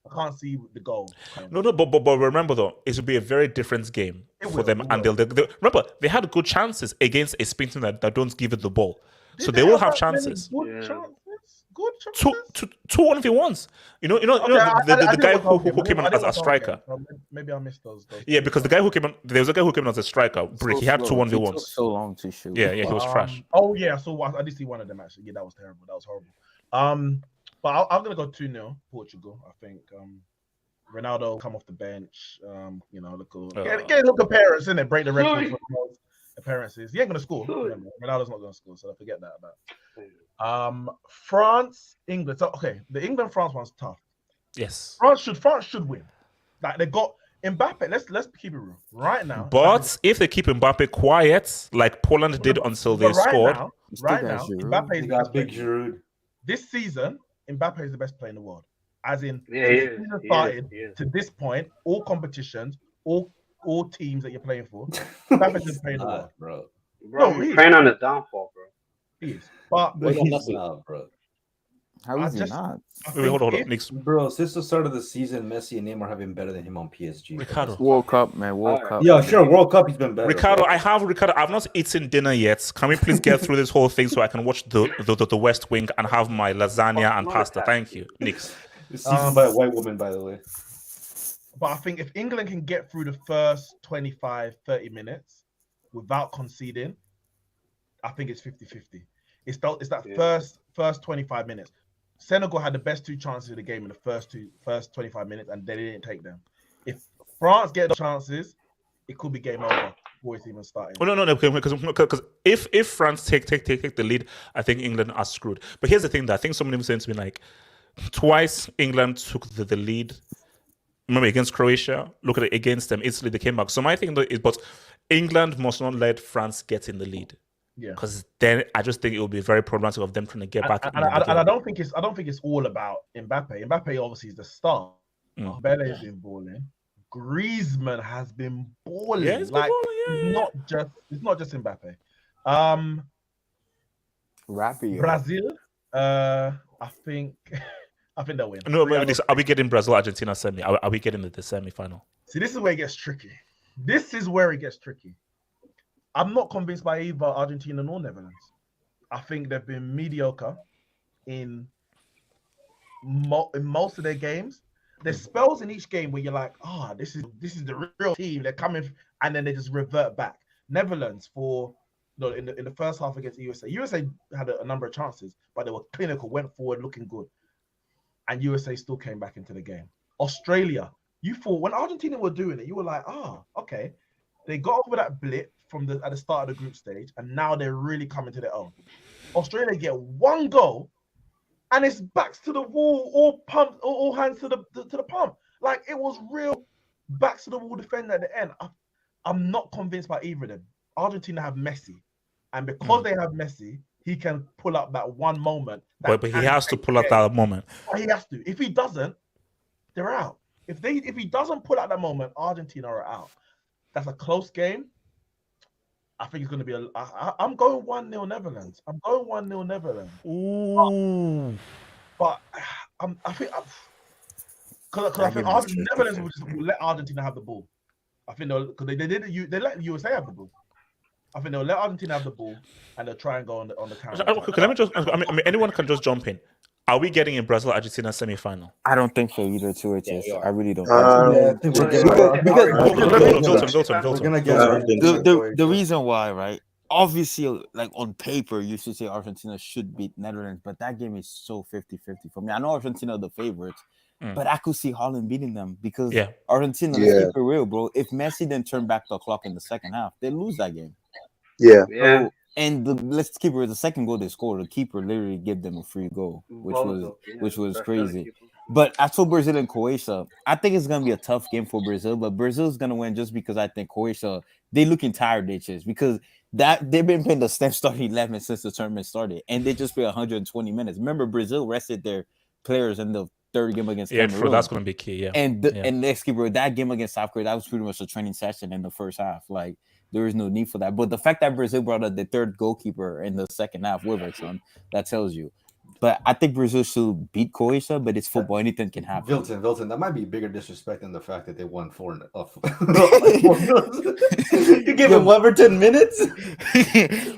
I can't see the goal. No, but remember though, it will be a very different game for them, and they'll remember they had good chances against a Spain team that don't give it the ball, so they will have chances. Good chances. Two 1v1s. The guy who came on as a striker. Maybe I missed those. Yeah, because the guy who came on, there was a guy who came on as a striker. He had two 1v1s. So long to shoot. Yeah, he was trash. Oh yeah, so I did see one of them actually. Yeah, that was terrible. That was horrible. But I'm gonna go 2-0 Portugal. I think Ronaldo come off the bench. Look cool. Get a look appearance, isn't it? Break the record for most appearances. He ain't gonna score. Ronaldo's not gonna score, so I forget that. France, England. So the England-France one's tough. Yes. France should win. Like they got Mbappe. Let's keep it real right now. But if they keep Mbappe quiet, like Poland did until they scored, right now, Mbappe is got big Giroud. This season, Mbappe is the best player in the world. As in, started to this point, all competitions, all teams that you're playing for, Mbappe is the best player in the world, bro. He's praying on his downfall, bro. He is, but he's not, bro. How is he not? Wait, hold on. Bro, since the start of the season, Messi and Neymar have been better than him on PSG. Ricardo. World Cup, man. World Cup. Yeah, sure. World Cup, he's been better. Ricardo, I've not eaten dinner yet. Can we please get through this whole thing so I can watch the West Wing and have my lasagna and pasta? Thank you. Nix. It's seasoned by a white woman, by the way. But I think if England can get through the first 25, 30 minutes, without conceding, I think it's 50-50. It's that first 25 minutes. Senegal had the best 2 chances of the game in the first 25 minutes, and they didn't take them. If France get the chances, it could be game over before it's even started. Oh, no, because if France take the lead, I think England are screwed. But here's the thing that I think somebody was saying to me, like, twice England took the lead. Remember against Croatia, look at it against them. Italy, they came back. So my thing though is, but England must not let France get in the lead. Yeah, because then I just think it will be very problematic of them trying to get back. And I don't think it's all about Mbappe. Mbappe obviously is the star. Bele has been balling. Griezmann has been balling. Yeah, it's not just Mbappe. Brazil. I think they'll win. No, are we getting Brazil Argentina semi? Are we getting the semi-final? See, this is where it gets tricky. I'm not convinced by either Argentina nor Netherlands. I think they've been mediocre in most of their games. There's spells in each game where you're like, this is the real team. They're coming, and then they just revert back. Netherlands in the first half against USA. USA had a number of chances, but they were clinical, went forward, looking good, and USA still came back into the game. Australia, you thought when Argentina were doing it, you were like, okay, they got over that blip at the start of the group stage, and now they're really coming to their own. Australia get 1 goal, and it's backs to the wall, all hands to the pump. Like, it was real backs to the wall defending at the end. I'm not convinced by either of them. Argentina have Messi, and because they have Messi, he can pull up that one moment. But he has to pull up that moment. He has to. If he doesn't, they're out. If he doesn't pull out that moment, Argentina are out. That's a close game. I think it's going to be I'm going 1-0 Netherlands. Ooh. But I think Netherlands will let Argentina have the ball. I think because they let USA have the ball. I think they'll let Argentina have the ball, and they'll try and go on the counter. Okay, let me just. Anyone can just jump in. Are we getting a Brazil Argentina semi-final? I don't think so either. I really don't. The reason why, right? Obviously, like on paper, you should say Argentina should beat Netherlands, but that game is so 50-50 for me. I know Argentina are the favorites, but I could see Holland beating them because Argentina, let's keep it real, bro. If Messi then turned back the clock in the second half, they lose that game. Yeah. Let's keep it. The second goal they scored, the keeper literally gave them a free goal, which was crazy. But as for Brazil and Croatia, I think it's gonna be a tough game for Brazil. But Brazil's gonna win just because I think Croatia, they looking tired, because they've been playing the same starting 11 since the tournament started, and they just play 120 minutes. Remember, Brazil rested their players in the third game against Cameroon. True, that's gonna be key. Yeah, and next keeper, that game against South Korea, that was pretty much a training session in the first half. Like, there is no need for that. But the fact that Brazil brought out the third goalkeeper in the second half, that tells you. But I think Brazil should beat Croatia, but it's football. Anything can happen. Vilton, that might be bigger disrespect than the fact that they won 4 You give him 10 minutes?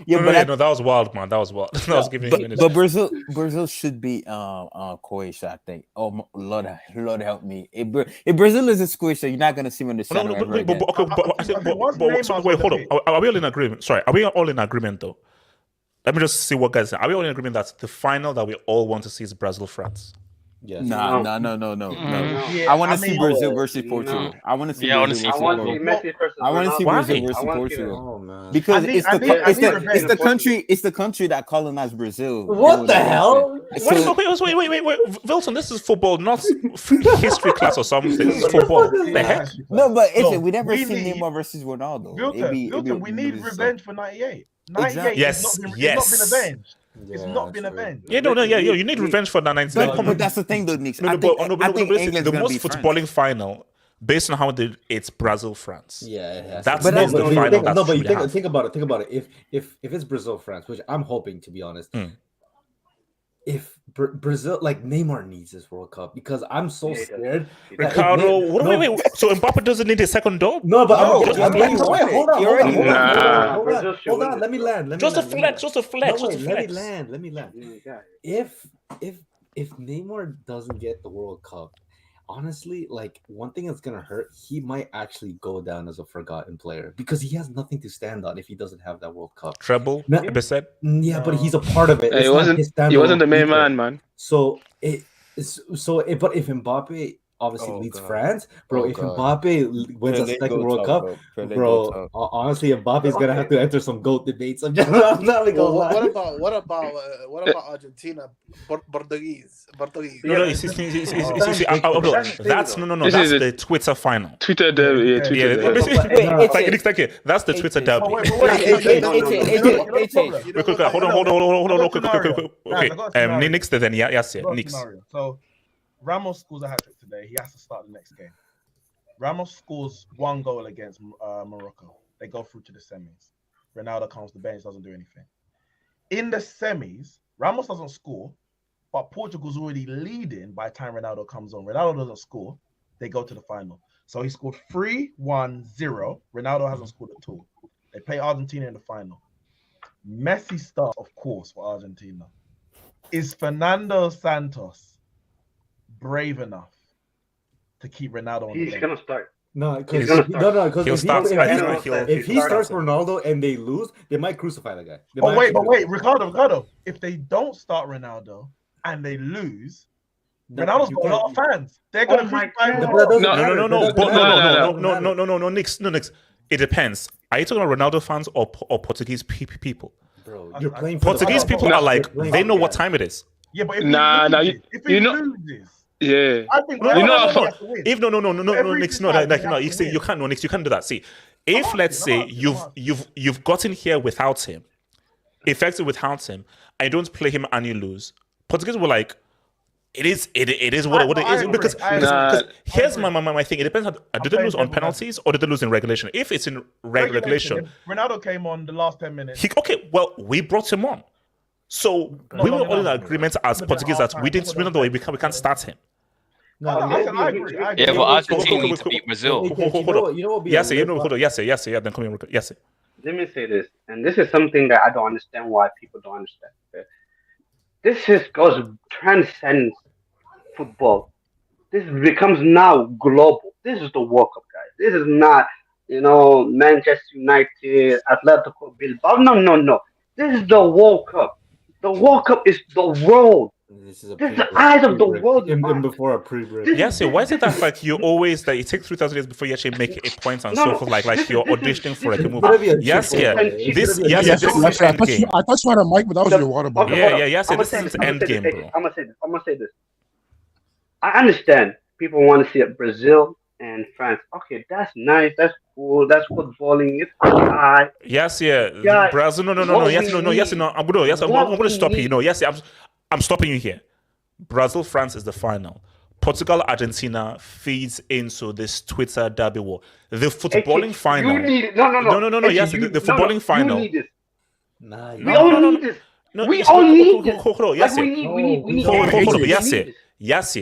No, that was wild, man. That was wild. I was giving minutes. But Brazil should beat Croatia, I think. Oh, Lord help me. If Brazil is Croatia, you're not going to see them in the center. Wait, hold on. Are we all in agreement? Sorry, are we all in agreement, though? Let me just see what guys say. Are we all in agreement that the final that we all want to see is Brazil-France? Yes. No. I want to see Brazil versus Portugal. I want to see Brazil versus Portugal. Oh, man. Because it's the country that colonized Brazil. What the hell? Wait, Vilton, this is football, not history class or something. This is football. The heck? No, but we never seen Neymar versus Ronaldo. Vilton, we need revenge for 98. 98 exactly. It's not been avenged. You need revenge for that 99. But that's the thing, though, Nick. I think the most footballing final, based on how it's Brazil-France. Yeah, it has. That's the final. Think about it. If it's Brazil-France, which I'm hoping, to be honest. If Brazil, like, Neymar needs this World Cup, because I'm so scared. Ricardo, wait. So Mbappe doesn't need a second dog? No, but hold on. Let me land. Just a flex. Let me land. If Neymar doesn't get the World Cup, honestly, like one thing that's gonna hurt, he might actually go down as a forgotten player because he has nothing to stand on if he doesn't have that World Cup. Treble, Yeah, but he's a part of it. He wasn't the main man, man. So but if Mbappe obviously leads France, bro, if Mbappe wins a second World Cup, bro, honestly, Mbappe's gonna have to enter some GOAT debates. I'm just not gonna go. What about Argentina? Portuguese. No, that's the Twitter final. Twitter derby. Thank you. That's the Twitter derby. Hold on. Okay. Next, then yes. So Ramos scores a hat trick today. He has to start the next game. Ramos scores 1 goal against Morocco. They go through to the semis. Ronaldo comes to the bench, doesn't do anything. In the semis, Ramos doesn't score, but Portugal's already leading by the time Ronaldo comes on. Ronaldo doesn't score. They go to the final. So he scored 3-1-0. Ronaldo hasn't scored at all. They play Argentina in the final. Messi starts, of course, for Argentina. Is Fernando Santos brave enough to keep Ronaldo on the bench? He's gonna start. No, because if he starts Ronaldo and they lose, they might crucify the guy. But wait, Ricardo. If they don't start Ronaldo and they lose, Ronaldo's got a lot of fans. They're gonna crucify him. No, Nix. It depends. Are you talking about Ronaldo fans or Portuguese people? Bro, you're playing Portuguese people are like, they know what time it is. Yeah, but if he loses. Yeah, I think if no, Nix, no, you see, you can't do that. See, if let's say you've gotten here without him, effectively without him, I don't play him and you lose. Portuguese were like, it is what it is because here's my thing. It depends on did they lose on penalties or did they lose in regulation? If it's in regulation, Ronaldo came on the last 10 minutes. We brought him on. So we were all in agreement as Portuguese that we don't know we can't start him. I agree. Yeah, but Argentina need to beat Brazil. Yes, then come here. Yes. Let me say this, and this is something that I don't understand why people don't understand. Okay? This transcends football. This becomes now global. This is the World Cup, guys. This is not, Manchester United, Atletico Bilbao. No. This is the World Cup. The World Cup is the world. This is the eyes of the world. Even before a pre-break. Yes, why is it that like you always that it takes 3,000 years before you actually make a point and so forth? Like you're auditioning for a movie. Yes. I thought you had a mic, but that was your water bottle. Yes. This is end game, bro. I'm gonna say this. I understand people want to see it Brazil and France. Okay, that's nice. That's cool. That's footballing. It's high. Yes. Brazil. No. Yes. I'm going to stop you. Yes. I'm stopping you here. Brazil, France is the final. Portugal, Argentina feeds into this Twitter derby war. The footballing final. You need it. No. Yes, the footballing final. You need this. We all need this. We all need this. Yes.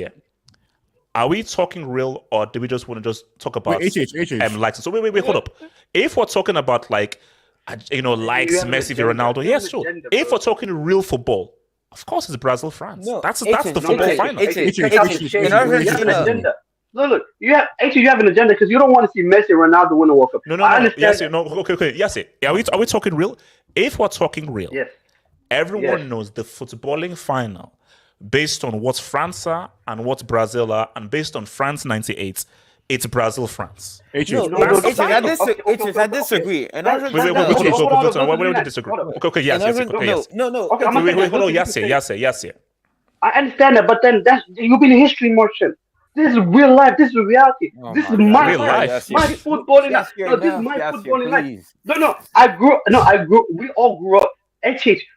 Are we talking real or do we just want to just talk about likes? So wait, hold up. If we're talking about likes Messi, Ronaldo, yes, sure. If we're talking real football, of course it's Brazil, France. No, that's the football final. Look, you have an agenda because you don't want to see Messi, Ronaldo win a World Cup. No. Okay. Yes, are we talking real? If we're talking real, yes. Everyone knows the footballing final. Based on what France are and what Brazil are, and based on France 98, it's Brazil France. I disagree. And why do you disagree? Okay, yes. No. Yes. I understand that, but then you've been a history merchant. This is real life. This is reality. This is my life. My footballing life. This is my footballing life. No. I grew. We all grew up.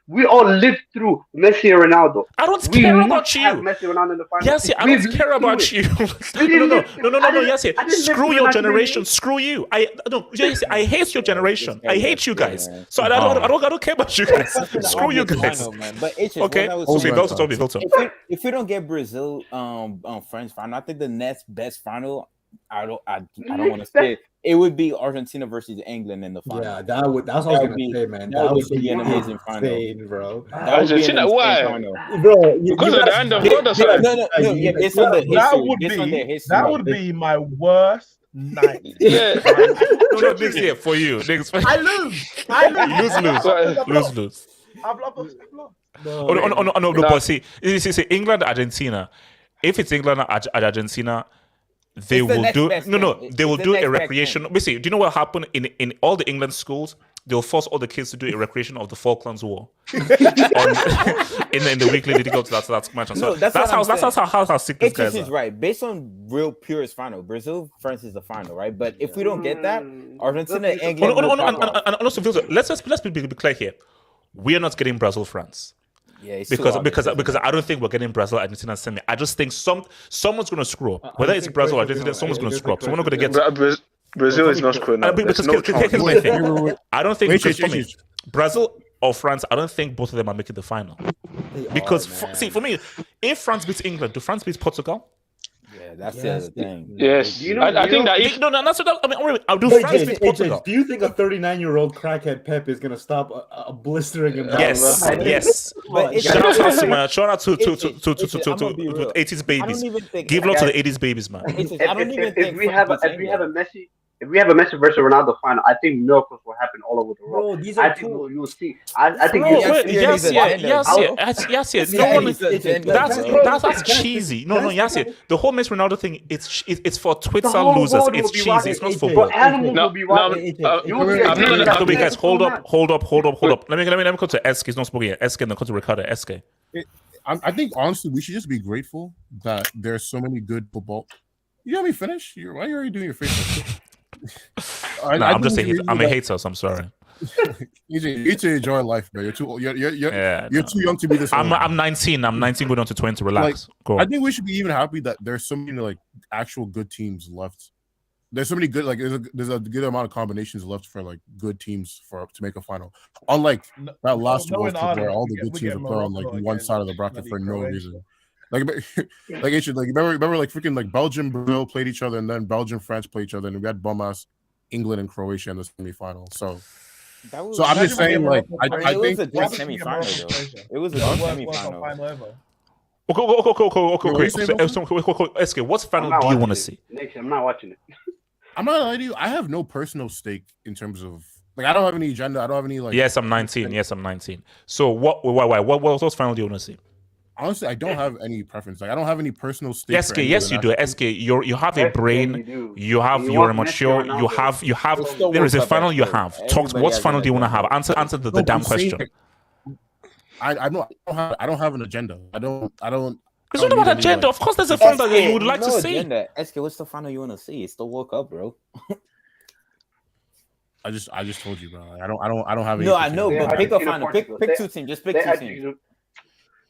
We all lived through Messi and Ronaldo. I don't care about you. Messi and Ronaldo in the final. Yes, I don't care about you. No. Yes, screw your generation. Screw you. I hate your generation. I hate you guys. So I don't care about you guys. Screw you guys. Okay. If we don't get Brazil, France final, I think the next best final I don't want to say it. It would be Argentina versus England in the final. Yeah, that's what I was gonna say, man. That would be an amazing insane, final, bro. Argentina, why? Bro, Because of the end of other side. No. Yeah, based on the history. That would be my worst night. Yeah. No, next year for you. I lose. Lose. I've lost. No, but see, England, Argentina. If it's England and Argentina, they will do they will do a recreation. Basically, do you know what happened in all the England schools? They'll force all the kids to do a recreation of the Falklands War in the weekly leading up to that match. So that's how sick this guys are. Right. Based on real purest final, Brazil, France is the final, right? But if we don't get that, Argentina, England. And also, let's be clear here. We are not getting Brazil, France. Yeah, because I don't think we're getting Brazil, Argentina semi. I just think someone's going to screw up. Whether it's Brazil or Argentina, someone's going to screw up. So we're not going to get. Brazil is not screwing up. Because here's my thing. I don't think because for me, Brazil or France, I don't think both of them are making the final. Because for me, if France beats England, do France beat Portugal? Yeah, that's the other thing. Yes, I think that if that's what I mean. I'll do France beat Portugal. Do you think a 39-year-old crackhead Pep is gonna stop a blistering him? Yes. Shout out to 80s babies. Give love to the 80s babies, man. If we have a Messi versus Ronaldo final, I think miracles will happen all over the world. Bro, these are you'll see. I think yes. No one. That's cheesy. No, yes. The whole Messi Ronaldo thing, it's for Twitter losers. It's cheesy. It's not football. Guys, hold up. Let me go to SK. He's not speaking yet. SK and then go to Ricardo. SK. I think honestly, we should just be grateful that there's so many good football. You let me finish. Why are you already doing your face? I'm just saying. I'm a hater, so I'm sorry. You need to enjoy life, man. You're too old. You're too young to be this. I'm 19. I'm 19 going on to 20. Relax. I think we should be even happy that there's so many actual good teams left. There's so many good there's a good amount of combinations left for good teams to make a final. Unlike that last World Cup where all the good teams are playing on one side of the bracket for no reason. Remember freaking Belgium, Brazil played each other, and then Belgium, France played each other, and we had bum ass England and Croatia in the semifinal. So I'm just saying, I think it was a good semifinal, though. It was a good semifinal. Okay. SK, what final do you want to see? I'm not watching it. I'm not lying to you. I have no personal stake in terms of I don't have any agenda. I don't have any Yes, I'm 19. So what? Why? What final do you want to see? Honestly, I don't have any preference. I don't have any personal stake. SK, yes, you do. SK, you have a brain. You're mature. You have. There is a final. You have. Talk. What final do you want to have? Answer the damn question. I don't have an agenda. I don't. It's not about agenda. Of course, there's a final that you would like to see. SK, what's the final you want to see? It's the World Cup, bro. I just told you, bro. I don't have. No, I know, but pick a final. Pick two teams. Just pick two teams.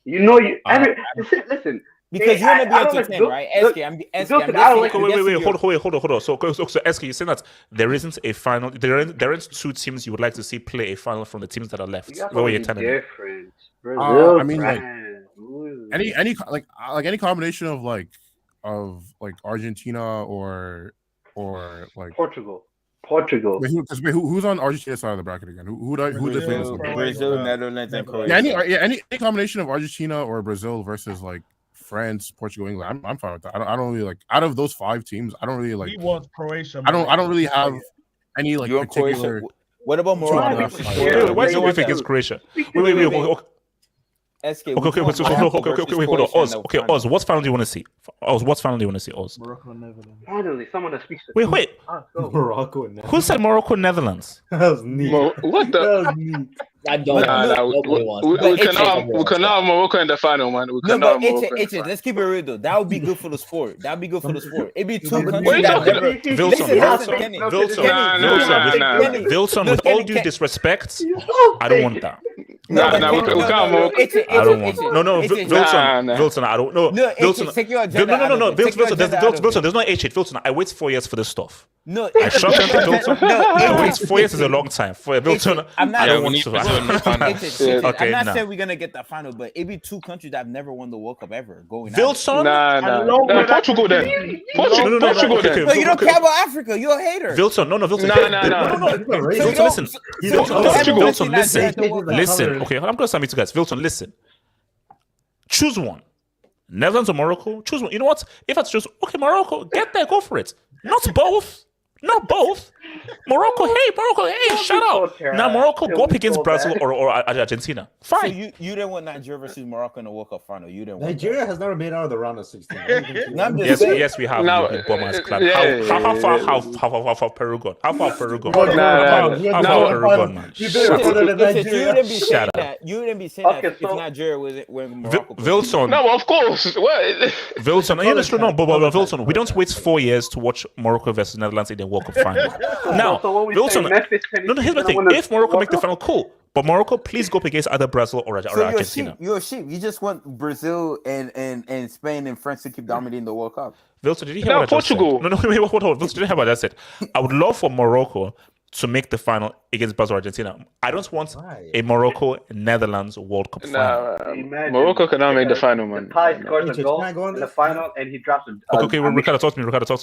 Listen. Because you want to be entertained, right? Hold on. So SK, you're saying that there isn't a final. There aren't two teams you would like to see play a final from the teams that are left. What were you telling me? I mean, any combination of Argentina or Portugal. Who's on Argentina's side of the bracket again? Who they play? Brazil, Netherlands, and Croatia. Any combination of Argentina or Brazil versus France, Portugal, England. I'm fine with that. I don't really out of those 5 teams. I don't really We want Croatia. I don't really have any particular. What about Morocco? Why do you think it's Croatia? Wait. SK. Okay. Hold on. Oz. What final do you want to see? Oz. Morocco, Netherlands. Finally, someone that speaks. Wait. Morocco, Netherlands. Who said Morocco, Netherlands? That was neat. What the? That was neat. I don't. We cannot have Morocco in the final, man. We cannot. Let's keep it real though. That would be good for the sport. It'd be 2 countries. Wilson, with all due disrespect, I don't want that. We can't Morocco. I don't want. Wilson. I don't know. Wilson. No. Wilson. There's no H8. Wilson. I wait 4 years for this stuff. No, I shocked him. No, wait, 4 years is a long time. For Wilton, I'm not. I don't want to. Okay, I'm not nah. saying we're gonna get the final, but it be 2 countries that have never won the World Cup ever going. Wilton? Nah. Portugal then. Portugal then. No, you don't care about Africa. You're a hater. Wilton, no. Wilton, listen. Wilton, listen. Okay, I'm gonna submit to guys. Wilton, listen. Choose one. Netherlands or Morocco? Choose one. You know what? If I choose, okay, Morocco, get there, go for it. Not both. Morocco, hey, shut up. Now Morocco, go up against Brazil or Argentina. Fine. So you didn't want Nigeria versus Morocco in the World Cup final. You didn't want Nigeria has never made out of the round of 16. Yes, we have. Now, How far Peru gone? How far Peru gone? How far Peru gone, man? You didn't be saying that. You didn't be saying that if Nigeria was when Morocco. Wilson. No, of course. Wilson, Wilson, we don't wait 4 years to watch Morocco versus Netherlands in the World Cup final. Now, Wilson, here's my thing. If Morocco make the final, cool. But Morocco, please go up against either Brazil or Argentina. You're a sheep. You just want Brazil and Spain and France to keep dominating the World Cup. Wilson, did you hear what Portugal. I just said? No, hold on. Wilson, did you hear what I said? I would love for Morocco to make the final against Brazil or Argentina. I don't want a Morocco-Netherlands World Cup final. Morocco cannot make the final, man. Kai scores a goal in the final, and he drops a... Okay, Ricardo, talk to me. Ricardo.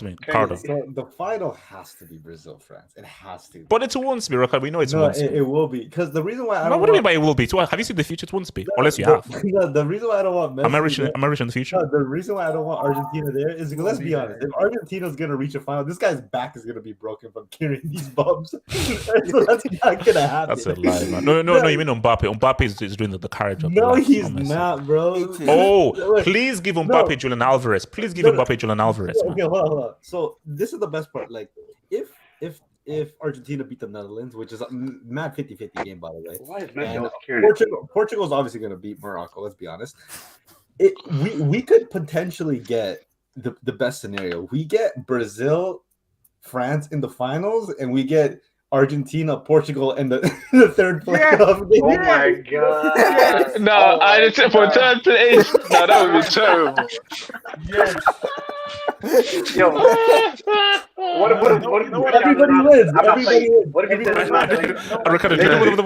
So the final has to be Brazil, France. It has to. But it won't be, Ricardo. We know it won't be. It will be. Because the reason why I don't what do you mean by it will be? Have you seen the future? It won't be. Unless you have. The reason why I don't want Messi... Am I rich in the future? The reason why I don't want Argentina there is because, let's be honest, if Argentina's going to reach a final, this guy's back is going to be broken from carrying these bumps. So that's not gonna happen. That's a lie, man. No. You mean Mbappe? Mbappe is doing the carriage of no, he's not, bro. Oh, please give Mbappe Julian Alvarez. Please give Mbappe Julian Alvarez. Okay, hold on. So this is the best part. Like, if Argentina beat the Netherlands, which is a mad 50-50 game, by the way. Why is Messi Portugal's obviously gonna beat Morocco. Let's be honest. We could potentially get the best scenario. We get Brazil, France in the finals, and we get Argentina, Portugal, and the third playoff game. Oh my god! I didn't say for third place. No, that would be terrible. Yo, what everybody wins. What if you said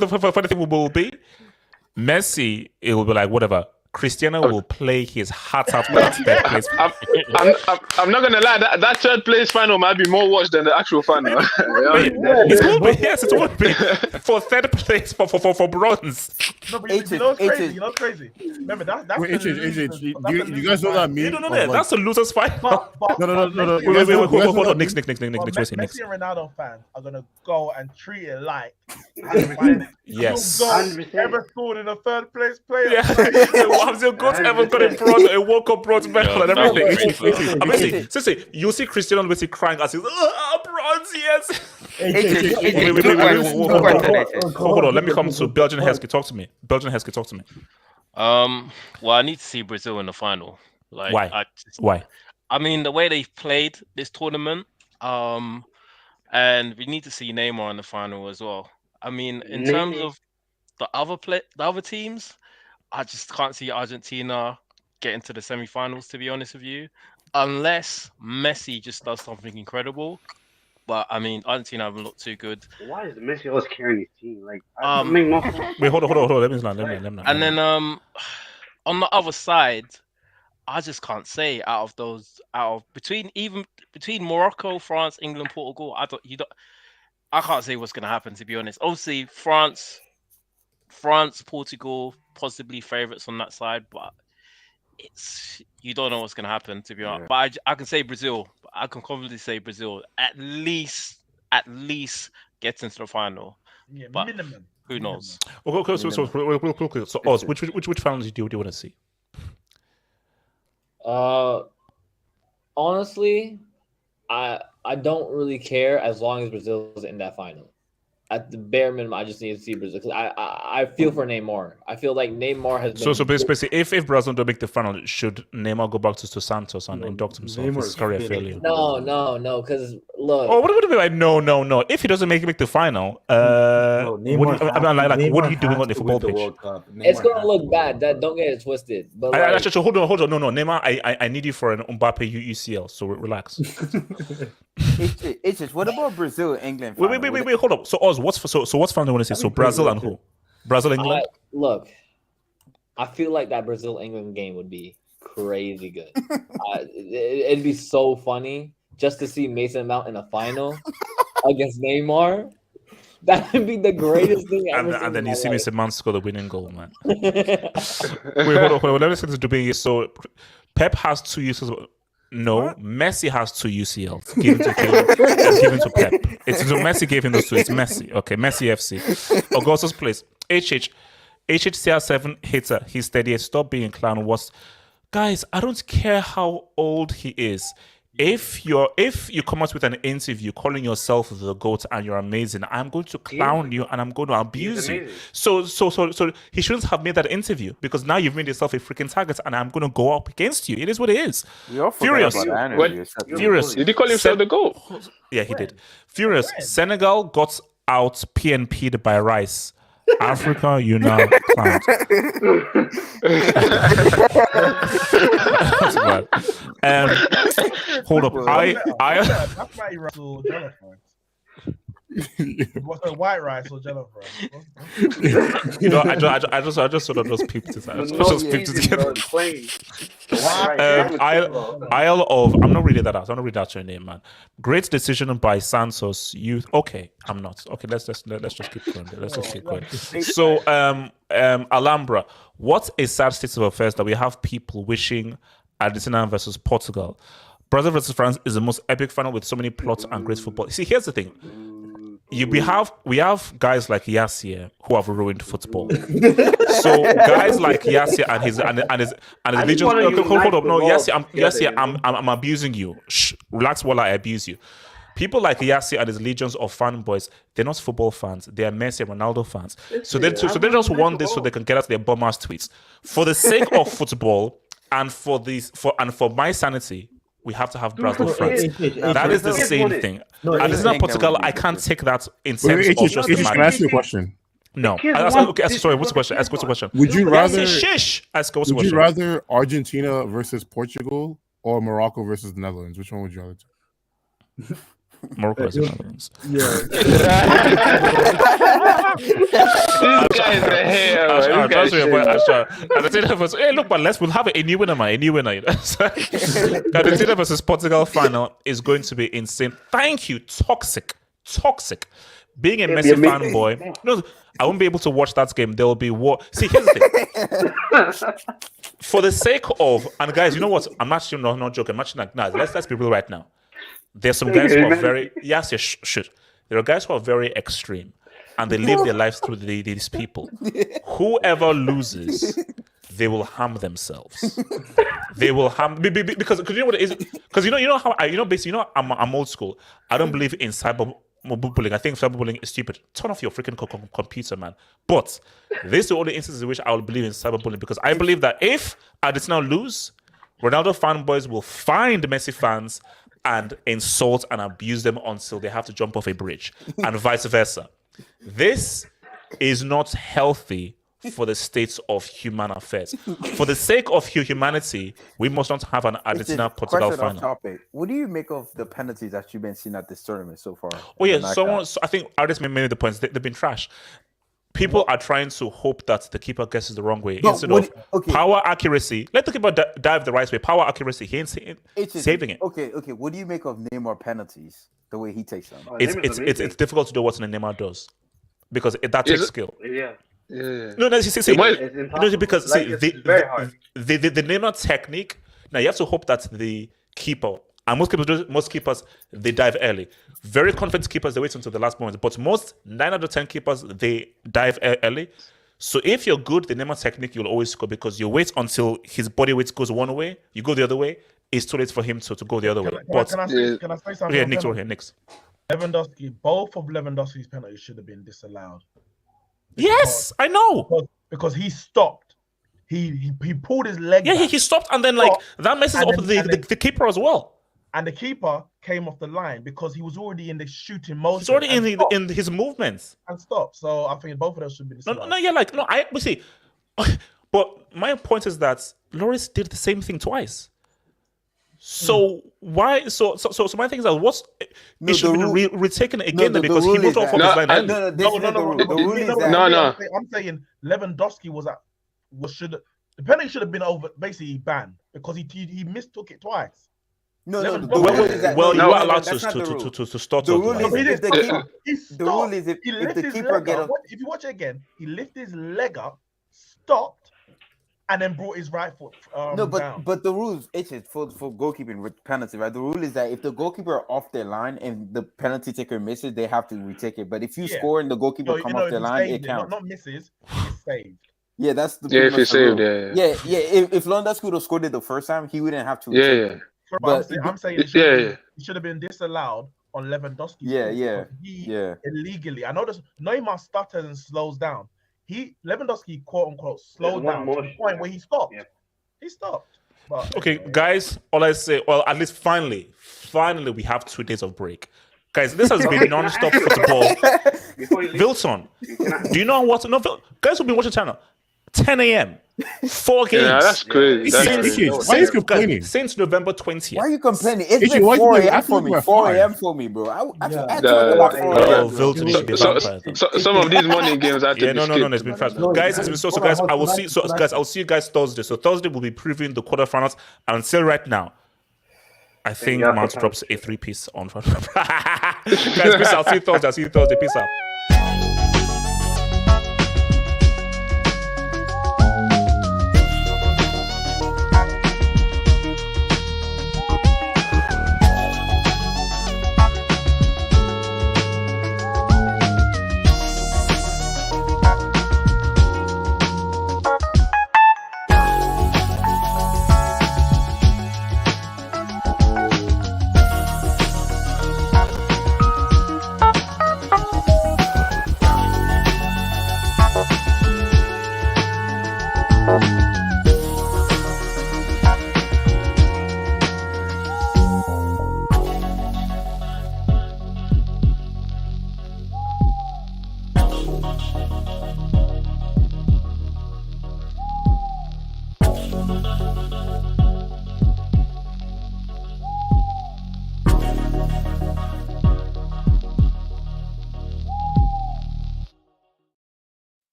the funny thing will be? Messi, it will be like whatever. Cristiano will play his heart out for that third place. I'm not gonna lie. That third place final might be more watched than the actual final. It will be for third place for bronze. No, but you know crazy. Remember that's you guys know that meme? No, that's a loser's final. No. Wait, hold on. Next. Messi and Ronaldo fans are gonna go and treat it like yes. Ever scored in a third place player? Has your goat ever got a World Cup bronze medal and everything? Amazing. You see Cristiano Ronaldo crying as he's bronze, yes. Hold on. Let me come to Belgian Hesky. Talk to me. Well, I need to see Brazil in the final. Like, Why? I mean, the way they've played this tournament, and we need to see Neymar in the final as well. I mean, in terms of the other teams, I just can't see Argentina getting to the semi-finals, to be honest with you, unless Messi just does something incredible. But I mean, Argentina haven't looked too good. Why is Messi always carrying his team? Like, wait, hold on. Let me know. And then on the other side, I just can't say between Morocco, France, England, Portugal. I can't say what's gonna happen, to be honest. Obviously, France, Portugal, possibly favourites on that side, but you don't know what's gonna happen, to be honest. But I can say Brazil. I can confidently say Brazil at least gets into the final. Yeah, but minimum. Who knows? Okay, so Oz, which finals do you want to see? Honestly, I don't really care as long as Brazil is in that final. at the bare minimum, I just need to see Brazil because I feel for Neymar. I feel like Neymar has been. So basically, if Brazil don't make the final, should Neymar go back to Santos and induct himself? His career failure. No, because look. Oh, what do you mean? Like, no. If he doesn't make the final, what are you doing on the football pitch? It's gonna look bad. Don't get it twisted. But actually, hold on. No, Neymar, I need you for an Mbappe UCL. So relax. What about Brazil and England? Wait, hold up. So Oz, what's final you want to say? So Brazil and who? Brazil, England. Look, I feel like that Brazil England game would be crazy good. It'd be so funny just to see Mason Mount in a final against Neymar. That would be the greatest thing ever. And then you see Mason Mount score the winning goal, man. Wait, hold on. Let me say this to be so. Pep has 2 uses. No, what? Messi has 2 UCLs given to Pep. It's so Messi gave him those 2. It's Messi. Okay, Messi FC. Augustus place. HHCR7 hater. He's steady. Stop being a clown. Guys, I don't care how old he is. If you come out with an interview calling yourself the GOAT and you're amazing, I'm going to clown you and I'm going to abuse you. So he shouldn't have made that interview because now you've made yourself a freaking target and I'm going to go up against you. It is what it is. Furious. Furious. Did he call himself the GOAT? Yeah, he did. Furious. Senegal got out PNP'd by Rice. Africa, you now clowned. That's bad. Hold up. That's why he Russell Jonathan. What's the white rice or jello fries? I just sort of just peeped it. I just peeped it together. Isle of. I'm not reading that out. I'm not reading out your name, man. Great decision by Santos. Okay, I'm not. Okay, let's just keep going. Let's just keep going. So, Alhambra. What a sad state of affairs that we have people wishing Argentina versus Portugal. Brazil versus France is the most epic final with so many plots and great football. See, here's the thing. We have guys like Yassir who have ruined football. So guys like Yassir and his legions. Hold up, no, Yassir, I'm abusing you. Shh, relax while I abuse you. People like Yassir and his legions of fanboys, they're not football fans. They are Messi and Ronaldo fans. So they just want this so they can get out their bum-ass tweets. For the sake of football and for my sanity, we have to have Brazil France. That is the same thing. Argentina Portugal, I can't take that in terms of just the match. Can I ask you a question? No. Okay, sorry, what's the question? Ask what's the question? Would you rather would you rather Argentina versus Portugal or Morocco versus the Netherlands? Which one would you rather do? Morocco versus the Netherlands. This guy's a hero. Hey, look, but we'll have a new winner, man. A new winner. Argentina versus Portugal final is going to be insane. Thank you, toxic. Being a Messi fanboy, no, I won't be able to watch that game. There will be war. See, here's the thing. For the sake of, and guys, you know what? I'm actually not joking. I'm actually like, let's be real right now. There's some guys who are very there are guys who are very extreme and they live their lives through these people. Whoever loses, they will harm themselves. They will harm because you know what it is. Because you know how basically I'm old school. I don't believe in cyberbullying. I think cyberbullying is stupid. Turn off your freaking computer, man. But this is the only instance in which I will believe in cyberbullying because I believe that if Argentina lose, Ronaldo fanboys will find Messi fans and insult and abuse them until they have to jump off a bridge, and vice versa. This is not healthy for the state of human affairs. For the sake of humanity, we must not have an Argentina-Portugal final. What do you make of the penalties that you've been seeing at this tournament so far? Oh yeah, I think artists made the points. They've been trash. People are trying to hope that the keeper guesses the wrong way instead of power accuracy. Let the keeper dive the right way. Power accuracy. He ain't saving it. Okay. What do you make of Neymar penalties? The way he takes them. It's difficult to do what Neymar does because that takes skill. Yeah. No, because the Neymar technique. Now you have to hope that the keeper. And most keepers, they dive early. Very confident keepers, they wait until the last moment. But most 9 out of 10 keepers, they dive early. So if you're good, the Neymar technique, you'll always score because you wait until his body weight goes one way, you go the other way. It's too late for him to go the other way. Can I say something? Yeah, Nick's over here. Nick's. Lewandowski, both of Lewandowski's penalties should have been disallowed. Yes, I know. Because he stopped. He pulled his leg. Yeah, he stopped, and then that messes up the keeper as well. And the keeper came off the line because he was already in the shooting motion. He's already in his movements and stopped. So I think both of those should be disallowed. We see. But my point is that Lloris did the same thing twice. So why? So my thing is that it should be retaken again because he moved off of his line. No. I'm saying Lewandowski the penalty should have been basically banned because he mistook it twice. You are allowed to start. The rule is if the keeper gets. If you watch it again, he lifted his leg up, stopped, and then brought his right foot down. But the rules, for goalkeeping with penalty, right? The rule is that if the goalkeeper are off their line and the penalty taker misses, they have to retake it. But if you score and the goalkeeper come off their line, it counts. Not misses, it's saved. Yeah, that's the if it's saved. If Lewandowski would have scored it the first time, he wouldn't have to. But I'm saying it should have been disallowed on Lewandowski. Illegally. I know this. Neymar stutters and slows down. Lewandowski quote unquote slowed down to the point where he stopped. He stopped. But, okay, guys. All I say, well, at least finally, we have 2 days of break. Guys, this has been non-stop football. Wilson, do you know what? No, guys who've been watching the channel, 10 a.m. 4 games. Yeah, that's crazy. Since November 20th. Why are you complaining? It's been 4 a.m. for me. 4 a.m. for me, bro. Some of these morning games I had to No, it's been fast. Guys, it's been so guys, I will see guys, I'll see you guys Thursday. So Thursday we'll be previewing the quarterfinals. And until right now, I think Mount drops a 3-piece on. Guys, peace out. See you Thursday. Peace out.